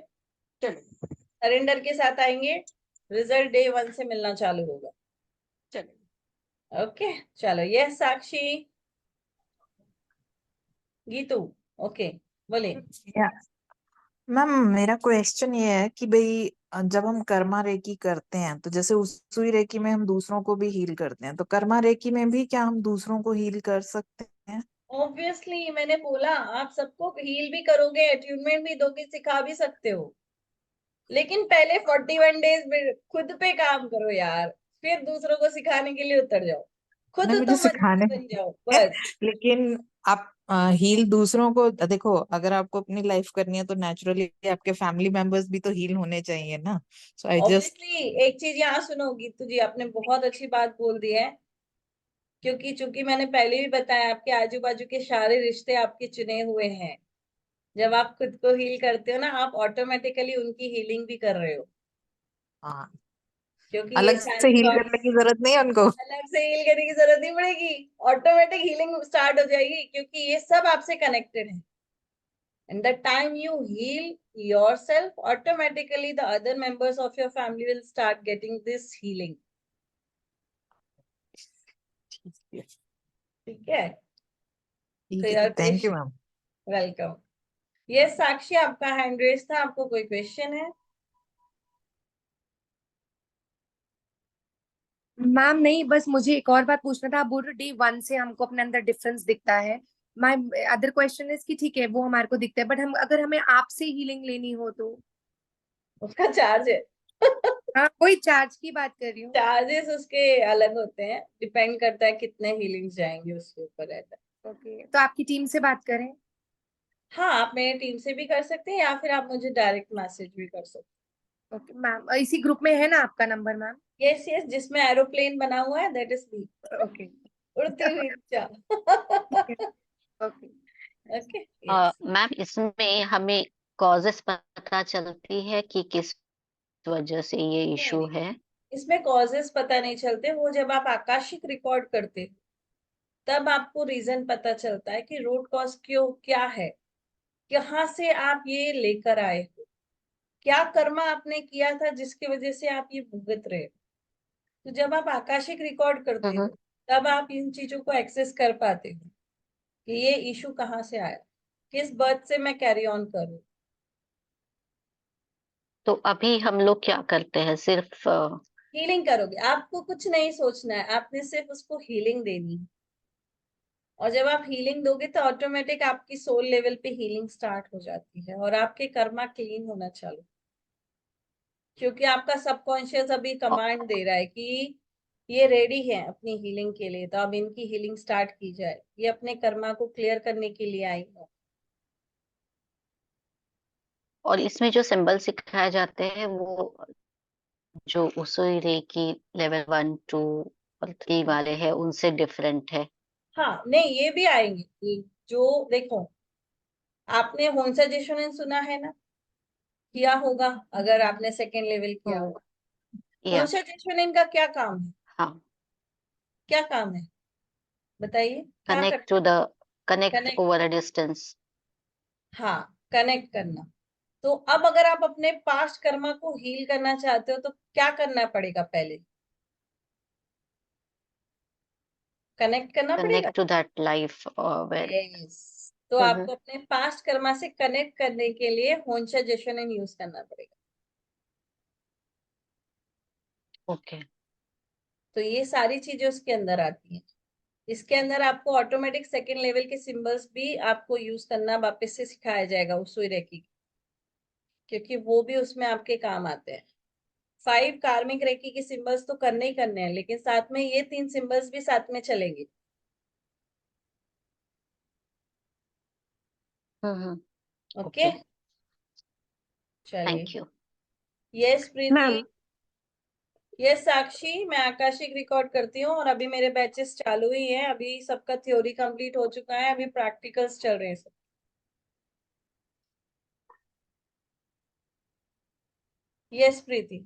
[SPEAKER 14] चलेगा
[SPEAKER 1] सरेंडर के साथ आएंगे, रिजल्ट डे 1 से मिलना चालू होगा।
[SPEAKER 14] चलेगा।
[SPEAKER 1] ओके चलो। ये साक्षी, गीतू, ओके बोलिए।
[SPEAKER 15] या मैम, मेरा क्वेश्चन ये है कि भाई जब हम कर्मा रेकी करते हैं तो जैसे उसूई रेकी में हम दूसरों को भी हील करते हैं, तो कर्मा रेकी में भी क्या हम दूसरों को हील कर सकते हैं?
[SPEAKER 1] ऑब्वियसली, मैंने बोला आप सबको हील भी करोगे, अट्यूनमेंट भी दोगे, सिखा भी सकते हो। लेकिन पहले 41 डेज खुद पे काम करो यार, फिर दूसरों को सिखाने के लिए उतर जाओ। खुद
[SPEAKER 15] नहीं, मुझे
[SPEAKER 1] तुम अच्छे
[SPEAKER 15] सिखाने
[SPEAKER 1] बन जाओ बस।
[SPEAKER 15] लेकिन आप हील दूसरों को देखो, अगर आपको अपनी लाइफ करनी है तो नेचुरली आपके फैमिली मेंबर्स भी तो हील होने चाहिए ना। सो आई जस्ट
[SPEAKER 1] ऑब्वियसली, एक चीज यहाँ सुनो गीतू जी, आपने बहुत अच्छी बात बोल दी है। क्योंकि चूंकि मैंने पहले भी बताया आपके आजू बाजू के सारे रिश्ते आपके चुने हुए हैं। जब आप खुद को हील करते हो ना, आप ऑटोमेटिकली उनकी हीलिंग भी कर रहे हो,
[SPEAKER 15] हाँ,
[SPEAKER 1] क्योंकि ये
[SPEAKER 15] अलग से
[SPEAKER 1] सारे
[SPEAKER 15] हील
[SPEAKER 1] थॉट्स
[SPEAKER 15] करने की जरूरत नहीं है उनको।
[SPEAKER 1] अलग से हील करने की जरूरत नहीं पड़ेगी, ऑटोमेटिक हीलिंग स्टार्ट हो जाएगी, क्योंकि ये सब आपसे कनेक्टेड है। And the time you heal yourself, automatically the other members of your family will start getting this healing. ठीक है?
[SPEAKER 15] ठीक
[SPEAKER 1] तो
[SPEAKER 15] है,
[SPEAKER 1] यार
[SPEAKER 15] थैंक यू मैम।
[SPEAKER 1] वेलकम। ये साक्षी आपका हैंड रेस था, आपको कोई क्वेश्चन है?
[SPEAKER 7] मैम नहीं, बस मुझे एक और बात पूछना था। आप बोल रहे डे 1 से हमको अपने अंदर डिफरेंस दिखता है। माय अदर क्वेश्चन इज कि ठीक है वो हमारे को दिखता है, बट हम अगर हमें आपसे हीलिंग लेनी हो तो?
[SPEAKER 1] उसका चार्ज है।
[SPEAKER 7] हाँ, कोई चार्ज की बात कर रही हूँ।
[SPEAKER 1] चार्जेस उसके अलग होते हैं, डिपेंड करता है कितने हीलिंग्स जाएंगे उसके ऊपर रहता है।
[SPEAKER 7] ओके, तो आपकी टीम से बात करें?
[SPEAKER 1] हाँ, आप मेरे टीम से भी कर सकते हैं या फिर आप मुझे डायरेक्ट मैसेज भी कर सकते
[SPEAKER 7] ओके मैम, इसी ग्रुप में है ना आपका नंबर मैम?
[SPEAKER 1] हैं। यस यस, जिसमें एरोप्लेन बना हुआ है, दैट इज मी।
[SPEAKER 7] ओके।
[SPEAKER 1] उड़ती हुई Richa.
[SPEAKER 7] Okay.
[SPEAKER 1] Okay yes.
[SPEAKER 10] Ma'am इसमें हमें कॉजेस पता चलती है कि किस वजह से ये
[SPEAKER 1] नहीं
[SPEAKER 10] इशू
[SPEAKER 1] नहीं,
[SPEAKER 10] है?
[SPEAKER 1] इसमें कॉजेस पता नहीं चलते, वो जब आप आकाशिक रिकॉर्ड करते हो तब आपको रीजन पता चलता है कि रूट कॉज क्यों क्या है, कहाँ से आप ये लेकर आए हो, क्या कर्मा आपने किया था जिसकी वजह से आप ये भुगत रहे हो। तो जब आप आकाशिक रिकॉर्ड करते हो तब आप इन चीजों को एक्सेस कर पाते हो कि ये इशू कहाँ से आया, किस बर्थ से मैं कैरी ऑन करूँ।
[SPEAKER 10] तो अभी हम लोग क्या करते हैं? सिर्फ
[SPEAKER 1] हीलिंग करोगे, आपको कुछ नहीं सोचना है, आपने सिर्फ उसको हीलिंग देनी है। और जब आप हीलिंग दोगे तो ऑटोमेटिक आपकी सोल लेवल पे हीलिंग स्टार्ट हो जाती है और आपके कर्मा क्लीन होना चालू, क्योंकि आपका सबकॉन्शियस अभी कमांड दे रहा है कि ये रेडी है अपनी हीलिंग के लिए, तो अब इनकी हीलिंग स्टार्ट की जाए, ये अपने कर्मा को क्लियर करने के लिए आई है।
[SPEAKER 10] और इसमें जो सिंबल सिखाए जाते हैं वो जो उसुई रेकी लेवल 1 2 और 3 वाले हैं उनसे डिफरेंट है?
[SPEAKER 1] हाँ नहीं, ये भी आएंगे। जो देखो, आपने होन्सा जेशोनेन सुना है ना, किया होगा अगर आपने सेकेंड लेवल किया होगा।
[SPEAKER 10] या
[SPEAKER 1] होन्सा जेशोनेन का क्या काम है?
[SPEAKER 10] हाँ,
[SPEAKER 1] क्या काम है बताइए, क्या
[SPEAKER 10] कनेक्ट
[SPEAKER 1] करते
[SPEAKER 10] to the connect
[SPEAKER 1] connect?
[SPEAKER 10] Over a distance.
[SPEAKER 1] हाँ, कनेक्ट करना। तो अब अगर आप अपने पास्ट कर्मा को हील करना चाहते हो तो क्या करना पड़ेगा? पहले कनेक्ट करना पड़ेगा।
[SPEAKER 10] Connect to that life where
[SPEAKER 1] yes, तो आपको अपने पास्ट कर्मा से कनेक्ट करने के लिए होन्शा जेशोनेन यूज करना पड़ेगा।
[SPEAKER 10] ओके।
[SPEAKER 1] तो ये सारी चीजें उसके अंदर आती हैं। इसके अंदर आपको ऑटोमेटिक सेकेंड लेवल के सिंबल्स भी आपको यूज करना वापस से सिखाया जाएगा उसुई रेकी, क्योंकि वो भी उसमें आपके काम आते हैं। 5 कार्मिक रेकी के सिंबल्स तो करने ही करने हैं, लेकिन साथ में ये 3 सिंबल्स भी साथ में चलेंगे। ओके, चलिए।
[SPEAKER 10] Thank you
[SPEAKER 1] yes Preeti.
[SPEAKER 11] Ma'am
[SPEAKER 1] yes Sakshi, मैं आकाशिक रिकॉर्ड करती हूँ और अभी मेरे बैचेस चालू ही हैं। अभी सबका थ्योरी कंप्लीट हो चुका है, अभी प्रैक्टिकल्स चल रहे हैं सब। यस प्रीति।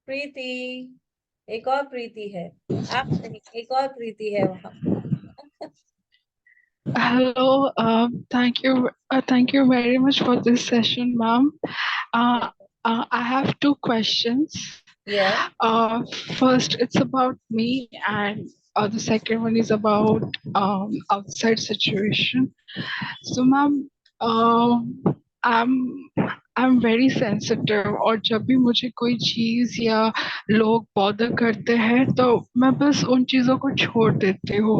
[SPEAKER 1] प्रीति, एक और प्रीति है, आप नहीं, एक और प्रीति है वहां।
[SPEAKER 16] Hello, thank you very much for this session, ma'am. I have two questions.
[SPEAKER 1] Yeah.
[SPEAKER 16] First, it's about me, and the second one is about outside situation. So, ma'am, I'm very sensitive, और जब भी मुझे कोई चीज या लोग bother करते हैं तो मैं बस उन चीजों को छोड़ देती हूँ.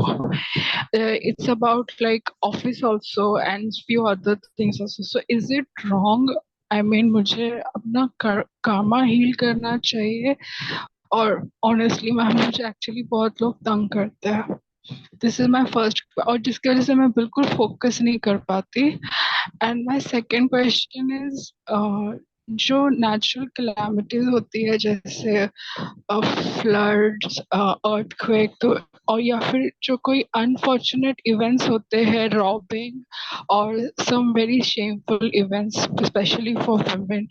[SPEAKER 16] It's about like office also and few other things also. So is it wrong? I mean, मुझे अपना karma heal करना चाहिए, और honestly मैम मुझे actually बहुत लोग तंग करते हैं. This is my first, और जिसकी वजह से मैं बिल्कुल फोकस नहीं कर पाती. And my second question is, जो नेचुरल कैलामिटीज होती है जैसे फ्लड्स, अर्थक्वेक, तो और या फिर जो कोई अनफॉर्चुनेट इवेंट्स होते हैं, रॉबिंग और some very shameful events specially for women,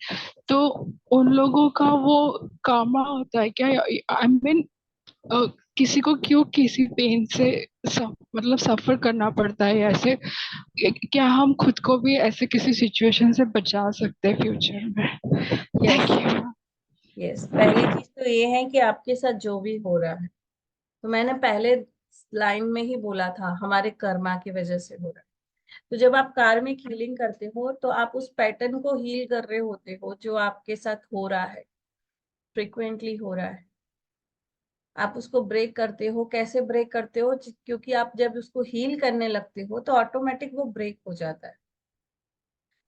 [SPEAKER 16] तो उन लोगों का वो कामा होता है क्या? आई मीन किसी को क्यों किसी पेन से मतलब सफर करना पड़ता है ऐसे? क्या हम खुद को भी ऐसे किसी सिचुएशन से बचा सकते हैं फ्यूचर में? Thank you.
[SPEAKER 1] यस, पहली चीज तो ये है कि आपके साथ जो भी हो रहा है, तो मैंने पहले लाइन में ही बोला था, हमारे कर्मा की वजह से हो रहा है। तो जब आप कार्मिक हीलिंग करते हो तो आप उस पैटर्न को हील कर रहे होते हो जो आपके साथ हो रहा है, फ्रिक्वेंटली हो रहा है। आप उसको ब्रेक करते हो। कैसे ब्रेक करते हो? क्योंकि आप जब उसको हील करने लगते हो तो ऑटोमेटिक वो ब्रेक हो जाता है।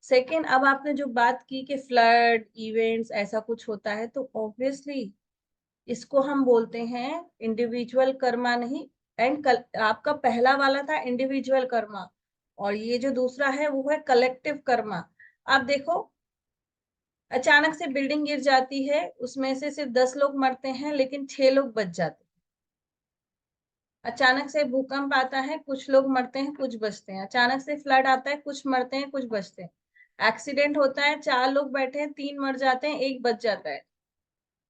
[SPEAKER 1] सेकेंड, अब आपने जो बात की कि फ्लड इवेंट्स ऐसा कुछ होता है, तो ऑब्वियसली इसको हम बोलते हैं इंडिविजुअल कर्मा नहीं। एंड आपका पहला वाला था इंडिविजुअल कर्मा, और ये जो दूसरा है वो है कलेक्टिव कर्मा। आप देखो, अचानक से बिल्डिंग गिर जाती है, उसमें से सिर्फ 10 लोग मरते हैं लेकिन 6 लोग बच जाते हैं। अचानक से भूकंप आता है, कुछ लोग मरते हैं, कुछ बचते हैं। अचानक से फ्लड आता है, कुछ मरते हैं, कुछ बचते हैं। एक्सीडेंट होता है, 4 लोग बैठे हैं, 3 मर जाते हैं, 1 बच जाता है।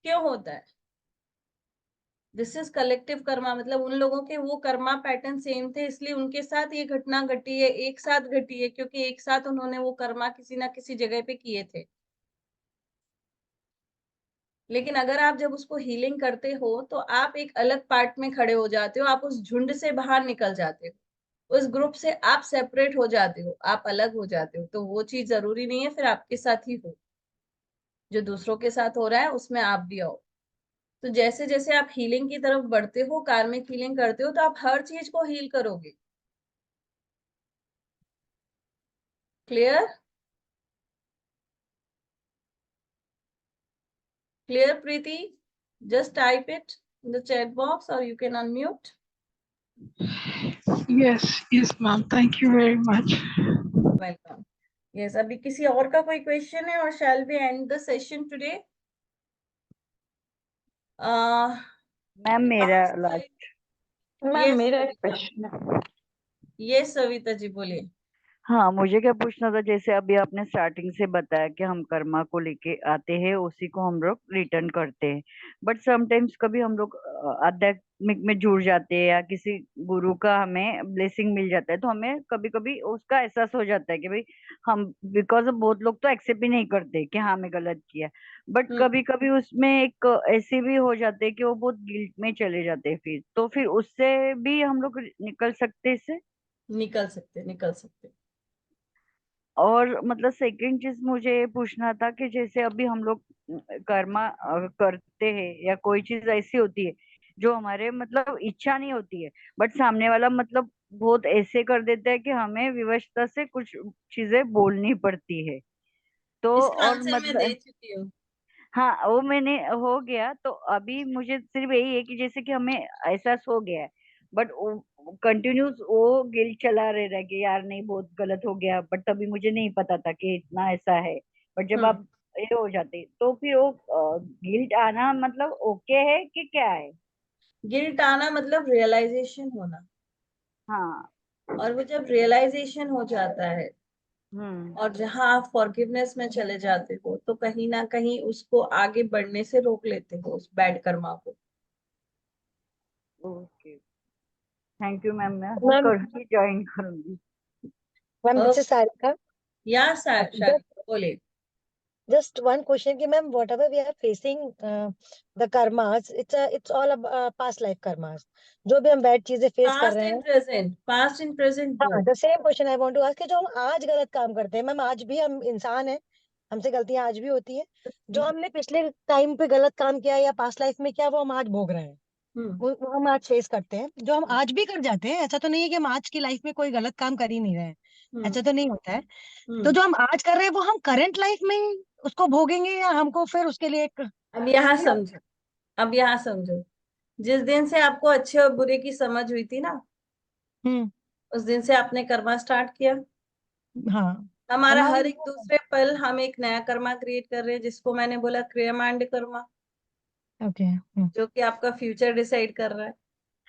[SPEAKER 1] क्यों होता है? This is collective Karma. मतलब उन लोगों के वो कर्मा पैटर्न सेम थे, इसलिए उनके साथ ये घटना घटी है, एक साथ घटी है, क्योंकि एक साथ उन्होंने वो कर्मा किसी ना किसी जगह पे किए थे। लेकिन अगर आप जब उसको हीलिंग करते हो तो आप एक अलग पार्ट में खड़े हो जाते हो, आप उस झुंड से बाहर निकल जाते हो, उस ग्रुप से आप सेपरेट हो जाते हो, आप अलग हो जाते हो। तो वो चीज जरूरी नहीं है फिर आपके साथ ही हो, जो दूसरों के साथ हो रहा है उसमें आप भी आओ। तो जैसे जैसे आप हीलिंग की तरफ बढ़ते हो, कार्मिक हीलिंग करते हो, तो आप हर चीज को हील करोगे। Clear? Clear Preeti? Just type it in the chat box or you can unmute.
[SPEAKER 16] Yes, ma'am. Thank you very much.
[SPEAKER 1] Welcome. Yes, अभी किसी और का कोई क्वेश्चन है और shall we end the session today?
[SPEAKER 13] Ma'am मेरा last
[SPEAKER 14] ma'am मेरा एक क्वेश्चन है।
[SPEAKER 1] ये सविता जी बोलिए।
[SPEAKER 13] हाँ, मुझे क्या पूछना था, जैसे अभी आपने स्टार्टिंग से बताया कि हम कर्मा को लेके आते हैं, उसी को हम लोग रिटर्न करते हैं, बट समटाइम्स कभी हम लोग आध्यात्मिक में जुड़ जाते हैं या किसी गुरु का हमें ब्लेसिंग मिल जाता है, तो हमें कभी कभी उसका एहसास हो जाता है कि भाई हम, बिकॉज बहुत लोग तो एक्सेप्ट ही नहीं करते कि हाँ मैं गलत किया, बट कभी कभी उसमें एक ऐसे भी हो जाते हैं कि वो बहुत गिल्ट में चले जाते हैं, फिर उससे भी हम लोग निकल सकते हैं इससे?
[SPEAKER 1] निकल सकते।
[SPEAKER 13] और मतलब सेकंड चीज मुझे पूछना था कि जैसे अभी हम लोग कर्मा करते हैं या कोई चीज ऐसी होती है जो हमारे मतलब इच्छा नहीं होती है, बट सामने वाला मतलब बहुत ऐसे कर देता है कि हमें विवशता से कुछ चीजें बोलनी पड़ती है, तो
[SPEAKER 1] इसका
[SPEAKER 13] और
[SPEAKER 1] आंसर मैं दे चुकी हूँ।
[SPEAKER 13] हाँ वो मैंने हो गया, तो अभी मुझे सिर्फ यही है कि जैसे कि हमें एहसास हो गया है, बट कंटिन्यूस वो गिल्ट चला रह रहा है कि यार नहीं बहुत गलत हो गया, बट तभी मुझे नहीं पता था कि इतना ऐसा है, बट जब आप ये हो जाते तो फिर वो गिल्ट आना मतलब ओके है कि क्या है?
[SPEAKER 1] गिल्ट आना मतलब रियलाइजेशन होना।
[SPEAKER 13] हाँ।
[SPEAKER 1] और वो जब रियलाइजेशन हो जाता है और जहां आप फॉरगिवनेस में चले जाते हो, तो कहीं ना कहीं उसको आगे बढ़ने से रोक लेते हो, उस बैड कर्मा को।
[SPEAKER 13] ओके, थैंक यू मैम, मैं
[SPEAKER 11] मैम
[SPEAKER 13] कल ही ज्वाइन करूंगी।
[SPEAKER 11] Ma'am this is Sarika.
[SPEAKER 1] या बोले।
[SPEAKER 11] Just one question कि ma'am whatever we are facing the karmas, it's all past life karmas, जो भी हम बैड चीजें फेस कर रहे हैं।
[SPEAKER 1] पास्ट एंड प्रेजेंट
[SPEAKER 11] हाँ, the same question I want to ask कि जो हम आज गलत काम करते हैं, मैम आज भी हम इंसान हैं, हमसे गलतियां आज भी होती है, जो हमने पिछले टाइम पे गलत काम किया या पास्ट लाइफ में किया वो हम आज भोग रहे हैं, वो हम आज फेस करते हैं, जो हम आज भी कर जाते हैं। ऐसा तो नहीं है कि हम आज की लाइफ में कोई गलत काम कर ही नहीं रहे हैं, ऐसा तो नहीं होता है। तो जो हम आज कर रहे हैं वो हम करंट लाइफ में ही उसको भोगेंगे या हमको फिर उसके लिए एक
[SPEAKER 1] अब यहाँ समझो, जिस दिन से आपको अच्छे और बुरे की समझ हुई थी ना, उस दिन से आपने कर्मा स्टार्ट किया।
[SPEAKER 11] हाँ,
[SPEAKER 1] हमारा
[SPEAKER 17] हमारी
[SPEAKER 1] हर एक दूसरे पल हम एक नया कर्मा क्रिएट कर रहे हैं, जिसको मैंने बोला क्रियामांड कर्मा,
[SPEAKER 17] ओके
[SPEAKER 1] जो कि आपका फ्यूचर डिसाइड कर रहा है।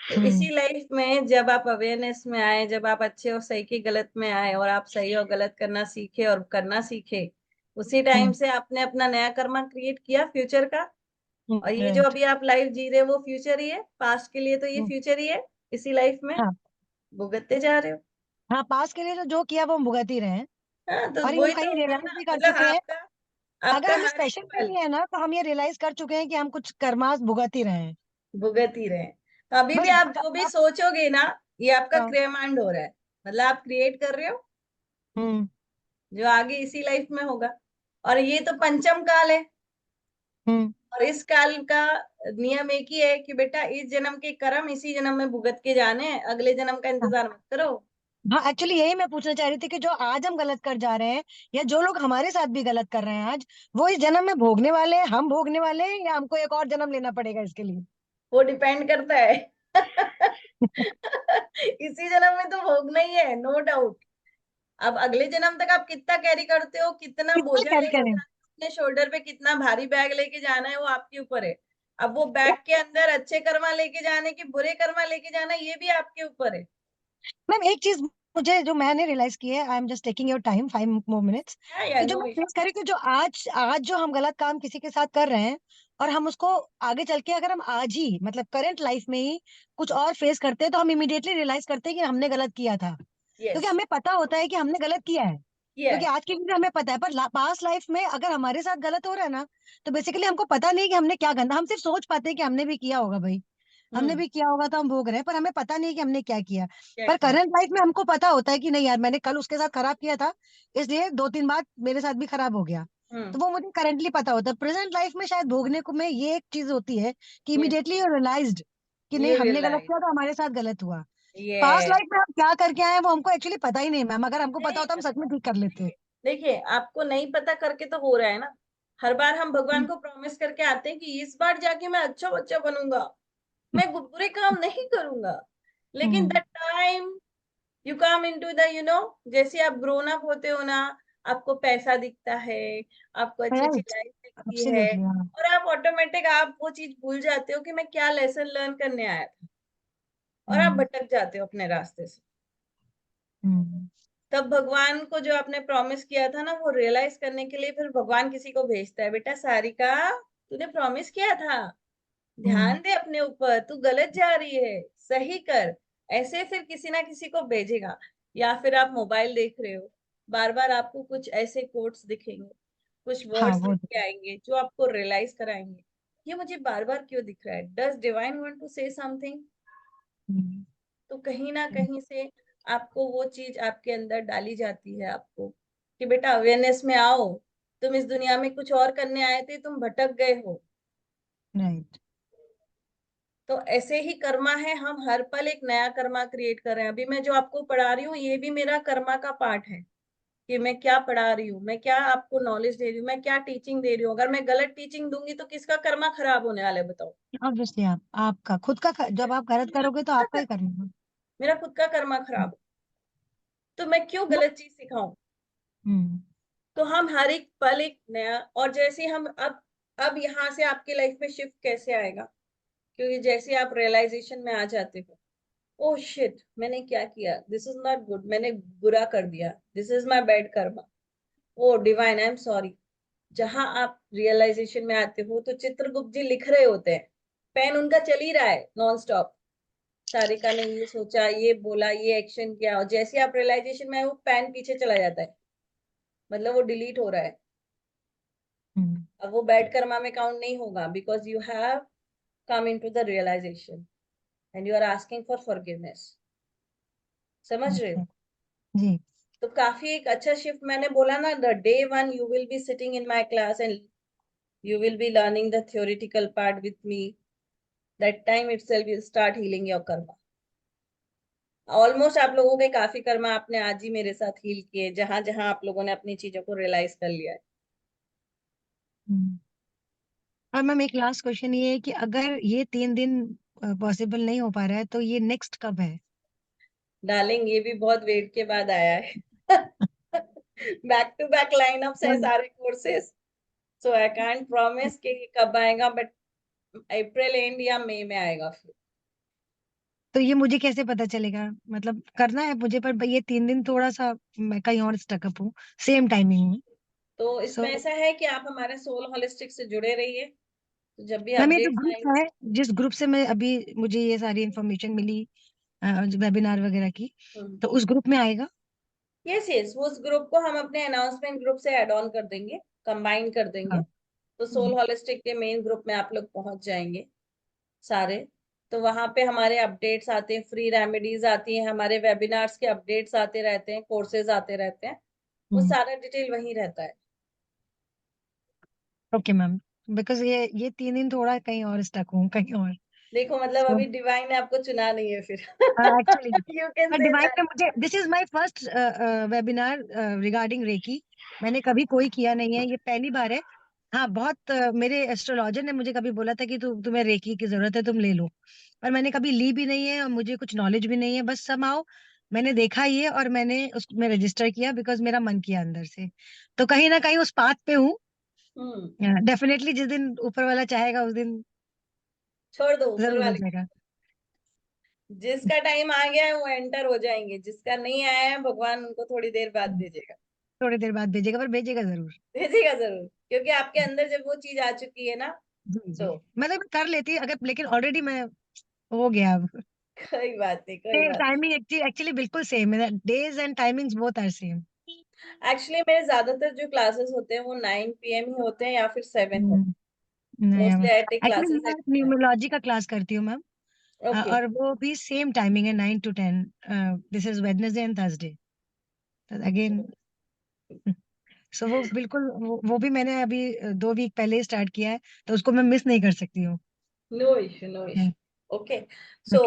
[SPEAKER 1] तो इसी लाइफ में जब आप अवेयरनेस में आए, जब आप अच्छे और सही के गलत में आए और आप सही और गलत करना सीखे और करना सीखे, उसी टाइम से आपने अपना नया कर्मा क्रिएट किया फ्यूचर का। और ये जो
[SPEAKER 17] राइट
[SPEAKER 1] अभी आप लाइफ जी रहे हो वो फ्यूचर ही है, पास्ट के लिए तो ये फ्यूचर ही है, इसी लाइफ में
[SPEAKER 17] हाँ
[SPEAKER 1] भुगतते जा रहे हो।
[SPEAKER 17] हाँ, पास के लिए जो किया वो हम भुगत ही रहे हैं,
[SPEAKER 1] हाँ, तो
[SPEAKER 17] और ये हम
[SPEAKER 1] वही तो
[SPEAKER 17] कहीं
[SPEAKER 1] होता है
[SPEAKER 17] रियलाइज
[SPEAKER 1] ना,
[SPEAKER 17] भी कर
[SPEAKER 1] मतलब
[SPEAKER 17] चुके हैं।
[SPEAKER 1] आपका
[SPEAKER 17] अगर
[SPEAKER 1] आपका
[SPEAKER 17] हम इस
[SPEAKER 1] हर एक
[SPEAKER 17] सेशन पे
[SPEAKER 1] पल
[SPEAKER 17] भी है ना, तो हम ये रियलाइज कर चुके हैं कि हम कुछ कर्मास भुगत ही रहे हैं।
[SPEAKER 1] भुगत ही रहे हैं। तो अभी भी
[SPEAKER 17] बस
[SPEAKER 1] आप जो भी सोचोगे ना, ये आपका
[SPEAKER 17] हाँ
[SPEAKER 1] क्रियामांड हो रहा है, मतलब आप क्रिएट कर रहे हो
[SPEAKER 17] हम्म
[SPEAKER 1] जो आगे इसी लाइफ में होगा। और ये तो पंचम काल है,
[SPEAKER 17] हम्म
[SPEAKER 1] और इस काल का नियम एक ही है कि बेटा इस जन्म के कर्म इसी जन्म में भुगत के जाने हैं, अगले जन्म का
[SPEAKER 17] हाँ
[SPEAKER 1] इंतजार मत करो।
[SPEAKER 17] हाँ, एक्चुअली यही मैं पूछना चाह रही थी कि जो आज हम गलत कर जा रहे हैं, या जो लोग हमारे साथ भी गलत कर रहे हैं आज, वो इस जन्म में भोगने वाले हैं, हम भोगने वाले हैं, या हमको एक और जन्म लेना पड़ेगा इसके लिए?
[SPEAKER 1] वो डिपेंड करता है। इसी जन्म में तो भोगना ही है, नो डाउट। अब अगले जन्म तक आप कितना कैरी करते हो, कितना
[SPEAKER 17] कितना
[SPEAKER 1] बोझा
[SPEAKER 17] कैरी
[SPEAKER 1] लेके
[SPEAKER 17] करें?
[SPEAKER 1] जाना है अपने शोल्डर पे, कितना भारी बैग लेके जाना है, वो आपके ऊपर है। अब वो बैग के अंदर अच्छे कर्मा लेके जाने की बुरे कर्मा लेके जाना, ये भी आपके ऊपर है।
[SPEAKER 17] मैम एक चीज मुझे जो मैंने रियलाइज की है, I am just taking your time 5 more minutes,
[SPEAKER 1] या
[SPEAKER 17] कि जो
[SPEAKER 1] नो
[SPEAKER 17] मैं
[SPEAKER 1] इशू।
[SPEAKER 17] फेस करी कि जो आज आज जो हम गलत काम किसी के साथ कर रहे हैं, और हम उसको आगे चल के अगर हम आज ही मतलब करंट लाइफ में ही कुछ और फेस करते हैं, तो हम इमीडिएटली रियलाइज करते हैं कि हमने गलत किया था, क्योंकि
[SPEAKER 1] यस,
[SPEAKER 17] हमें पता होता है कि हमने गलत किया है।
[SPEAKER 1] किया
[SPEAKER 17] क्योंकि
[SPEAKER 1] है।
[SPEAKER 17] आज की चीजें हमें पता है, पर पास्ट लाइफ में अगर हमारे साथ गलत हो रहा है ना, तो बेसिकली हमको पता नहीं कि हमने क्या गंदा, हम सिर्फ सोच पाते हैं कि हमने भी किया होगा भाई, हमने भी किया होगा तो हम भोग रहे हैं, पर हमें पता नहीं कि हमने क्या किया।
[SPEAKER 1] क्या
[SPEAKER 17] पर
[SPEAKER 1] किया।
[SPEAKER 17] करंट लाइफ में हमको पता होता है कि नहीं यार, मैंने कल उसके साथ खराब किया था, इसलिए 2-3 बार मेरे साथ भी खराब हो गया, तो वो मुझे करंटली पता होता है। प्रेजेंट लाइफ में शायद भोगने को में ये एक चीज होती है कि
[SPEAKER 1] यस,
[SPEAKER 17] इमीडिएटली रियलाइज्ड कि नहीं,
[SPEAKER 1] यू
[SPEAKER 17] हमने गलत
[SPEAKER 1] रियलाइज।
[SPEAKER 17] किया तो हमारे साथ गलत हुआ। पास्ट
[SPEAKER 1] ये
[SPEAKER 17] लाइफ में हम क्या करके आए हैं वो हमको एक्चुअली पता ही नहीं मैम, अगर हमको पता
[SPEAKER 1] नहीं,
[SPEAKER 17] होता हम सच में ठीक कर लेते।
[SPEAKER 1] देखिए आपको नहीं पता करके तो हो रहा है ना। हर बार हम भगवान को प्रॉमिस करके आते हैं कि इस बार जाके मैं अच्छा बच्चा बनूंगा, मैं बुरे काम नहीं करूंगा। लेकिन the time you come into the जैसे आप ग्रोन अप होते हो ना, आपको पैसा दिखता है, आपको अच्छी अच्छी
[SPEAKER 17] राइट,
[SPEAKER 1] लाइफ दिखती है,
[SPEAKER 17] एब्सोल्युटली हाँ।
[SPEAKER 1] और आप ऑटोमेटिक आप वो चीज भूल जाते हो कि मैं क्या लेसन लर्न करने आया था, और आप
[SPEAKER 17] हम्म
[SPEAKER 1] भटक जाते हो अपने रास्ते से।
[SPEAKER 17] हम्म
[SPEAKER 1] तब भगवान को जो आपने प्रॉमिस किया था ना, वो रियलाइज करने के लिए फिर भगवान किसी को भेजता है, बेटा सारिका तूने प्रॉमिस किया था,
[SPEAKER 17] हम्म
[SPEAKER 1] ध्यान दे अपने ऊपर, तू गलत जा रही है, सही कर। ऐसे फिर किसी ना किसी को भेजेगा। या फिर आप मोबाइल देख रहे हो, बार बार आपको कुछ ऐसे कोट्स दिखेंगे, कुछ
[SPEAKER 17] हाँ
[SPEAKER 1] वर्ड्स
[SPEAKER 17] वो
[SPEAKER 1] लिख के आएंगे जो आपको रियलाइज कराएंगे, ये मुझे बार बार क्यों दिख रहा है, does divine want to say something.
[SPEAKER 17] Hmm,
[SPEAKER 1] तो कहीं ना कहीं से आपको वो चीज आपके अंदर डाली जाती है आपको, कि बेटा अवेयरनेस में आओ, तुम इस दुनिया में कुछ और करने आए थे, तुम भटक गए हो।
[SPEAKER 17] राइट।
[SPEAKER 1] तो ऐसे ही कर्मा है, हम हर पल एक नया कर्मा क्रिएट कर रहे हैं। अभी मैं जो आपको पढ़ा रही हूँ ये भी मेरा कर्मा का पार्ट है, कि मैं क्या पढ़ा रही हूँ, मैं क्या आपको नॉलेज दे रही हूँ, मैं क्या टीचिंग दे रही हूँ। अगर मैं गलत टीचिंग दूंगी तो किसका कर्मा खराब होने वाला है बताओ।
[SPEAKER 17] ऑब्वियसली आप आपका खुद का जब आप गलत
[SPEAKER 1] मेरा
[SPEAKER 17] करोगे
[SPEAKER 1] खुद
[SPEAKER 17] तो
[SPEAKER 1] का
[SPEAKER 17] आपका ही करना।
[SPEAKER 1] मेरा खुद का कर्मा खराब, तो मैं क्यों गलत चीज सिखाऊं।
[SPEAKER 17] हम्म
[SPEAKER 1] तो हम हर एक पल एक नया, और जैसे हम अब यहाँ से आपकी लाइफ में शिफ्ट कैसे आएगा, क्योंकि जैसे आप रियलाइजेशन में आ जाते हो, ओ शिट मैंने क्या किया, दिस इज नॉट गुड, मैंने बुरा कर दिया, this is my bad karma, oh divine I am sorry. जहां आप रियलाइजेशन में आते हो तो चित्रगुप्त जी लिख रहे होते हैं, पेन उनका चल ही रहा है नॉन स्टॉप, सारिका ने ये सोचा, ये बोला, ये एक्शन किया, और जैसे आप रियलाइजेशन में आए वो पेन पीछे चला जाता है, मतलब वो डिलीट हो रहा है। अब वो बैड कर्मा में काउंट नहीं होगा, because you have come into the realisation and you are asking for forgiveness. समझ रहे हो।
[SPEAKER 17] जी।
[SPEAKER 1] तो काफी एक अच्छा शिफ्ट, मैंने बोला ना, the day one you will be sitting in my class and you will be learning the theoretical part with me, that time itself will start healing your karma. Almost आप लोगों के काफी कर्मा आपने आज ही मेरे साथ हील किए, जहां जहां आप लोगों ने अपनी चीजों को रियलाइज कर लिया है।
[SPEAKER 17] और मैम एक लास्ट क्वेश्चन ये है कि अगर ये 3 दिन पॉसिबल नहीं हो पा रहा है, तो ये नेक्स्ट कब है?
[SPEAKER 1] डार्लिंग ये भी बहुत वेट के बाद आया है। बैक टू बैक लाइनअप्स है सारे courses, so I can't promise कि कब आएगा, बट अप्रैल एंड या मई में आएगा फिर।
[SPEAKER 17] तो ये मुझे कैसे पता चलेगा? मतलब करना है मुझे, पर ये 3 दिन थोड़ा सा मैं कहीं और स्टकअप हूँ सेम टाइमिंग में।
[SPEAKER 1] तो इसमें
[SPEAKER 17] So-
[SPEAKER 1] ऐसा है कि आप हमारे सोल होलिस्टिक से जुड़े रहिए, तो जब भी
[SPEAKER 17] मैम ये जो
[SPEAKER 1] अपडेट्स
[SPEAKER 17] ग्रुप
[SPEAKER 1] आएंगे।
[SPEAKER 17] है, जिस ग्रुप से मैं अभी मुझे ये सारी इन्फॉर्मेशन मिली वेबिनार वगैरह की, तो उस ग्रुप में आएगा?
[SPEAKER 1] यस यस, वो उस ग्रुप को हम अपने अनाउंसमेंट ग्रुप से ऐड ऑन कर देंगे, कंबाइन कर देंगे,
[SPEAKER 17] हाँ।
[SPEAKER 1] तो सोल होलिस्टिक के मेन ग्रुप में आप लोग पहुंच जाएंगे सारे। तो वहां पे हमारे अपडेट्स आते हैं, फ्री रेमेडीज आती हैं, हमारे वेबिनार्स के अपडेट्स आते रहते हैं, कोर्सेज आते रहते हैं, वो सारा डिटेल वहीं रहता है।
[SPEAKER 17] ओके मैम, बिकॉज ये 3 दिन थोड़ा कहीं और स्टक हूँ, कहीं और।
[SPEAKER 1] देखो मतलब
[SPEAKER 17] So-
[SPEAKER 1] अभी डिवाइन ने आपको चुना नहीं है फिर।
[SPEAKER 17] Actually
[SPEAKER 1] you can say
[SPEAKER 17] divine में मुझे, this is my first webinar regarding reiki. मैंने कभी कोई किया नहीं है, ये पहली बार है। हाँ, बहुत मेरे एस्ट्रोलॉजर ने मुझे कभी बोला था कि तुम्हें रेकी की जरूरत है, तुम ले लो, पर मैंने कभी ली भी नहीं है और मुझे कुछ नॉलेज भी नहीं है। बस somehow मैंने देखा ये और मैंने उसमें रजिस्टर किया बिकॉज मेरा मन किया अंदर से। तो कहीं ना कहीं उस पाथ पे हूँ। डेफिनेटली जिस दिन ऊपर वाला चाहेगा उस दिन
[SPEAKER 1] छोड़ दो ऊपर
[SPEAKER 17] जरूर हो
[SPEAKER 1] वाले,
[SPEAKER 17] जाएगा।
[SPEAKER 1] जिसका टाइम आ गया है वो एंटर हो जाएंगे, जिसका नहीं आया है भगवान उनको थोड़ी देर बाद भेजेगा।
[SPEAKER 17] थोड़ी देर बाद भेजेगा, पर भेजेगा जरूर।
[SPEAKER 1] भेजेगा जरूर, क्योंकि आपके अंदर जब वो चीज आ चुकी है ना,
[SPEAKER 17] जी जी,
[SPEAKER 1] तो
[SPEAKER 17] मतलब कर लेती अगर, लेकिन ऑलरेडी मैं हो गया अब।
[SPEAKER 1] कोई बात नहीं, कोई बात
[SPEAKER 17] टाइमिंग एक्चुअली बिल्कुल सेम है, days and timings both are same.
[SPEAKER 1] नहीं। एक्चुअली मेरे ज्यादातर जो क्लासेस होते हैं वो 9 PM ही होते हैं या फिर 7 होते हैं। Mostly I take
[SPEAKER 17] actually
[SPEAKER 1] classes
[SPEAKER 17] मैं
[SPEAKER 1] एट
[SPEAKER 17] न्यूमरोलॉजी का क्लास करती हूँ मैम,
[SPEAKER 1] ओके।
[SPEAKER 17] और वो भी सेम टाइमिंग है 9 to 10। This is Wednesday and Thursday again. So वो बिल्कुल वो भी मैंने अभी 2 वीक पहले स्टार्ट किया है, तो उसको मैं मिस नहीं कर सकती हूँ।
[SPEAKER 1] No issue, no issue. Okay, so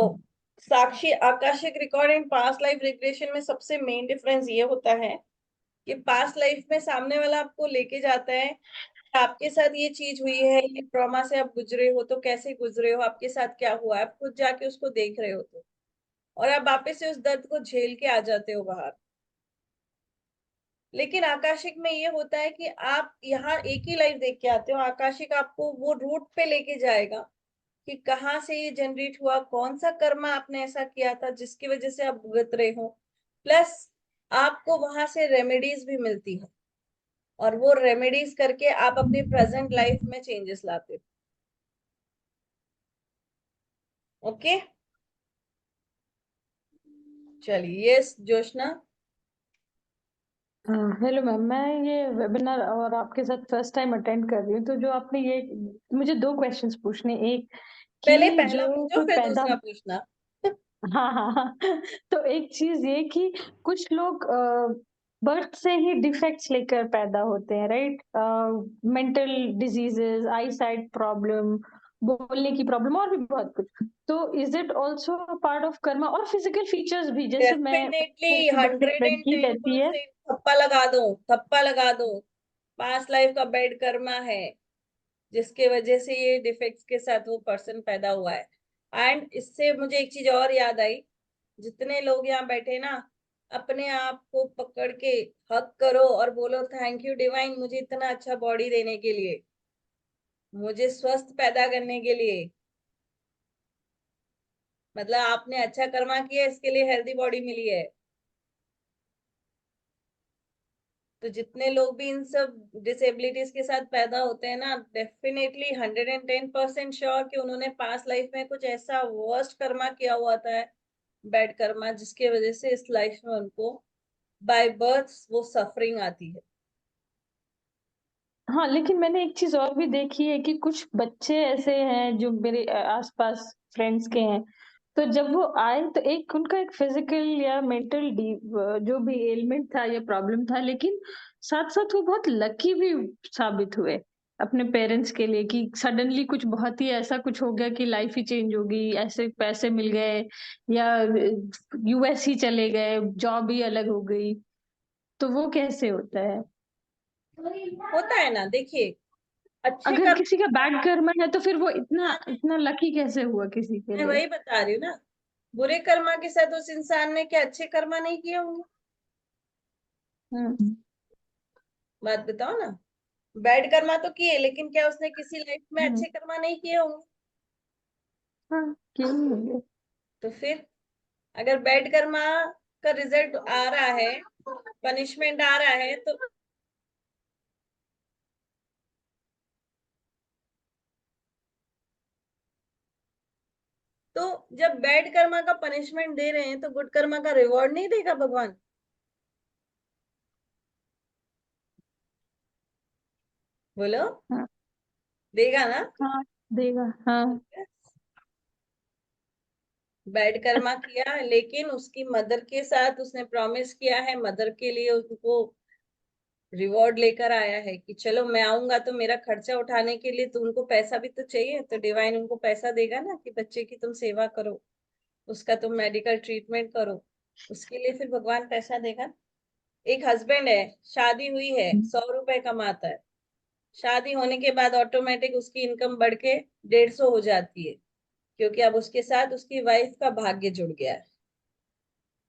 [SPEAKER 1] Sakshi akashic record and past life regression में सबसे मेन डिफरेंस ये होता है कि पास्ट लाइफ में सामने वाला आपको लेके जाता है, आपके साथ ये चीज हुई है, ये ट्रॉमा से आप गुजरे हो, तो कैसे गुजरे हो, आपके साथ क्या हुआ है, आप खुद जाके उसको देख रहे हो, तो और आप वापस से उस दर्द को झेल के आ जाते हो बाहर। लेकिन आकाशिक में ये होता है कि आप यहाँ एक ही लाइफ देख के आते हो, आकाशिक आपको वो रूट पे लेके जाएगा कि कहाँ से ये जनरेट हुआ, कौन सा कर्म आपने ऐसा किया था जिसकी वजह से आप भुगत रहे हो, प्लस आपको वहां से रेमेडीज भी मिलती है, और वो रेमेडीज करके आप अपनी प्रेजेंट लाइफ में चेंजेस लाते हो। ओके, चलिए यस जोशना।
[SPEAKER 14] हेलो मैम, मैं ये वेबिनार और आपके साथ फर्स्ट टाइम अटेंड कर रही हूँ। तो जो आपने ये, मुझे 2 क्वेश्चंस पूछने, एक
[SPEAKER 1] पहले
[SPEAKER 14] कि
[SPEAKER 1] पहला
[SPEAKER 14] जो
[SPEAKER 1] पूछो
[SPEAKER 14] कोई
[SPEAKER 1] फिर
[SPEAKER 14] पैदा,
[SPEAKER 1] दूसरा पूछना।
[SPEAKER 14] हाँ हाँ हाँ, तो एक चीज ये कि कुछ लोग बर्थ से ही डिफेक्ट्स लेकर पैदा होते हैं, राइट? मेंटल डिजीजेस, आई साइट प्रॉब्लम, बोलने की प्रॉब्लम और भी बहुत कुछ। तो is it also part of Karma? और फिजिकल फीचर्स भी, जैसे मैं,
[SPEAKER 1] डेफिनेटली
[SPEAKER 14] लड़की रहती है।
[SPEAKER 1] 110%। थप्पा लगा दो, थप्पा लगा दो, पास्ट लाइफ का बैड कर्मा है जिसके वजह से ये डिफेक्ट्स के साथ वो पर्सन पैदा हुआ है। एंड इससे मुझे एक चीज और याद आई, जितने लोग यहाँ बैठे ना, अपने आप को पकड़ के हक करो और बोलो थैंक यू डिवाइन, मुझे इतना अच्छा बॉडी देने के लिए, मुझे स्वस्थ पैदा करने के लिए। मतलब आपने अच्छा कर्मा किया, इसके लिए हेल्दी बॉडी मिली है। तो जितने लोग भी इन सब डिसेबिलिटीज के साथ पैदा होते हैं ना, डेफिनेटली 110% श्योर कि उन्होंने पास्ट लाइफ में कुछ ऐसा वर्स्ट कर्मा किया हुआ था, बैड कर्मा, जिसके वजह से इस लाइफ में उनको बाय बर्थ वो सफरिंग आती है।
[SPEAKER 14] हाँ, लेकिन मैंने एक चीज और भी देखी है कि कुछ बच्चे ऐसे हैं जो मेरे आसपास फ्रेंड्स के हैं, तो जब वो आए तो एक उनका एक फिजिकल या मेंटल जो भी एलिमेंट था या प्रॉब्लम था, लेकिन साथ साथ वो बहुत लकी भी साबित हुए अपने पेरेंट्स के लिए, कि सडनली कुछ बहुत ही ऐसा कुछ हो गया कि लाइफ ही चेंज हो गई, ऐसे पैसे मिल गए या यूएस ही चले गए, जॉब ही अलग हो गई। तो वो कैसे होता है?
[SPEAKER 1] होता है ना, देखिए अच्छे
[SPEAKER 14] अगर
[SPEAKER 1] कर्म,
[SPEAKER 14] किसी का बैड कर्म है तो फिर वो इतना इतना लकी कैसे हुआ किसी के
[SPEAKER 1] मैं
[SPEAKER 14] लिए?
[SPEAKER 1] वही बता रही हूँ ना, बुरे कर्मा के साथ उस इंसान ने क्या अच्छे कर्मा नहीं किए होंगे? बात बताओ ना। बैड कर्मा तो किए, लेकिन क्या उसने किसी लाइफ में अच्छे कर्मा नहीं किए होंगे?
[SPEAKER 14] हाँ, किए ही होंगे।
[SPEAKER 1] तो फिर अगर बैड कर्मा का रिजल्ट आ रहा है, पनिशमेंट आ रहा है, तो जब बैड कर्मा का पनिशमेंट दे रहे हैं तो गुड कर्मा का रिवॉर्ड नहीं देगा भगवान? बोलो।
[SPEAKER 14] हाँ।
[SPEAKER 1] देगा ना?
[SPEAKER 14] हाँ, देगा। हाँ।
[SPEAKER 1] बैड कर्मा किया, लेकिन उसकी मदर के साथ उसने प्रॉमिस किया है, मदर के लिए उसको रिवॉर्ड लेकर आया है कि चलो मैं आऊंगा तो मेरा खर्चा उठाने के लिए तो उनको पैसा भी तो चाहिए, तो डिवाइन उनको पैसा देगा ना कि बच्चे की तुम सेवा करो, उसका तुम मेडिकल ट्रीटमेंट करो, उसके लिए फिर भगवान पैसा देगा। एक हस्बैंड है, शादी हुई है, 100 रुपए कमाता है, शादी होने के बाद ऑटोमेटिक उसकी इनकम बढ़ के 150 हो जाती है, क्योंकि अब उसके साथ उसकी वाइफ का भाग्य जुड़ गया है।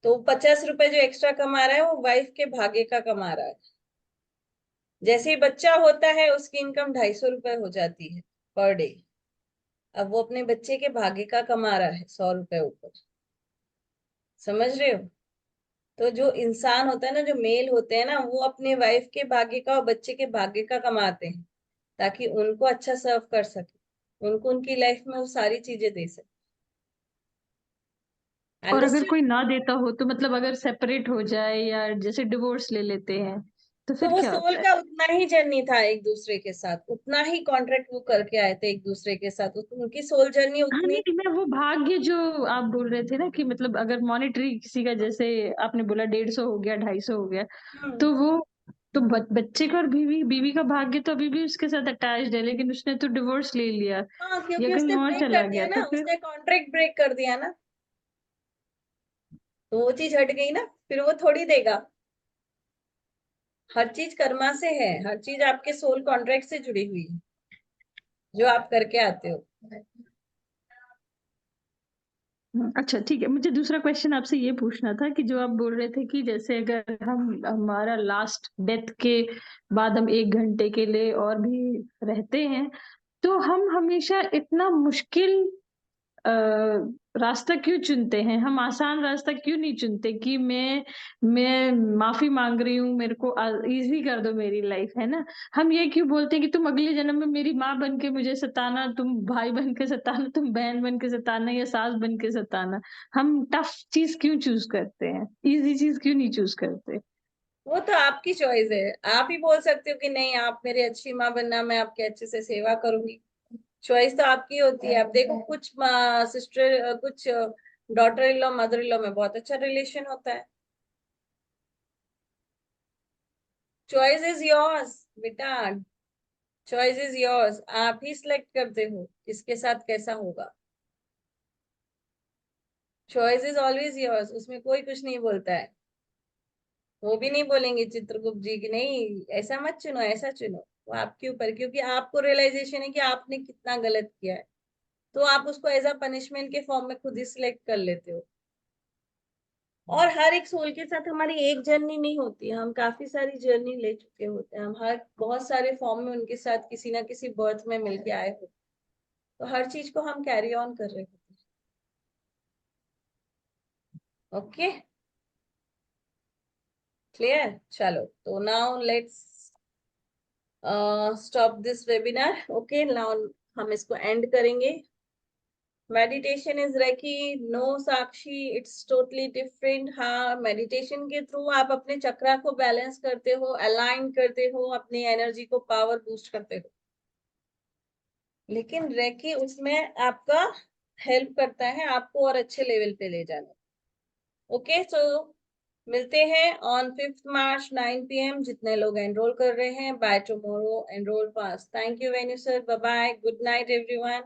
[SPEAKER 1] तो 50 रुपए जो एक्स्ट्रा कमा रहा है वो वाइफ के भाग्य का कमा रहा है। जैसे ही बच्चा होता है उसकी इनकम 250 रुपए हो जाती है पर डे। अब वो अपने बच्चे के भाग्य का कमा रहा है 100 रुपए ऊपर। समझ रहे हो? तो जो इंसान होता है ना, जो मेल होते हैं ना, वो अपने वाइफ के भाग्य का और बच्चे के भाग्य का कमाते हैं, ताकि उनको अच्छा सर्व कर सके, उनको उनकी लाइफ में वो सारी चीजें दे सके।
[SPEAKER 14] और अगर
[SPEAKER 1] अंडरस्टैंड?
[SPEAKER 14] कोई ना देता हो तो मतलब अगर सेपरेट हो जाए या जैसे डिवोर्स ले लेते हैं तो
[SPEAKER 1] तो
[SPEAKER 14] फिर
[SPEAKER 1] वो
[SPEAKER 14] क्या
[SPEAKER 1] सोल
[SPEAKER 14] होता है?
[SPEAKER 1] का उतना ही जर्नी था एक दूसरे के साथ, उतना ही कॉन्ट्रैक्ट वो करके आए थे एक दूसरे के साथ, उनकी सोल जर्नी
[SPEAKER 14] हाँ,
[SPEAKER 1] उतनी।
[SPEAKER 14] नहीं, मैं वो भाग्य जो आप बोल रहे थे ना कि मतलब अगर मॉनेटरी किसी का, जैसे आपने बोला 150 हो गया, 250 हो गया, तो वो तो बच्चे का और बीवी बीवी का भाग्य तो अभी भी उसके साथ अटैच्ड है, लेकिन उसने तो डिवोर्स ले लिया
[SPEAKER 1] हाँ,
[SPEAKER 14] या
[SPEAKER 1] क्योंकि
[SPEAKER 14] कहीं
[SPEAKER 1] उसने
[SPEAKER 14] और
[SPEAKER 1] ब्रेक
[SPEAKER 14] चला
[SPEAKER 1] कर दिया
[SPEAKER 14] गया
[SPEAKER 1] ना,
[SPEAKER 14] तो फिर
[SPEAKER 1] उसने कॉन्ट्रैक्ट ब्रेक कर दिया ना, तो वो चीज हट गई ना, फिर वो थोड़ी देगा। हर चीज कर्मा से है, हर चीज आपके सोल कॉन्ट्रैक्ट से जुड़ी हुई है, जो आप करके आते हो।
[SPEAKER 14] अच्छा, ठीक है। मुझे दूसरा क्वेश्चन आपसे ये पूछना था कि जो आप बोल रहे थे कि जैसे अगर हम हमारा लास्ट डेथ के बाद हम 1 घंटे के लिए और भी रहते हैं, तो हम हमेशा इतना मुश्किल अ, रास्ता क्यों चुनते हैं? हम आसान रास्ता क्यों नहीं चुनते कि मैं माफी मांग रही हूँ, मेरे को इजी कर दो मेरी लाइफ, है ना? हम ये क्यों बोलते हैं कि तुम अगले जन्म में मेरी माँ बन के मुझे सताना, तुम भाई बन के सताना, तुम बहन बन के सताना या सास बन के सताना। हम टफ चीज क्यों चूज करते हैं, इजी चीज क्यों नहीं चूज करते?
[SPEAKER 1] वो तो आपकी चॉइस है, आप ही बोल सकते हो कि नहीं आप मेरी अच्छी माँ बनना, मैं आपके अच्छे से सेवा करूंगी। चॉइस तो आपकी होती है। अब देखो कुछ सिस्टर, कुछ daughter in law, mother in law में बहुत अच्छा रिलेशन होता है। चॉइस इज योर्स बेटा, चॉइस इज योर्स, आप ही सिलेक्ट करते हो किसके साथ कैसा होगा। चॉइस इज ऑलवेज योर्स, उसमें कोई कुछ नहीं बोलता है। वो भी नहीं बोलेंगे चित्रगुप्त जी की नहीं ऐसा मत चुनो, ऐसा चुनो। वो आपके ऊपर, क्योंकि आपको रियलाइजेशन है कि आपने कितना गलत किया है, तो आप उसको एज अ पनिशमेंट के फॉर्म में खुद ही सिलेक्ट कर लेते हो। और हर एक सोल के साथ हमारी एक जर्नी नहीं होती है, हम काफी सारी जर्नी ले चुके होते हैं, हम हर बहुत सारे फॉर्म में उनके साथ किसी ना किसी बर्थ में मिलके आए होते हैं, तो हर चीज को हम कैरी ऑन कर रहे होते हैं। Okay, clear? चलो, तो now let's stop this webinar. Okay, now हम इसको एंड करेंगे। Meditation is reiki, no Sakshi, it's totally different. हाँ, मेडिटेशन के थ्रू आप अपने चक्रा को बैलेंस करते हो, अलाइन करते हो, अपनी एनर्जी को पावर बूस्ट करते हो, लेकिन रेकी उसमें आपका हेल्प करता है आपको और अच्छे लेवल पे ले जाने। ओके, सो मिलते हैं ऑन 5th मार्च 9 PM। जितने लोग एनरोल कर रहे हैं, bye tomorrow enrol fast. Thank you Venu sir, bye bye, good night everyone.